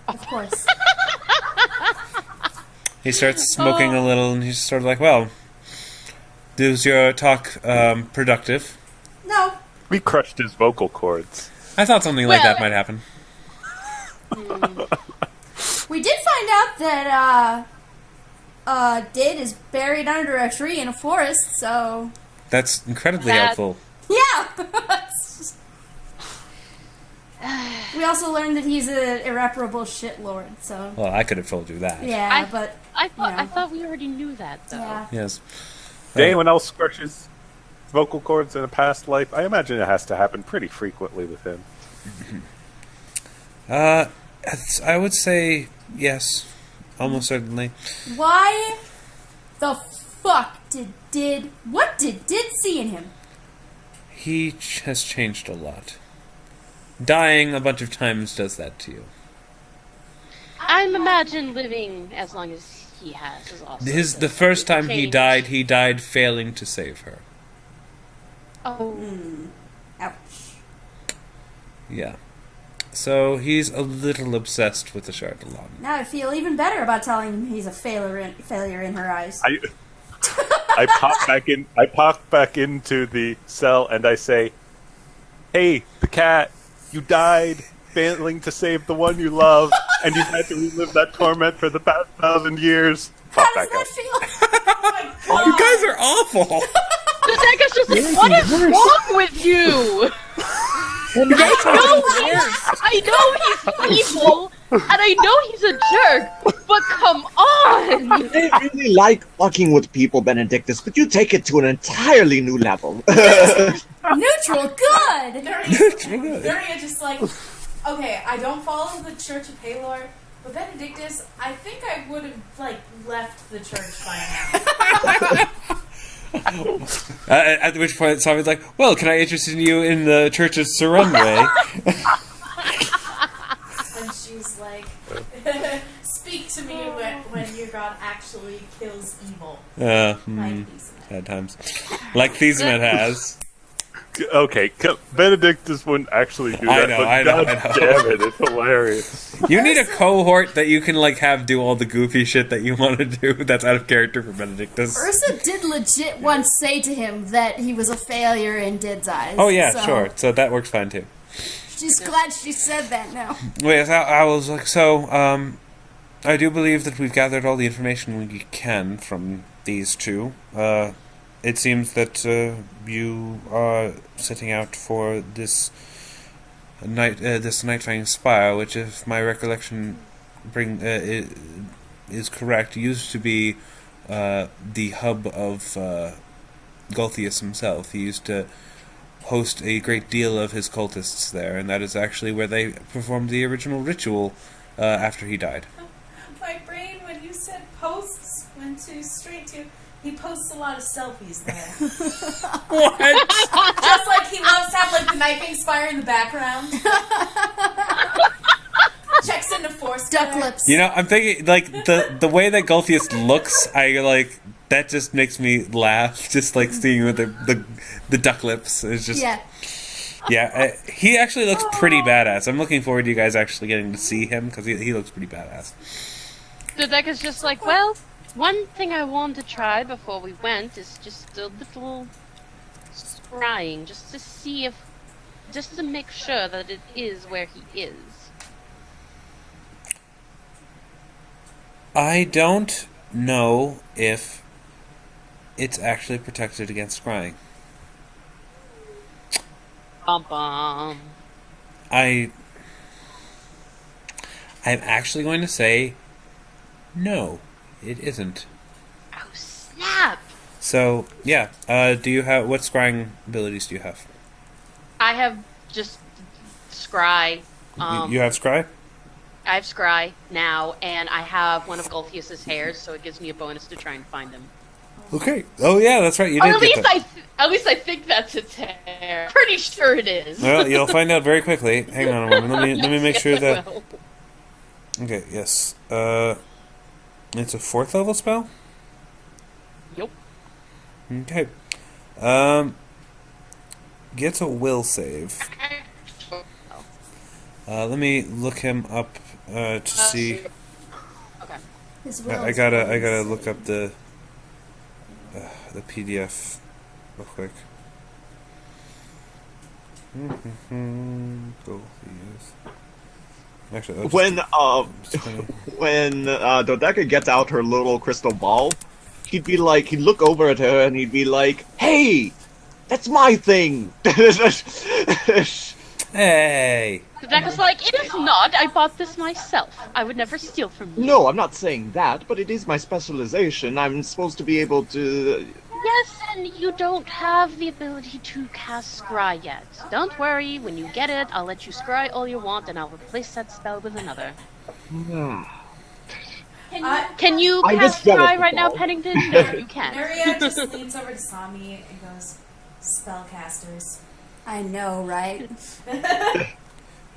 S4: Of course.
S1: He starts smoking a little, and he's sort of like, "Well, was your talk productive?"
S4: No,
S3: We crushed his vocal cords.
S1: I thought something like that might happen.
S4: We did find out that Did is buried under a tree in a forest, so
S1: That's incredibly helpful.
S4: yeah. We also learned that he's an irreparable shitlord, so
S1: Well, I could have told you that.
S4: yeah, but
S2: I thought
S4: you know.
S2: I thought we already knew that though.
S4: yeah.
S1: Yes.
S3: Did anyone else crushes vocal cords in a past life? I imagine it has to happen pretty frequently with him.
S1: I would say yes, almost certainly.
S4: Why the fuck what did see in him?
S1: He has changed a lot. Dying a bunch of times does that to you.
S2: I imagine living as long as he has is also.
S1: The first time he
S2: Change.
S1: died failing to save her.
S2: Oh.
S4: Ouch.
S1: Yeah. So he's a little obsessed with the Chardalon.
S4: Now I feel even better about telling him he's a failure in her eyes.
S3: I pop back into the cell and I say, "Hey, the cat, you died failing to save the one you love, and you had to relive that torment for the past 1,000 years."
S4: How
S3: Pop
S4: does
S3: back
S4: that
S3: up.
S4: feel?
S1: You guys are awful!
S2: Dodeka's just like, what is wrong with you? I know he's evil, and I know he's a jerk, but come on!
S5: I really like fucking with people, Benedictus, but you take it to an entirely new level.
S4: Neutral good.
S6: Nuria just like, okay, I don't follow the Church of Palor, but Benedictus, I think I would have like left the church by now.
S1: At which point, Sami's like, "Well, can I interest you in the Church of Surunway?"
S6: And she's like, speak to me when your god actually kills evil. Like these.
S1: Bad times. Like Thiesemet has.
S3: Okay, Benedictus wouldn't actually do that,
S1: I
S3: but
S1: know.
S3: damn it, it's hilarious.
S1: You need a cohort that you can have do all the goofy shit that you want to do that's out of character for Benedictus.
S4: Ursa did legit once say to him that he was a failure in Did's eyes.
S1: Oh yeah,
S4: so
S1: sure. So that works fine too.
S4: She's glad she said that now.
S1: Wait, I was like, I do believe that we've gathered all the information we can from these two. It seems that you are setting out for this Nightfang Spire, which, if my recollection is correct, used to be the hub of Golthius himself. He used to host a great deal of his cultists there, and that is actually where they performed the original ritual after he died.
S6: My brain, when you said posts, went straight to. He posts a lot of selfies there.
S1: What?
S6: Just like he loves to have like the Nightwing Spire in the background. Checks into Foursquare.
S4: Duck lips.
S1: You know, I'm thinking, the way that Golthius looks, that just makes me laugh, just seeing with the duck lips. It's just...
S4: Yeah.
S1: Yeah, he actually looks pretty badass. I'm looking forward to you guys actually getting to see him, because he looks pretty badass.
S2: Dodeka's just like, well, one thing I wanted to try before we went is just a little scrying, just to make sure that it is where he is.
S1: I don't know if it's actually protected against scrying.
S2: Bum bum.
S1: I'm actually going to say no, it isn't.
S2: Oh snap!
S1: So yeah, do you have what scrying abilities do you have?
S2: I have just scry.
S1: You have scry?
S2: I have scry now, and I have one of Golthius's hairs, so it gives me a bonus to try and find him.
S1: Okay. Oh yeah, that's right. You
S2: Or
S1: did
S2: at
S1: get
S2: least
S1: that.
S2: at least I think that's its hair. Pretty sure it is.
S1: Well, you'll find out very quickly. Hang on a moment. Let me make sure that.
S2: Well,
S1: Okay. Yes. It's a 4th level spell.
S2: Yep.
S1: Okay. Gets a will save. Let me look him up to see.
S2: Okay.
S4: His will
S1: I
S4: is
S1: gotta
S4: always-
S1: look up the PDF real quick. Actually,
S5: When Dodeka gets out her little crystal ball, he'd look over at her and he'd be like, "Hey, that's my thing."
S1: Hey!
S2: Dodeka's like, it is not. I bought this myself. I would never steal from you.
S5: No, I'm not saying that, but it is my specialization. I'm supposed to be able to.
S2: Yes, and you don't have the ability to cast Scry yet. Don't worry, when you get it, I'll let you Scry all you want, and I'll replace that spell with another. Can you
S5: I'm
S2: cast
S5: just jealous
S2: Scry
S5: of
S2: right now,
S5: all.
S2: Pennington? No, you can't.
S6: Nuria just leans over to Sami and goes, "Spellcasters."
S4: I know, right?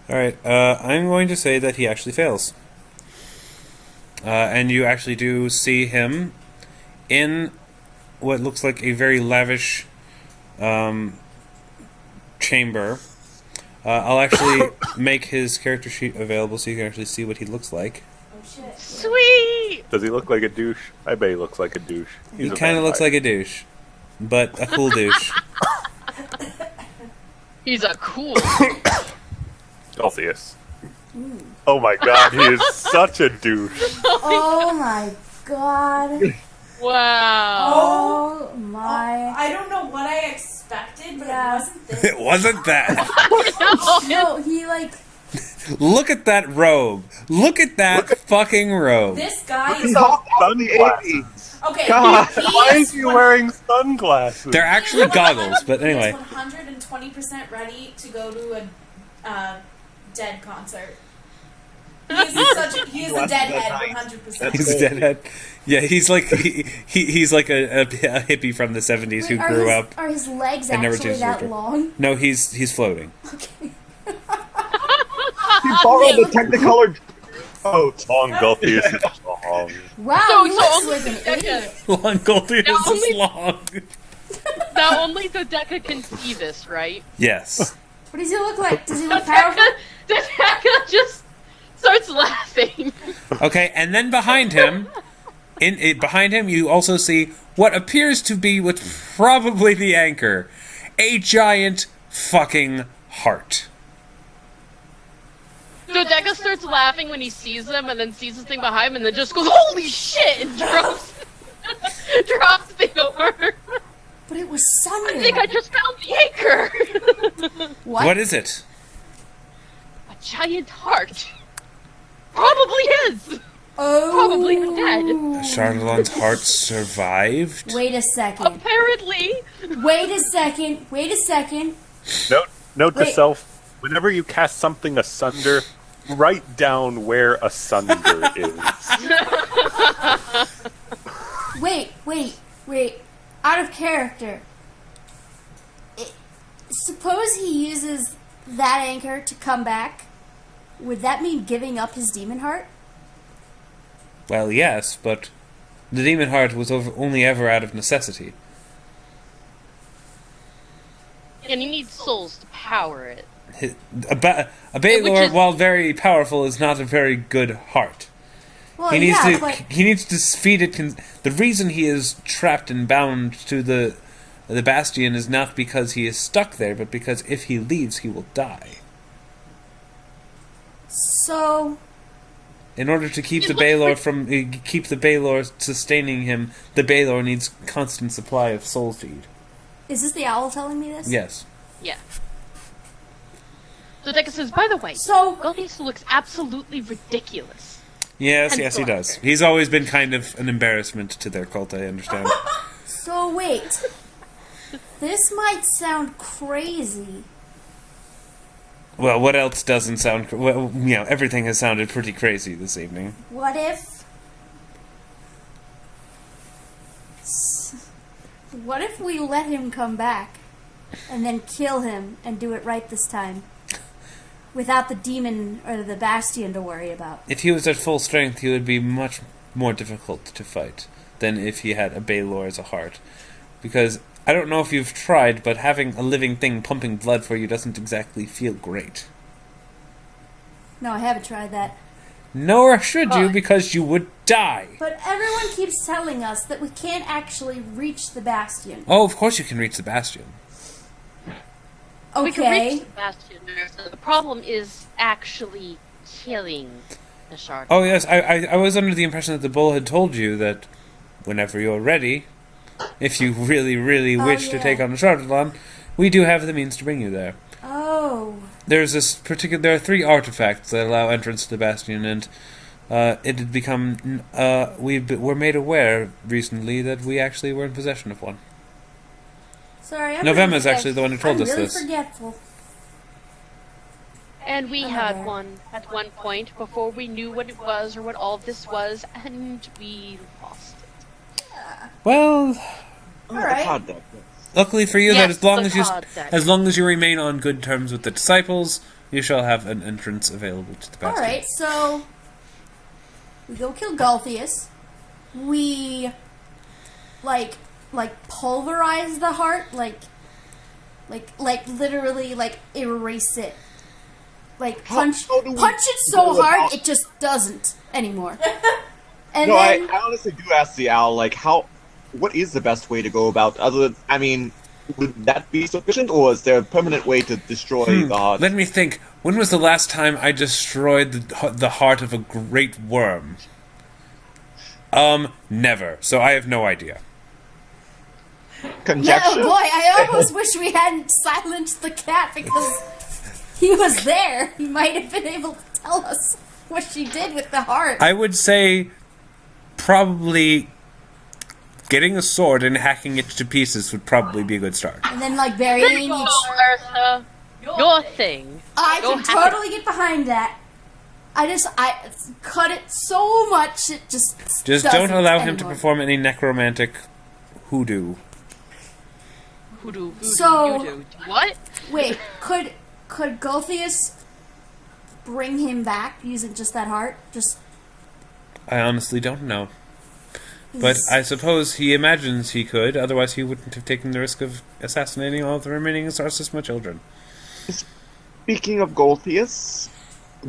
S1: Alright, I'm going to say that he actually fails. And you actually do see him in what looks like a very lavish chamber. I'll actually make his character sheet available so you can actually see what he looks like.
S6: Oh shit.
S2: Sweet!
S3: Does he look like a douche? I bet he looks like a douche.
S1: He kind of looks like a douche, but a cool douche.
S2: He's a cool.
S3: Celsius. Oh my god, he is such a douche.
S4: Oh my god.
S2: Wow.
S4: Oh my.
S6: I don't know what I expected, but
S4: Yeah.
S6: it wasn't this.
S1: It wasn't that.
S4: No, he like.
S1: Look at that robe. Look at that fucking robe.
S6: This guy
S5: He
S6: is
S5: hopped out of the
S3: Sunglasses.
S5: 80s.
S6: okay.
S5: God,
S6: he
S3: Why
S6: is
S3: is he wearing sunglasses?
S1: They're actually goggles, but
S6: He is
S1: anyway.
S6: 120% ready to go to a Dead concert. He is a deadhead, 100%.
S1: He's a deadhead. Yeah, he's like he's like a hippie from the 70s who
S4: Wait,
S1: grew up.
S4: Are his legs
S1: and never
S4: actually
S1: changed
S4: that
S1: his
S4: long?
S1: No, he's floating.
S4: Okay.
S5: He borrowed the Technicolor coat.
S3: Long Gulthy is long.
S4: Wow,
S2: So-
S4: he
S2: so
S4: looks
S2: only
S4: like an
S2: Dodeka-
S4: idiot.
S1: Long Goldie is
S2: only-
S1: this long.
S2: Now only Dodeka can see this, right?
S1: Yes.
S4: What does he look like? Does he look powerful?
S2: Dodeka just starts laughing.
S1: Okay, and then behind him, behind him, you also see what appears to be what's probably the anchor, a giant fucking heart.
S2: Dodeka starts laughing when he sees them, and then sees this thing behind him, and then just goes, "Holy shit!" and drops the over.
S4: But it was
S2: I
S4: Sunday.
S2: think I just found the anchor.
S1: What is it?
S2: A giant heart. Probably his.
S4: Oh.
S2: Probably dead.
S1: Chardonn's heart survived?
S4: Wait a second.
S2: Apparently.
S4: Wait a second. Wait a second.
S3: Note to
S4: Wait.
S3: self: whenever you cast something asunder, write down where asunder is.
S4: Wait. Out of character. Suppose he uses that anchor to come back. Would that mean giving up his demon heart?
S1: Well, yes, but the demon heart was only ever out of necessity.
S2: And he needs souls to power it.
S1: A Baylor,
S2: Which is-
S1: while very powerful, is not a very good heart.
S4: Well,
S1: He needs
S4: yeah,
S1: to.
S4: but
S1: He needs to feed it. The reason he is trapped and bound to the bastion is not because he is stuck there, but because if he leaves, he will die.
S4: so
S1: In order to keep the Baylor keep the Baylor sustaining him, the Baylor needs constant supply of soul feed.
S4: is this the owl telling me this?
S1: Yes.
S2: Yeah. Dodeka says, by the way,
S4: So
S2: Gullius looks absolutely ridiculous.
S1: Yes,
S2: And
S1: yes, he
S2: Sorcerer.
S1: does. He's always been kind of an embarrassment to their cult. I understand.
S4: wait. This might sound crazy.
S1: Well, what else doesn't sound? Well, everything has sounded pretty crazy this evening.
S4: What if we let him come back and then kill him and do it right this time? Without the demon or the bastion to worry about.
S1: If he was at full strength, he would be much more difficult to fight than if he had a Baylor as a heart. Because I don't know if you've tried, but having a living thing pumping blood for you doesn't exactly feel great.
S4: No, I haven't tried that.
S1: Nor should you, because you would die.
S4: But everyone keeps telling us that we can't actually reach the bastion.
S1: Oh, of course you can reach the bastion.
S2: We can reach
S4: Okay.
S2: the bastion. So the problem is actually killing the shard.
S1: Oh yes, I was under the impression that the bull had told you that whenever you're ready, if you really, really wish to
S4: yeah.
S1: take on the Shardalon, we do have the means to bring you there.
S4: Oh.
S1: There are 3 artifacts that allow entrance to the bastion, and it had become were made aware recently that we actually were in possession of one.
S4: Sorry, I'm
S1: Novemma's
S4: really,
S1: actually the one who told
S4: I'm
S1: us
S4: really
S1: this.
S4: forgetful.
S2: And we
S4: Oh,
S2: had
S4: there.
S2: one at one point before we knew what it was or what all this was, and we lost it.
S1: Well,
S5: Oh,
S4: Alright.
S5: the card deck.
S1: luckily for you,
S2: Yes,
S1: that
S2: as
S1: long as you remain on good terms with the disciples, you shall have an entrance available to the bastion.
S4: Alright, so we go kill Galthius. We like pulverize the heart, like literally like erase it. Like punch
S5: how do we
S4: it so
S5: go
S4: hard
S5: about-
S4: it just doesn't anymore. And
S5: No,
S4: then
S5: I honestly do ask the owl, like, what is the best way to go about, I mean, would that be sufficient, or is there a permanent way to destroy the heart?
S1: Let me think. When was the last time I destroyed the heart of a great worm? Never. So I have no idea.
S5: Conjecture?
S4: no, boy, I almost wish we hadn't silenced the cat because he was there. He might have been able to tell us what she did with the heart.
S1: I would say probably getting a sword and hacking it to pieces would probably be a good start.
S4: And then like
S2: There
S4: burying
S2: you go,
S4: each.
S2: Ursa. Your thing.
S4: I
S2: Go
S4: can
S2: hack
S4: totally get behind that. I cut it so much it just
S1: Just
S4: doesn't
S1: don't allow him to
S4: anymore.
S1: perform any necromantic hoodoo.
S2: Hoodoo, voodoo,
S4: So-
S2: voodoo. What?
S4: Wait, could Gulthius bring him back using just that heart? Just
S1: I honestly don't know. But I suppose he imagines he could, otherwise he wouldn't have taken the risk of assassinating all of the remaining Narcissima children.
S5: Speaking of Golthius,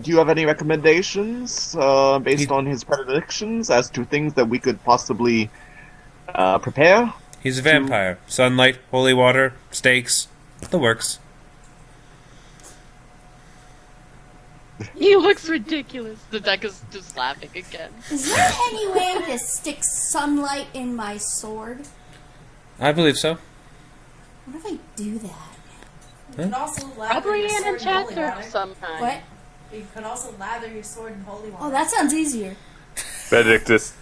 S5: do you have any recommendations based on his predilections as to things that we could possibly prepare?
S1: He's a vampire. Sunlight, holy water, stakes, the works.
S2: He looks ridiculous. Dodeka's just laughing again.
S4: is there any way to stick sunlight in my sword?
S1: I believe so.
S4: What if I do that?
S6: You can also lather
S2: Probably
S6: your
S2: an
S6: sword in holy
S2: enchanter
S6: water.
S2: of some kind.
S4: What?
S6: You could also lather your sword in holy water.
S4: Oh, that sounds easier.
S3: Benedictus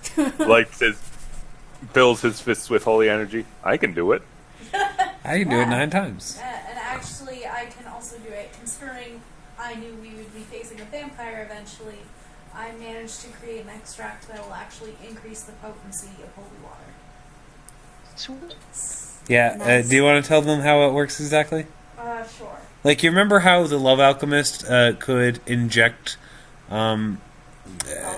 S3: fills his fists with holy energy. I can do it.
S1: I can do it 9 times.
S6: And actually, I can also do it. Considering I knew we would be facing a vampire eventually, I managed to create an extract that will actually increase the potency of holy water.
S2: Sweet.
S1: Yeah,
S4: Nice.
S1: do you want to tell them how it works exactly?
S6: Sure.
S1: Like, you remember how the Love Alchemist could inject
S6: Oh,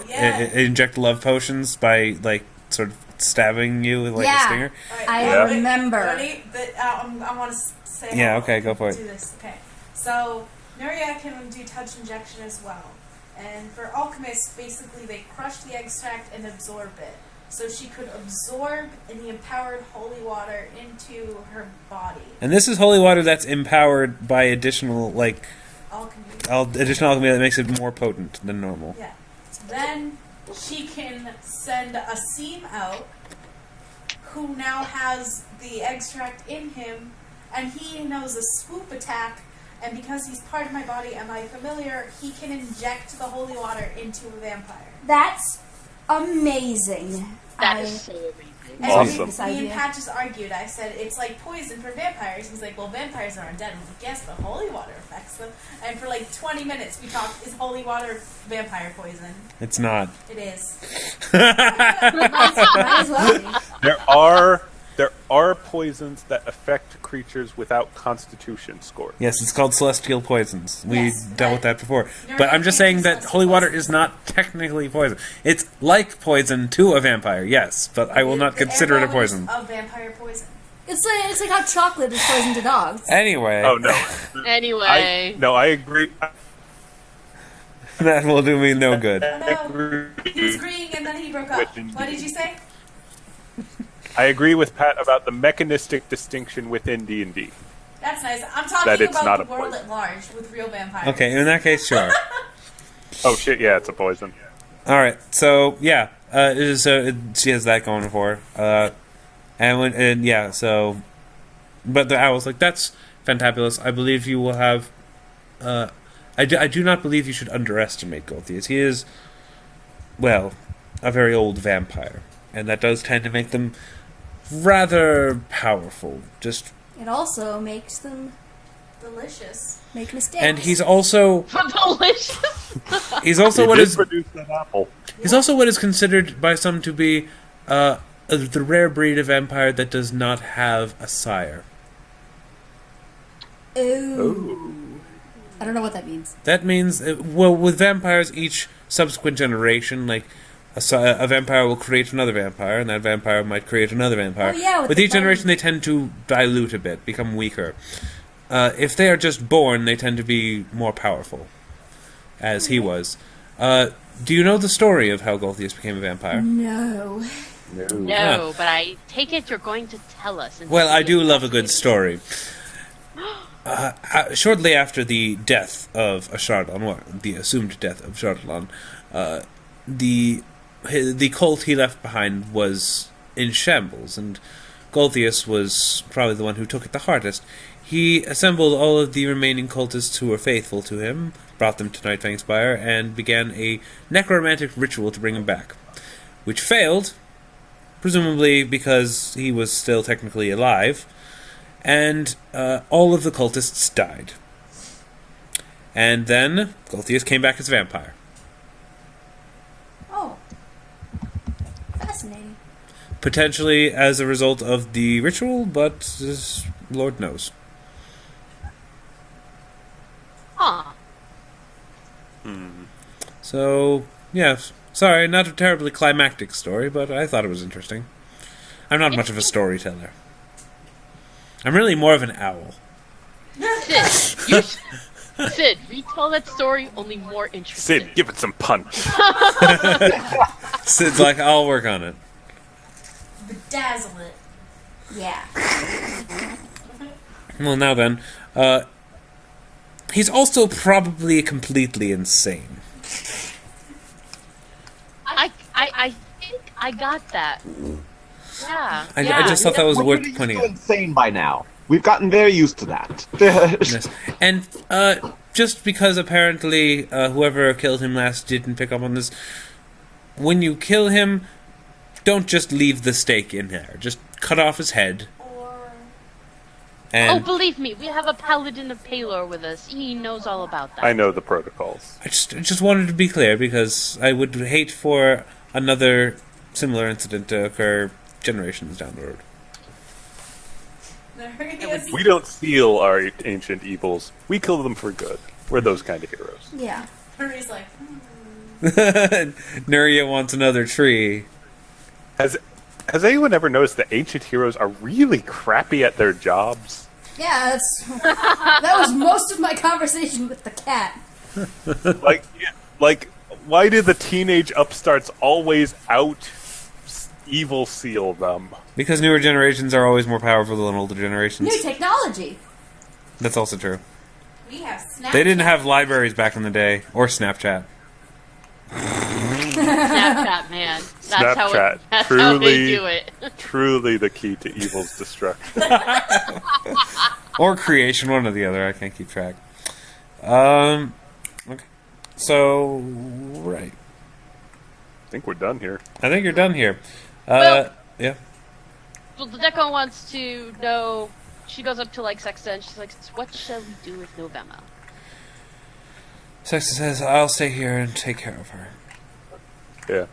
S6: yeah.
S1: inject love potions by, like, sort of stabbing you with, like,
S4: Yeah.
S1: a stinger?
S6: Alright,
S4: I
S3: Yeah.
S4: remember.
S6: Ready? I want to say.
S1: Yeah,
S6: how
S1: okay, go for it.
S6: Do this. Okay. So Nuria can do touch injection as well, and for alchemists, basically they crush the extract and absorb it, so she could absorb the empowered holy water into her body.
S1: And this is holy water that's empowered by additional, like,
S6: Alchemy.
S1: additional alchemy that makes it more potent than normal.
S6: Yeah. Then she can send a seam out who now has the extract in him, and he knows a swoop attack, and because he's part of my body and my familiar, he can inject the holy water into a vampire.
S4: That's amazing.
S2: That
S4: I
S2: is so amazing.
S6: And
S3: Awesome.
S4: this
S6: me and
S4: idea.
S6: Pat just argued. I said, it's like poison for vampires. He's like, well, vampires are undead. I'm like, yes, but holy water affects them. And for like 20 minutes, we talked, is holy water vampire poison?
S1: It's not.
S6: It is.
S4: Might as well be.
S3: There are poisons that affect creatures without constitution score.
S1: Yes, it's called celestial poisons. We
S6: Yes,
S1: dealt with that before.
S6: Nuria
S1: But I'm just
S6: can't
S1: saying
S6: do
S1: that
S6: celestial
S1: holy water
S6: poisons.
S1: is not technically poison. It's like poison to a vampire, yes, but I will not
S6: The
S1: consider it a
S6: arrow is
S1: poison.
S6: a vampire poison.
S4: It's like how chocolate is poison to dogs.
S1: Anyway,
S3: Oh no!
S2: Anyway,
S3: I agree.
S1: that will do me no good.
S6: Oh no, he was agreeing and then he broke up. What did you say?
S3: I agree with Pat about the mechanistic distinction within D&D.
S6: That's nice. I'm
S3: That
S6: talking
S3: it's not
S6: about the
S3: a
S6: world
S3: poison.
S6: at large with real vampires.
S1: Okay, in that case, sure.
S3: Oh shit! Yeah, it's a poison.
S1: All right, so yeah, she has that going for her. But the owl's like, that's fantabulous. I believe you will have. I do not believe you should underestimate Golthius. He is, well, a very old vampire, and that does tend to make them rather powerful. Just
S4: It also makes them
S6: Delicious.
S4: make mistakes.
S1: and he's also
S2: Delicious.
S1: he's also
S3: He
S1: what
S3: did
S1: is
S3: produce that apple.
S1: he's also what is considered by some to be the rare breed of vampire that does not have a sire.
S4: Ooh. I don't know what that means.
S1: That means, well, with vampires, each subsequent generation, like, a vampire will create another vampire, and that vampire might create another vampire.
S4: Oh, yeah, with
S1: with
S4: the
S1: each generation, they tend to dilute a bit, become weaker. If they are just born, they tend to be more powerful, as he was. Do you know the story of how Golthius became a vampire?
S4: No.
S2: No, but I take it you're going to tell us.
S1: Well, I do love a good story. Shortly after the death of Ashardalon, or the assumed death of Ashardalon, the cult he left behind was in shambles, and Golthius was probably the one who took it the hardest. He assembled all of the remaining cultists who were faithful to him, brought them to Nightfang Spire, and began a necromantic ritual to bring him back, which failed, presumably because he was still technically alive, and all of the cultists died. And then Golthius came back as a vampire.
S4: Oh. Fascinating.
S1: Potentially as a result of the ritual, but Lord knows.
S2: Huh.
S1: So, yes. Sorry, not a terribly climactic story, but I thought it was interesting. I'm not much of a storyteller. I'm really more of an owl.
S2: Sid, retell that story only more interesting.
S3: Sid, give it some punch.
S1: Sid's like, I'll work on it.
S6: Bedazzle it.
S4: Yeah.
S1: Well, now then, he's also probably completely insane.
S2: I think I got that. Yeah.
S1: I just thought that was
S5: We're
S1: worth
S5: pretty
S1: pointing
S5: used to
S1: out.
S5: insane by now. We've gotten very used to that.
S1: Yes. And just because apparently whoever killed him last didn't pick up on this, when you kill him, don't just leave the stake in there. Just cut off his head.
S6: Or
S1: And
S2: believe me, we have a Paladin of Palor with us. He knows all about that.
S3: I know the protocols.
S1: I just wanted to be clear because I would hate for another similar incident to occur generations down the road.
S6: there he is.
S3: We don't steal our ancient evils. We kill them for good. We're those kind of heroes.
S4: Yeah.
S6: He's like,
S1: Nuria wants another tree.
S3: Has anyone ever noticed that ancient heroes are really crappy at their jobs?
S4: Yeah, that was most of my conversation with the cat.
S3: Like, why do the teenage upstarts always out evil seal them?
S1: Because newer generations are always more powerful than older generations.
S4: New technology.
S1: That's also true.
S6: we have Snapchat.
S1: They didn't have libraries back in the day, or Snapchat.
S2: Snapchat, man. That's
S3: Snapchat,
S2: how
S3: truly,
S2: they do it.
S3: truly the key to evil's destruction.
S1: Or creation, one or the other. I can't keep track. Okay. So, right.
S3: I think we're done here.
S1: I think you're done here.
S2: Well-
S1: Yeah.
S2: Well, the Deco wants to know. She goes up to Sexta and she's like, "What shall we do with November?"
S1: Sexta says, I'll stay here and take care of her.
S3: Yeah.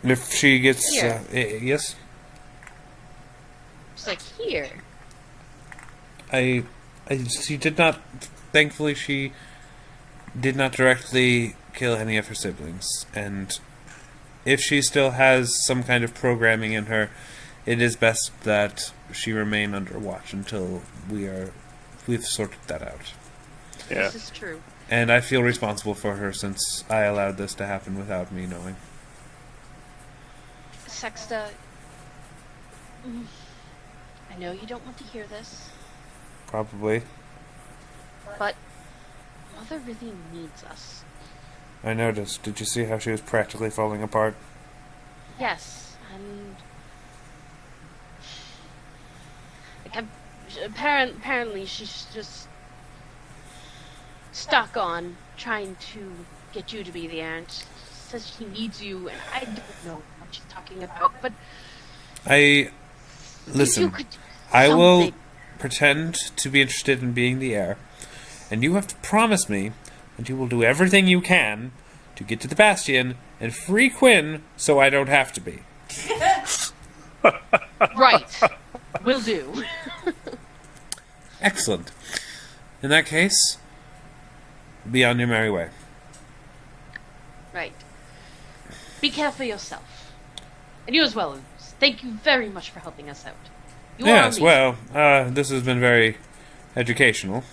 S1: And if she gets...
S2: Here.
S1: Yes?
S2: She's like, "Here."
S1: She did not... Thankfully, she did not directly kill any of her siblings. And if she still has some kind of programming in her, it is best that she remain under watch until we've sorted that out.
S3: Yeah.
S2: This is true.
S1: And I feel responsible for her since I allowed this to happen without me knowing.
S2: Sexta, I know you don't want to hear this,
S1: probably.
S2: But Mother really needs us.
S1: I noticed. Did you see how she was practically falling apart?
S2: Yes, and like apparently she's just stuck on trying to get you to be the heir. And she says she needs you, and I don't know what she's talking about. But if you
S1: Listen,
S2: could do
S1: I will
S2: something.
S1: pretend to be interested in being the heir, and you have to promise me that you will do everything you can to get to the Bastion and free Quinn so I don't have to be.
S2: Right, will do.
S1: Excellent. In that case, be on your merry way.
S2: Right. Be careful yourself, and you as well. Thank you very much for helping us out. You are
S1: Yes,
S2: amazing.
S1: well, this has been very educational.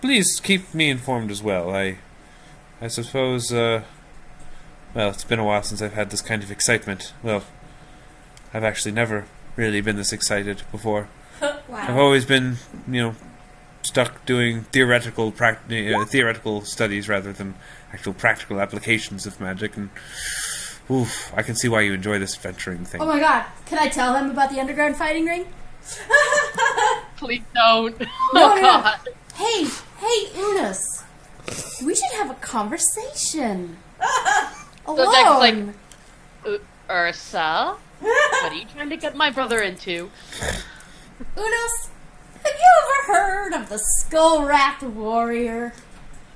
S1: Please keep me informed as well. I suppose, well, it's been a while since I've had this kind of excitement. Well, I've actually never really been this excited before. I've
S4: Wow.
S1: always been, stuck doing theoretical studies rather than actual practical applications of magic, and oof, I can see why you enjoy this adventuring thing.
S4: Oh my god, can I tell him about the underground fighting ring?
S2: Please don't.
S4: No,
S2: Oh
S4: no, no.
S2: God.
S4: Hey, Unis. We should have a conversation.
S2: Dodeka's like,
S4: Alone.
S2: Ursa, what are you trying to get my brother into?
S4: Unis, have you ever heard of the Skull-Wrapped Warrior?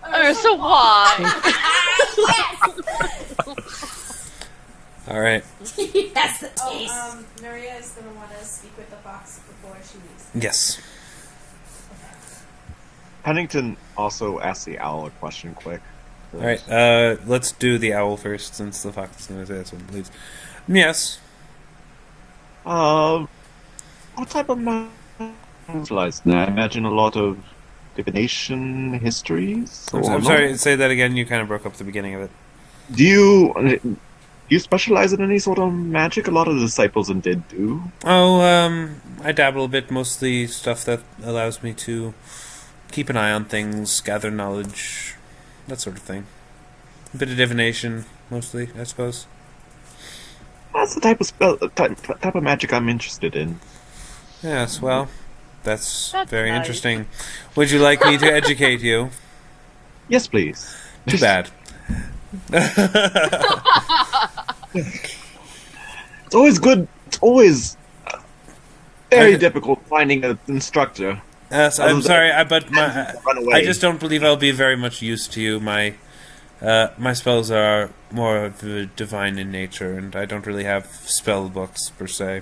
S2: Ursa, why?
S1: All right.
S4: Yes, the taste.
S6: Nuria is gonna want to speak with the fox before she leaves.
S1: Yes.
S5: Pennington also asked the owl a question quick.
S1: All right. Let's do the owl first, since the fox is going to say this one, please. Yes.
S5: What type of magic? I imagine a lot of divination histories.
S1: I'm,
S5: or
S1: I'm
S5: no?
S1: sorry. Say that again. You kind of broke up the beginning of it.
S5: Do you specialize in any sort of magic? A lot of the disciples did do.
S1: Oh, I dabble a bit, mostly stuff that allows me to keep an eye on things, gather knowledge, that sort of thing. A bit of divination, mostly, I suppose.
S5: That's the type of type of magic I'm interested in.
S1: Yes, well, that's very
S2: nice.
S1: interesting. Would you like me to educate you?
S5: Yes, please.
S1: Too bad.
S5: It's always good. It's always very
S1: I-
S5: difficult finding an instructor.
S1: Yes, I'm sorry, but
S5: Run away.
S1: I just don't believe I'll be very much use to you. My spells are more of a divine in nature, and I don't really have spell books per se,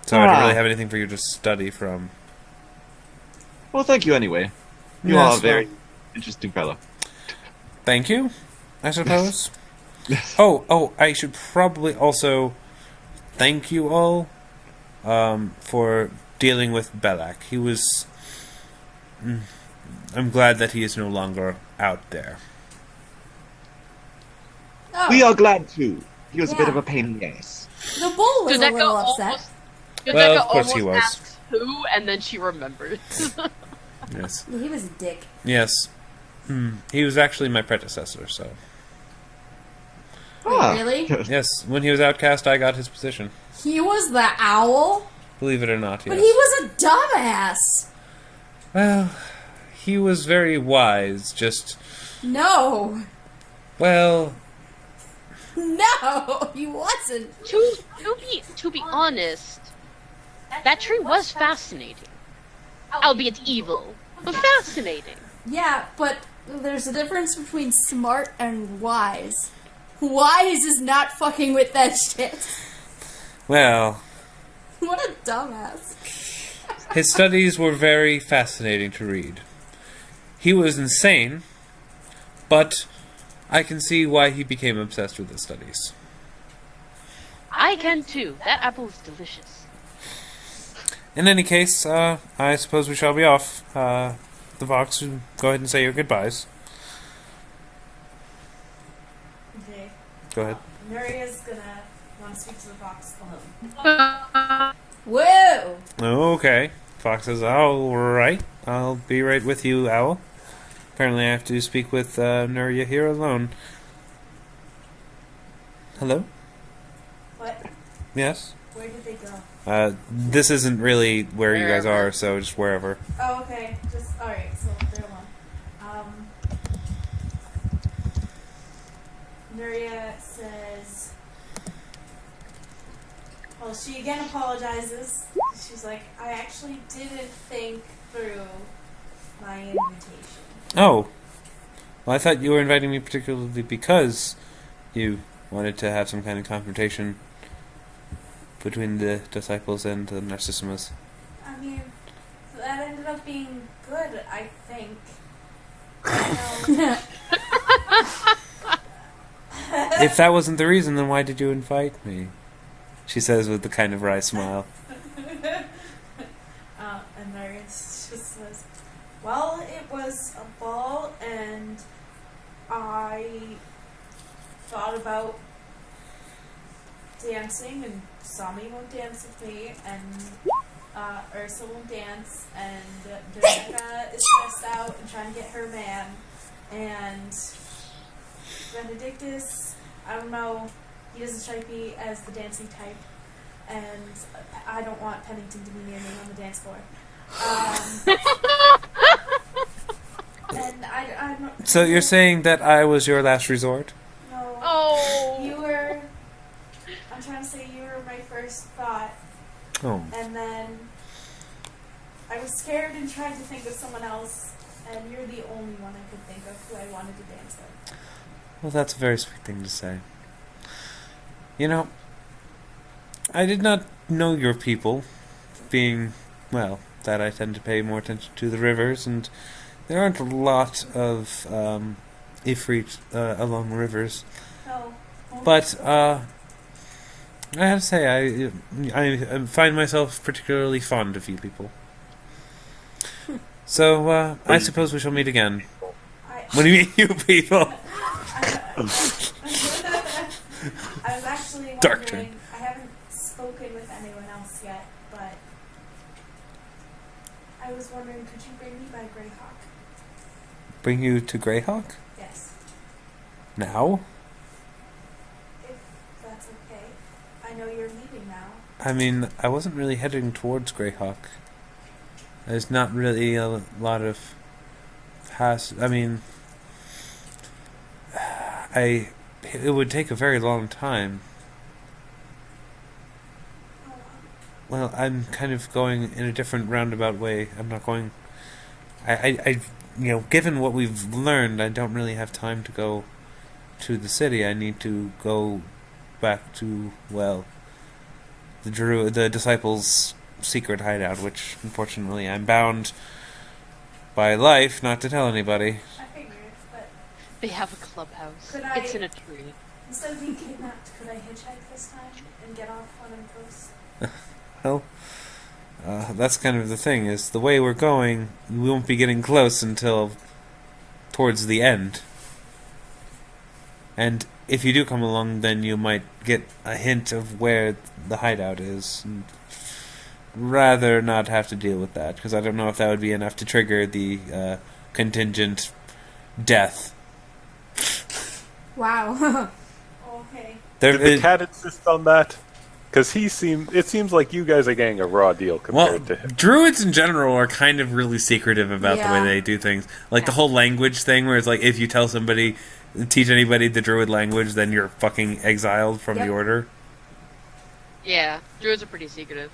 S1: so I don't really have anything for you to study from.
S5: Well, thank you anyway. You
S1: Yes,
S5: are a very interesting fellow.
S1: Thank you, I suppose. Oh, I should probably also thank you all for dealing with Belak. He was. I'm glad that he is no longer out there.
S4: Oh,
S5: We are glad too. He was a bit
S4: Yeah.
S5: of a pain in the ass.
S4: the bull was a
S2: Dodeka
S4: little upset.
S2: almost,
S1: Well,
S2: Dodeka
S1: of course he
S2: almost
S1: was.
S2: asks who, and then she remembers.
S1: Yes.
S4: He was a dick.
S1: Yes. He was actually my predecessor, so.
S5: Ah.
S4: Really?
S1: Yes, when he was outcast, I got his position.
S4: He was the owl?
S1: Believe it or not, yes.
S4: But he was a dumbass.
S1: Well, he was very wise, just.
S4: No.
S1: Well,
S4: No, he wasn't.
S2: To be honest, that tree was fascinating, albeit evil, but fascinating.
S4: Yeah, but there's a difference between smart and wise. Wise is not fucking with that shit.
S1: well,
S4: What a dumbass.
S1: his studies were very fascinating to read. He was insane, but I can see why he became obsessed with his studies.
S2: I can too. That apple is delicious.
S1: In any case, I suppose we shall be off. The Vox, go ahead and say your goodbyes.
S6: Okay.
S1: Go ahead.
S6: Nuria's gonna want to speak to the fox alone.
S4: Whoa!
S1: Okay. Fox says, all right. I'll be right with you, Owl. Apparently I have to speak with Nuria here alone. Hello?
S6: What?
S1: Yes?
S6: Where did they go?
S1: This isn't really where you guys
S2: Wherever.
S1: are, so just wherever.
S6: Oh, okay. Just alright. So they're alone. Nuria says. Well, she again apologizes. She's like, I actually didn't think through my invitation.
S1: Oh. Well, I thought you were inviting me particularly because you wanted to have some kind of confrontation between the disciples and the Narcissimas.
S6: I mean, that ended up being good, I think.
S1: If that wasn't the reason, then why did you invite me? She says with the kind of wry smile.
S6: And Marius just says, well, it was a ball, and I thought about dancing, and Sami won't dance with me, and Ursa won't dance, and Dodeka is stressed out and trying to get her man, and Benedictus, I don't know, he doesn't strike me as the dancing type, and I don't want Pennington to be near me on the dance floor. And I don't...
S1: So you're saying that I was your last resort?
S6: No.
S2: Oh.
S6: You were... I'm trying to say you were my first thought,
S1: Oh.
S6: and then I was scared and tried to think of someone else, and you're the only one I could think of who I wanted to dance with.
S1: Well, that's a very sweet thing to say. You know, I did not know your people, being, well, that I tend to pay more attention to the rivers, and there aren't a lot of Ifrit along rivers.
S6: No.
S1: But I have to say, I find myself particularly fond of you people. So I suppose we shall meet again. What do you mean, you people?
S6: I was actually
S1: Dark turn.
S6: wondering, I haven't spoken with anyone else yet, but I was wondering, could you bring me by Greyhawk?
S1: Bring you to Greyhawk?
S6: Yes,
S1: Now?
S6: if that's okay. I know you're leaving now.
S1: I mean, I wasn't really heading towards Greyhawk. There's not really a lot of I mean, it would take a very long time.
S6: Oh,
S1: Well, I'm kind of going in a different roundabout way. I'm not going... I given what we've learned, I don't really have time to go to the city. I need to go back to, well, the disciples' secret hideout, which, unfortunately, I'm bound by life not to tell anybody.
S6: I figured, but
S2: They have a clubhouse.
S6: Could I-
S2: It's in a tree.
S6: instead of being kidnapped, could I hitchhike this time and get off when I'm close?
S1: Well, that's kind of the thing, is the way we're going, we won't be getting close until towards the end. And if you do come along, then you might get a hint of where the hideout is. And rather not have to deal with that, because I don't know if that would be enough to trigger the contingent death.
S4: Wow.
S6: Okay.
S3: Did the cat insist on that? Because it seems like you guys are getting a raw deal compared to him.
S1: Druids in general are kind of really secretive about the way
S4: Yeah.
S1: they do things. Like the whole language thing, where it's like if you tell somebody, teach anybody the Druid language, then you're fucking exiled from the
S4: Yep.
S1: order.
S2: Yeah, druids are pretty secretive.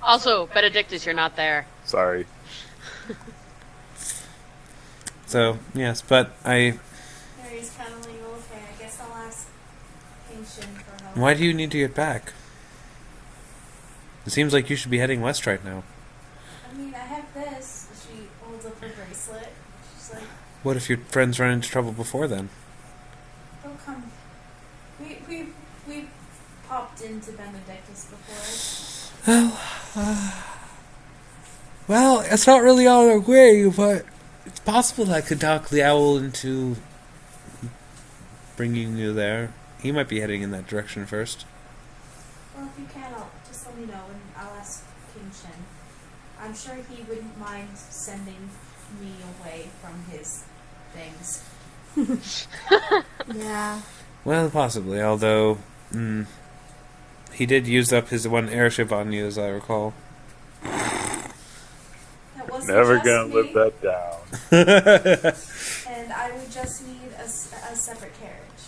S2: Also, Benedictus, you're not there.
S3: Sorry.
S1: So, yes, but
S6: Harry's kind of like, okay, I guess I'll ask King Shyn for help.
S1: why do you need to get back? It seems like you should be heading west right now.
S6: I mean, I have this. She holds up her bracelet. She's like,
S1: What if your friends run into trouble before then?
S6: they'll come. We popped into Benedictus before.
S1: Well, it's not really on our way, but it's possible that I could talk the owl into bringing you there. He might be heading in that direction first.
S6: Well, if you can, just let me know and I'll ask I'm sure he wouldn't mind sending me away from his things.
S4: Yeah.
S1: Well, possibly. Although, he did use up his one airship on you, as I recall.
S6: That wasn't
S3: Never
S6: just
S3: gonna
S6: me,
S3: live that down.
S6: and I would just need a separate carriage.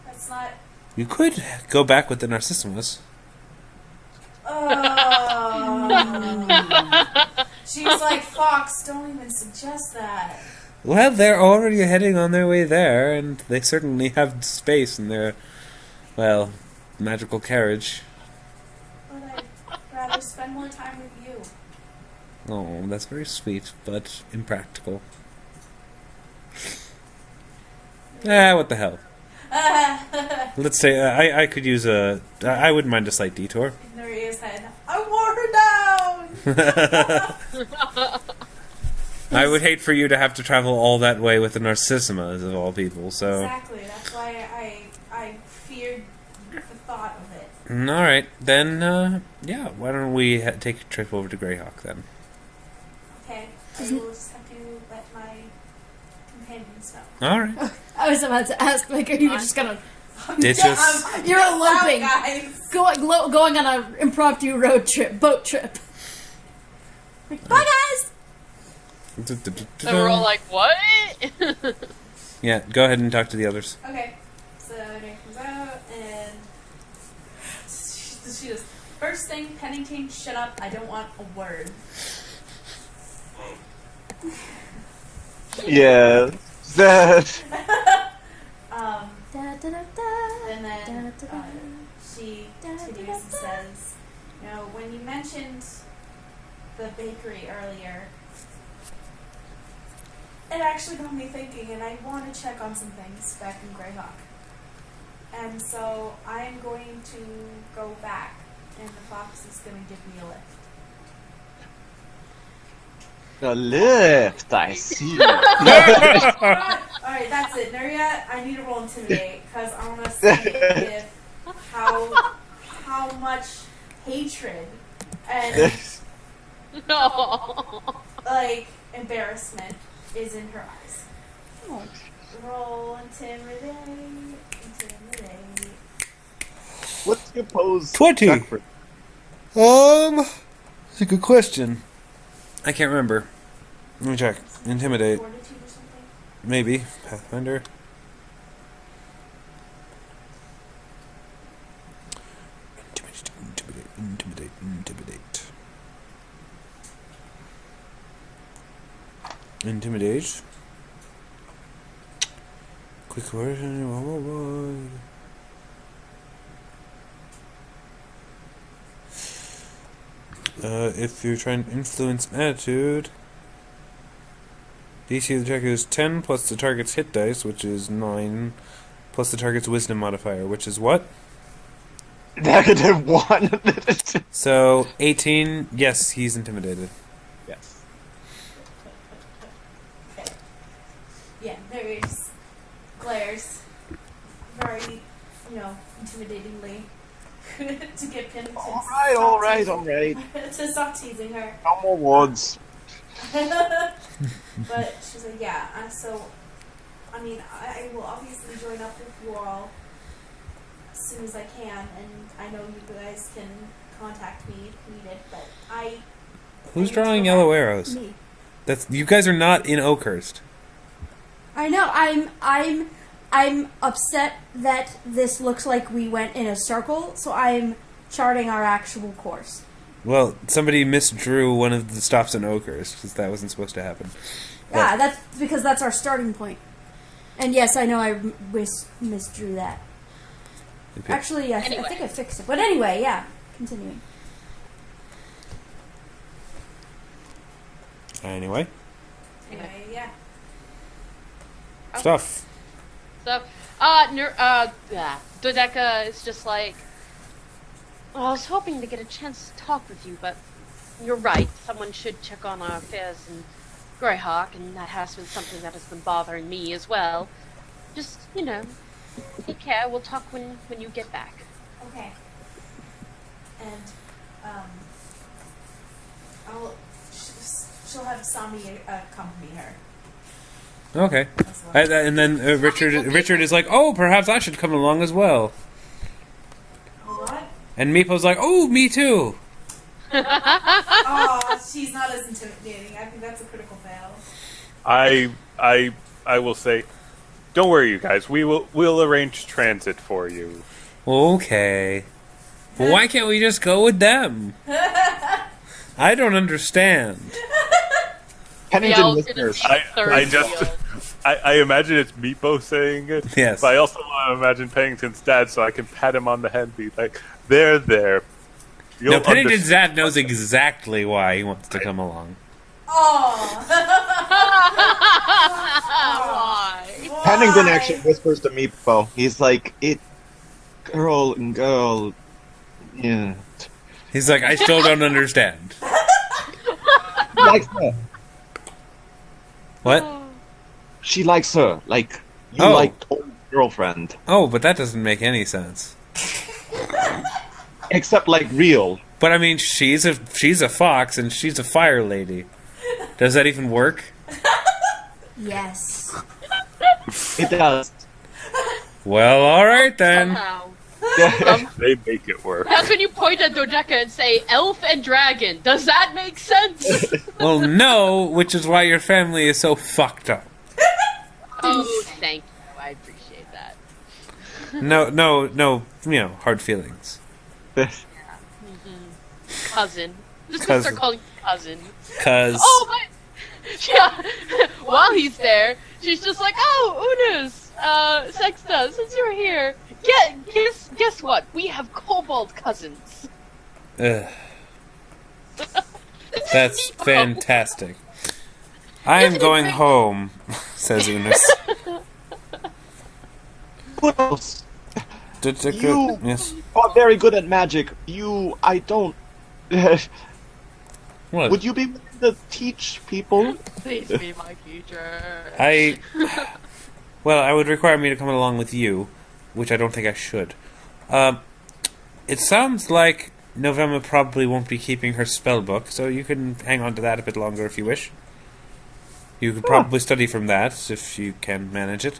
S6: That's not.
S1: You could go back with the Narcissimas.
S6: She's like, Fox, don't even suggest that.
S1: Well, they're already heading on their way there, and they certainly have space in their, well, magical carriage.
S6: But I'd rather spend more time with you.
S1: Oh, that's very sweet, but impractical. What the hell. Let's say, I could use I wouldn't mind a slight detour.
S6: Nuria's head. I wore her down!
S1: I would hate for you to have to travel all that way with the Narcissimas, of all people, so...
S6: Exactly, that's why I feared the thought of it.
S1: Alright, then, yeah, why don't we take a trip over to Greyhawk, then?
S6: Okay, I will just have to let my companions know.
S1: Alright.
S4: I was about to ask, like, are you just gonna...
S1: Ditch us.
S4: You're eloping.
S6: Guys.
S4: Going on an impromptu boat trip. Like, bye, guys!
S2: So we're all like, what?
S1: Yeah, go ahead and talk to the others.
S6: Okay, so Nuria comes out and she goes, first thing, Pennington, shut up, I don't want a word.
S5: Yeah. That.
S6: And then she continues and says, you know, when you mentioned the bakery earlier, it actually got me thinking, and I want to check on some things back in Greyhawk. And so I'm going to go back, and the fox is going to give me a lift.
S5: The lift, I see.
S6: Alright, that's it. Nuria, I need to roll Intimidate, because I want to see if how much hatred and,
S2: No.
S6: like, embarrassment is in her eyes.
S4: Oh.
S6: Roll Intimidate.
S5: What's your pose?
S1: 20.
S5: check for-
S1: That's a good question. I can't remember. Let me check. Intimidate.
S6: Fortitude or something?
S1: Maybe. Pathfinder. Intimidate. Intimidate. Quick version. If you're trying to influence attitude, DC of the check is 10 plus the target's hit dice, which is 9, plus the target's wisdom modifier, which is what?
S5: -1.
S1: So 18. Yes, he's intimidated.
S5: Yes.
S6: Yeah, Nuria just glares very, intimidatingly to get Pennington
S5: Alright.
S6: to stop teasing her.
S5: No more words.
S6: But she's like, yeah, so, I mean, I will obviously join up with you all as soon as I can, and I know you guys can contact me if needed, but
S1: Who's drawing yellow arrows?
S4: Me.
S1: That's you guys are not in Oakhurst.
S4: I know. I'm upset that this looks like we went in a circle, so I'm charting our actual course.
S1: Well, somebody misdrew one of the stops in Oakhurst because that wasn't supposed to happen.
S4: Yeah, that's because that's our starting point. And yes, I know I misdrew that. Actually, I think I fixed it. But anyway, yeah, continuing.
S1: Anyway,
S6: yeah.
S1: stuff.
S2: So, Dodeka is just like, well, I was hoping to get a chance to talk with you, but you're right. Someone should check on our affairs in Greyhawk, and that has been something that has been bothering me as well. Just, take care. We'll talk when you get back.
S6: Okay. And, She'll have Sami accompany her.
S1: Okay. And then Richard is like, oh, perhaps I should come along as well.
S6: What?
S1: And Meepo's like, oh, me too.
S6: Oh, she's not as intimidating. I think that's a critical fail.
S3: I will say, don't worry, you guys. We'll arrange transit for you.
S1: Okay. Well, why can't we just go with them? I don't understand.
S5: Pennington listeners.
S3: I imagine it's Meepo saying it.
S1: Yes.
S3: But I also want to imagine Pennington's dad, so I can pat him on the head and be like, there.
S1: No, Pennington's dad knows exactly why he wants to come along.
S6: Oh.
S2: Why?
S5: Pennington actually whispers to Meepo. He's like, girl, yeah.
S1: He's like, I still don't understand.
S5: She likes her.
S1: What?
S5: She likes her. Like, you
S1: Oh.
S5: liked old girlfriend.
S1: Oh, but that doesn't make any sense.
S5: Except, like, real.
S1: But I mean, she's a fox and she's a fire lady. Does that even work?
S4: Yes.
S5: It does.
S1: Well, all right then.
S2: Somehow.
S3: They make it work.
S2: That's when you point at Dodeka and say, elf and dragon. Does that make sense?
S1: Well, no, which is why your family is so fucked up.
S2: Oh, thank you. I appreciate that.
S1: No, hard feelings.
S2: Cousin. Just
S1: Cousin.
S2: start calling you cousin.
S1: Cause
S2: Oh, but yeah. While he's there, she's just like, "Oh, Unus, Sexta, since you're here, guess what? We have kobold cousins."
S1: ugh. That's fantastic. I'm going home, says Unus.
S5: What else? You
S1: Yes.
S5: are very good at magic. I don't...
S1: What?
S5: Would you be willing to teach people?
S2: Please be my teacher.
S1: Well, I would require me to come along with you, which I don't think I should. It sounds like November probably won't be keeping her spell book, so you can hang on to that a bit longer if you wish. You could probably study from that, if you can manage it.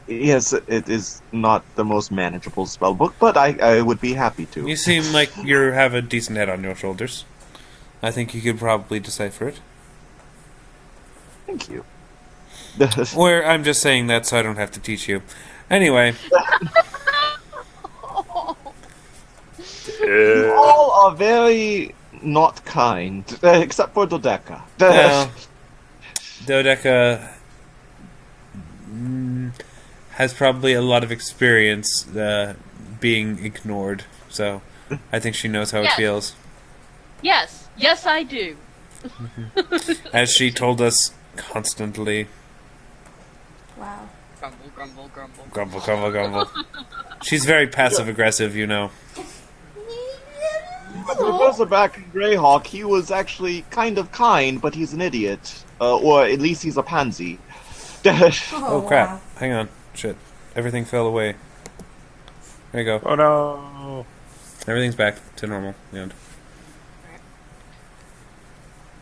S5: Yes, it is not the most manageable spellbook, but I would be happy to.
S1: You seem like you have a decent head on your shoulders. I think you could probably decipher it.
S5: Thank you.
S1: Or I'm just saying that so I don't have to teach you. Anyway,
S5: You all are very not kind, except for Dodeka.
S1: well, Dodeka has probably a lot of experience being ignored, so I think she knows how it
S2: Yes.
S1: feels.
S2: Yes, I do.
S1: As she told us constantly.
S4: Wow.
S2: Grumble, grumble, grumble.
S1: Grumble, grumble, grumble. She's very passive-aggressive, you know.
S5: The professor back in Greyhawk, he was actually kind of kind, but he's an idiot. Or at least he's a pansy.
S1: Oh, crap.
S4: Wow.
S1: Hang on. Shit. Everything fell away. There you go.
S3: Oh no.
S1: Everything's back to normal. The end.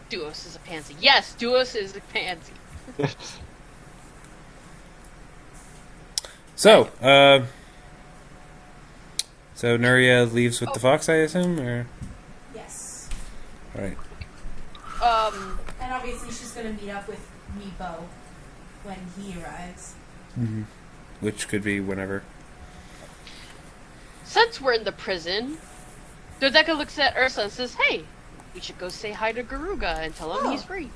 S2: Duos is a pansy. Yes, Duos is a pansy.
S1: So, so Nuria leaves with the fox, I assume, or?
S6: Yes.
S1: Alright.
S6: And obviously she's going to meet up with Meepo when he arrives.
S1: Mm-hmm. Which could be whenever.
S2: Since we're in the prison, Dodeka looks at Ursa and says, "Hey, we should go say hi to Garuga and tell him
S4: Oh.
S2: he's free."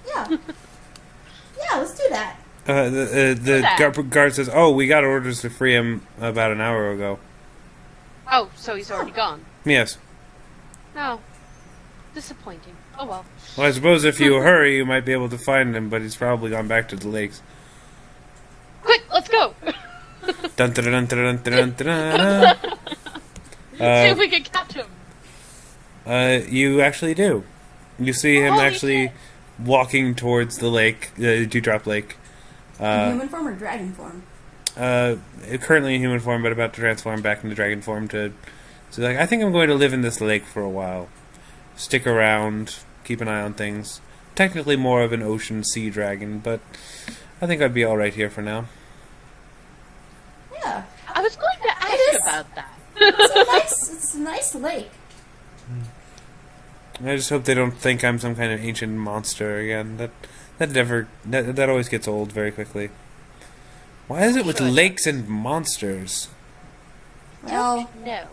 S4: Yeah. Yeah, let's do that.
S1: The guard says, "Oh, we got orders to free him about an hour ago."
S2: Oh, so he's already gone.
S1: Yes.
S2: Oh, disappointing. Oh well.
S1: Well, I suppose if you hurry, you might be able to find him, but he's probably gone back to the lakes.
S2: Quick, let's go.
S1: Dun dun dun dun dun dun dun.
S2: See if we can catch him.
S1: You actually do. You see him
S2: Holy
S1: actually
S2: shit.
S1: walking towards the lake, the Dewdrop Lake.
S4: In human form or dragon form?
S1: Currently in human form, but about to transform back into dragon form to. So, like, I think I'm going to live in this lake for a while. stick around, keep an eye on things. Technically more of an ocean sea dragon, but I think I'd be alright here for now.
S4: Yeah.
S2: I was going to ask
S4: is.
S2: about that.
S4: It's a nice lake.
S1: I just hope they don't think I'm some kind of ancient monster again. That always gets old very quickly. Why is it with lakes and monsters?
S4: Well,
S2: No.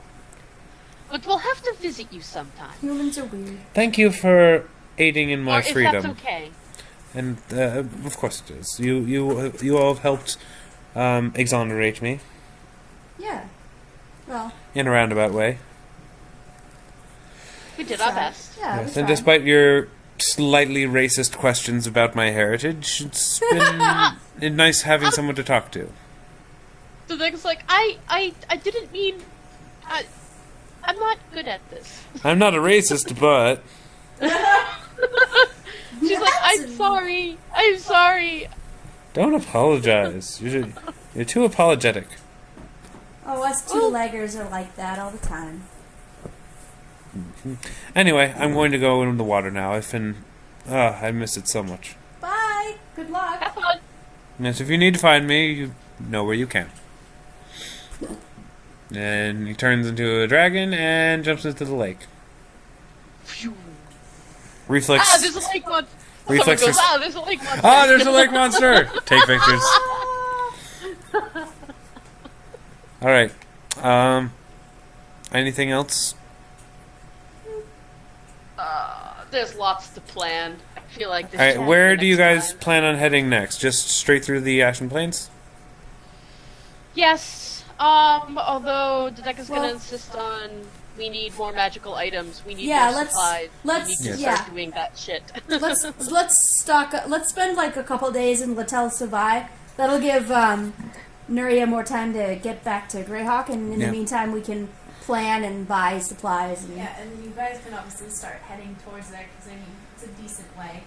S2: But we'll have to visit you sometime.
S4: humans are weird.
S1: Thank you for aiding in my
S2: Or if
S1: freedom.
S2: that's okay.
S1: And of course it is. You all have helped exonerate me
S4: Yeah. Well,
S1: in a roundabout way.
S2: We did our best.
S4: yeah.
S1: Yes,
S4: we
S1: and
S4: tried.
S1: despite your slightly racist questions about my heritage, it's been nice having someone to talk to.
S2: So Dodeka's like, I didn't mean... I'm not good at this.
S1: I'm not a racist, but
S2: She's like, I'm sorry. I'm sorry.
S1: don't apologize. You're too apologetic.
S4: Oh, us two-leggers are like that all the time.
S1: Anyway, I'm going to go in the water now. I miss it so much.
S4: Bye. Good luck.
S2: Have fun.
S1: Yes, if you need to find me, you know where you can. And he turns into a dragon and jumps into the lake.
S2: Phew.
S1: Reflex.
S2: Ah, there's a lake monster.
S1: Reflex
S2: Someone goes,
S1: res-
S2: there's a lake monster.
S1: Ah, there's a lake monster! Take pictures. Alright. Anything else?
S2: There's lots to plan. I feel like this
S1: Alright,
S2: is
S1: where
S2: the
S1: do you
S2: next
S1: guys
S2: time.
S1: plan on heading next? Just straight through the Ashen Plains?
S2: Yes. Although Dodeka's
S4: Well-
S2: gonna insist on we need more magical items. We need
S4: Yeah,
S2: more
S4: let's-
S2: supplies.
S4: let's-
S2: we need to
S4: yeah.
S2: start doing that shit.
S4: Let's spend like a couple days in Latel Savai. That'll give Nuria more time to get back to Greyhawk, and in
S1: Yeah.
S4: the meantime, we can plan and buy supplies. And
S6: Yeah, and you guys can obviously start heading towards there because I mean it's a decent way,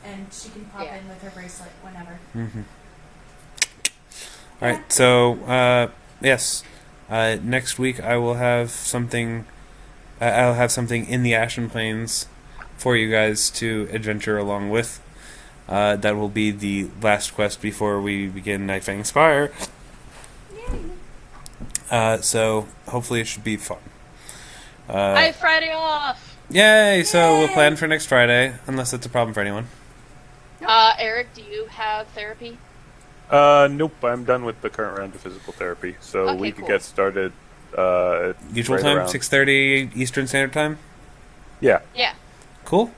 S6: and she can pop
S2: Yeah.
S6: in with her bracelet whenever.
S1: Alright, so, yes. Next week I will have something... I'll have something in the Ashen Plains for you guys to adventure along with. That will be the last quest before we begin Nightfang Spire. So, hopefully it should be fun.
S2: I have Friday off.
S1: Yay! So we'll plan for next Friday, unless it's a problem for anyone.
S2: Eric, do you have therapy?
S3: Nope, I'm done with the current round of physical therapy, so
S2: Okay,
S3: we can
S2: cool.
S3: get started. At
S1: Usual
S3: right
S1: time,
S3: around-
S1: 6:30 Eastern Standard Time?
S3: Yeah.
S2: Yeah.
S1: Cool.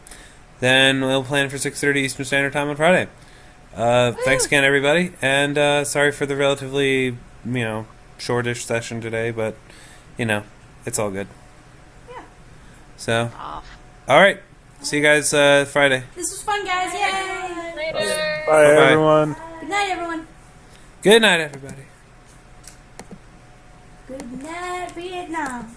S1: Then we'll plan for 6:30 Eastern Standard Time on Friday. Thanks again, everybody, and sorry for the relatively, shortish session today, but, it's all good.
S4: Yeah.
S1: So,
S2: Off.
S1: alright. See you guys Friday.
S4: this was fun, guys! Yay!
S2: Later.
S3: Bye,
S1: Bye-bye.
S3: everyone.
S4: Good night, everyone.
S1: Good night, everybody.
S4: Good night, Vietnam.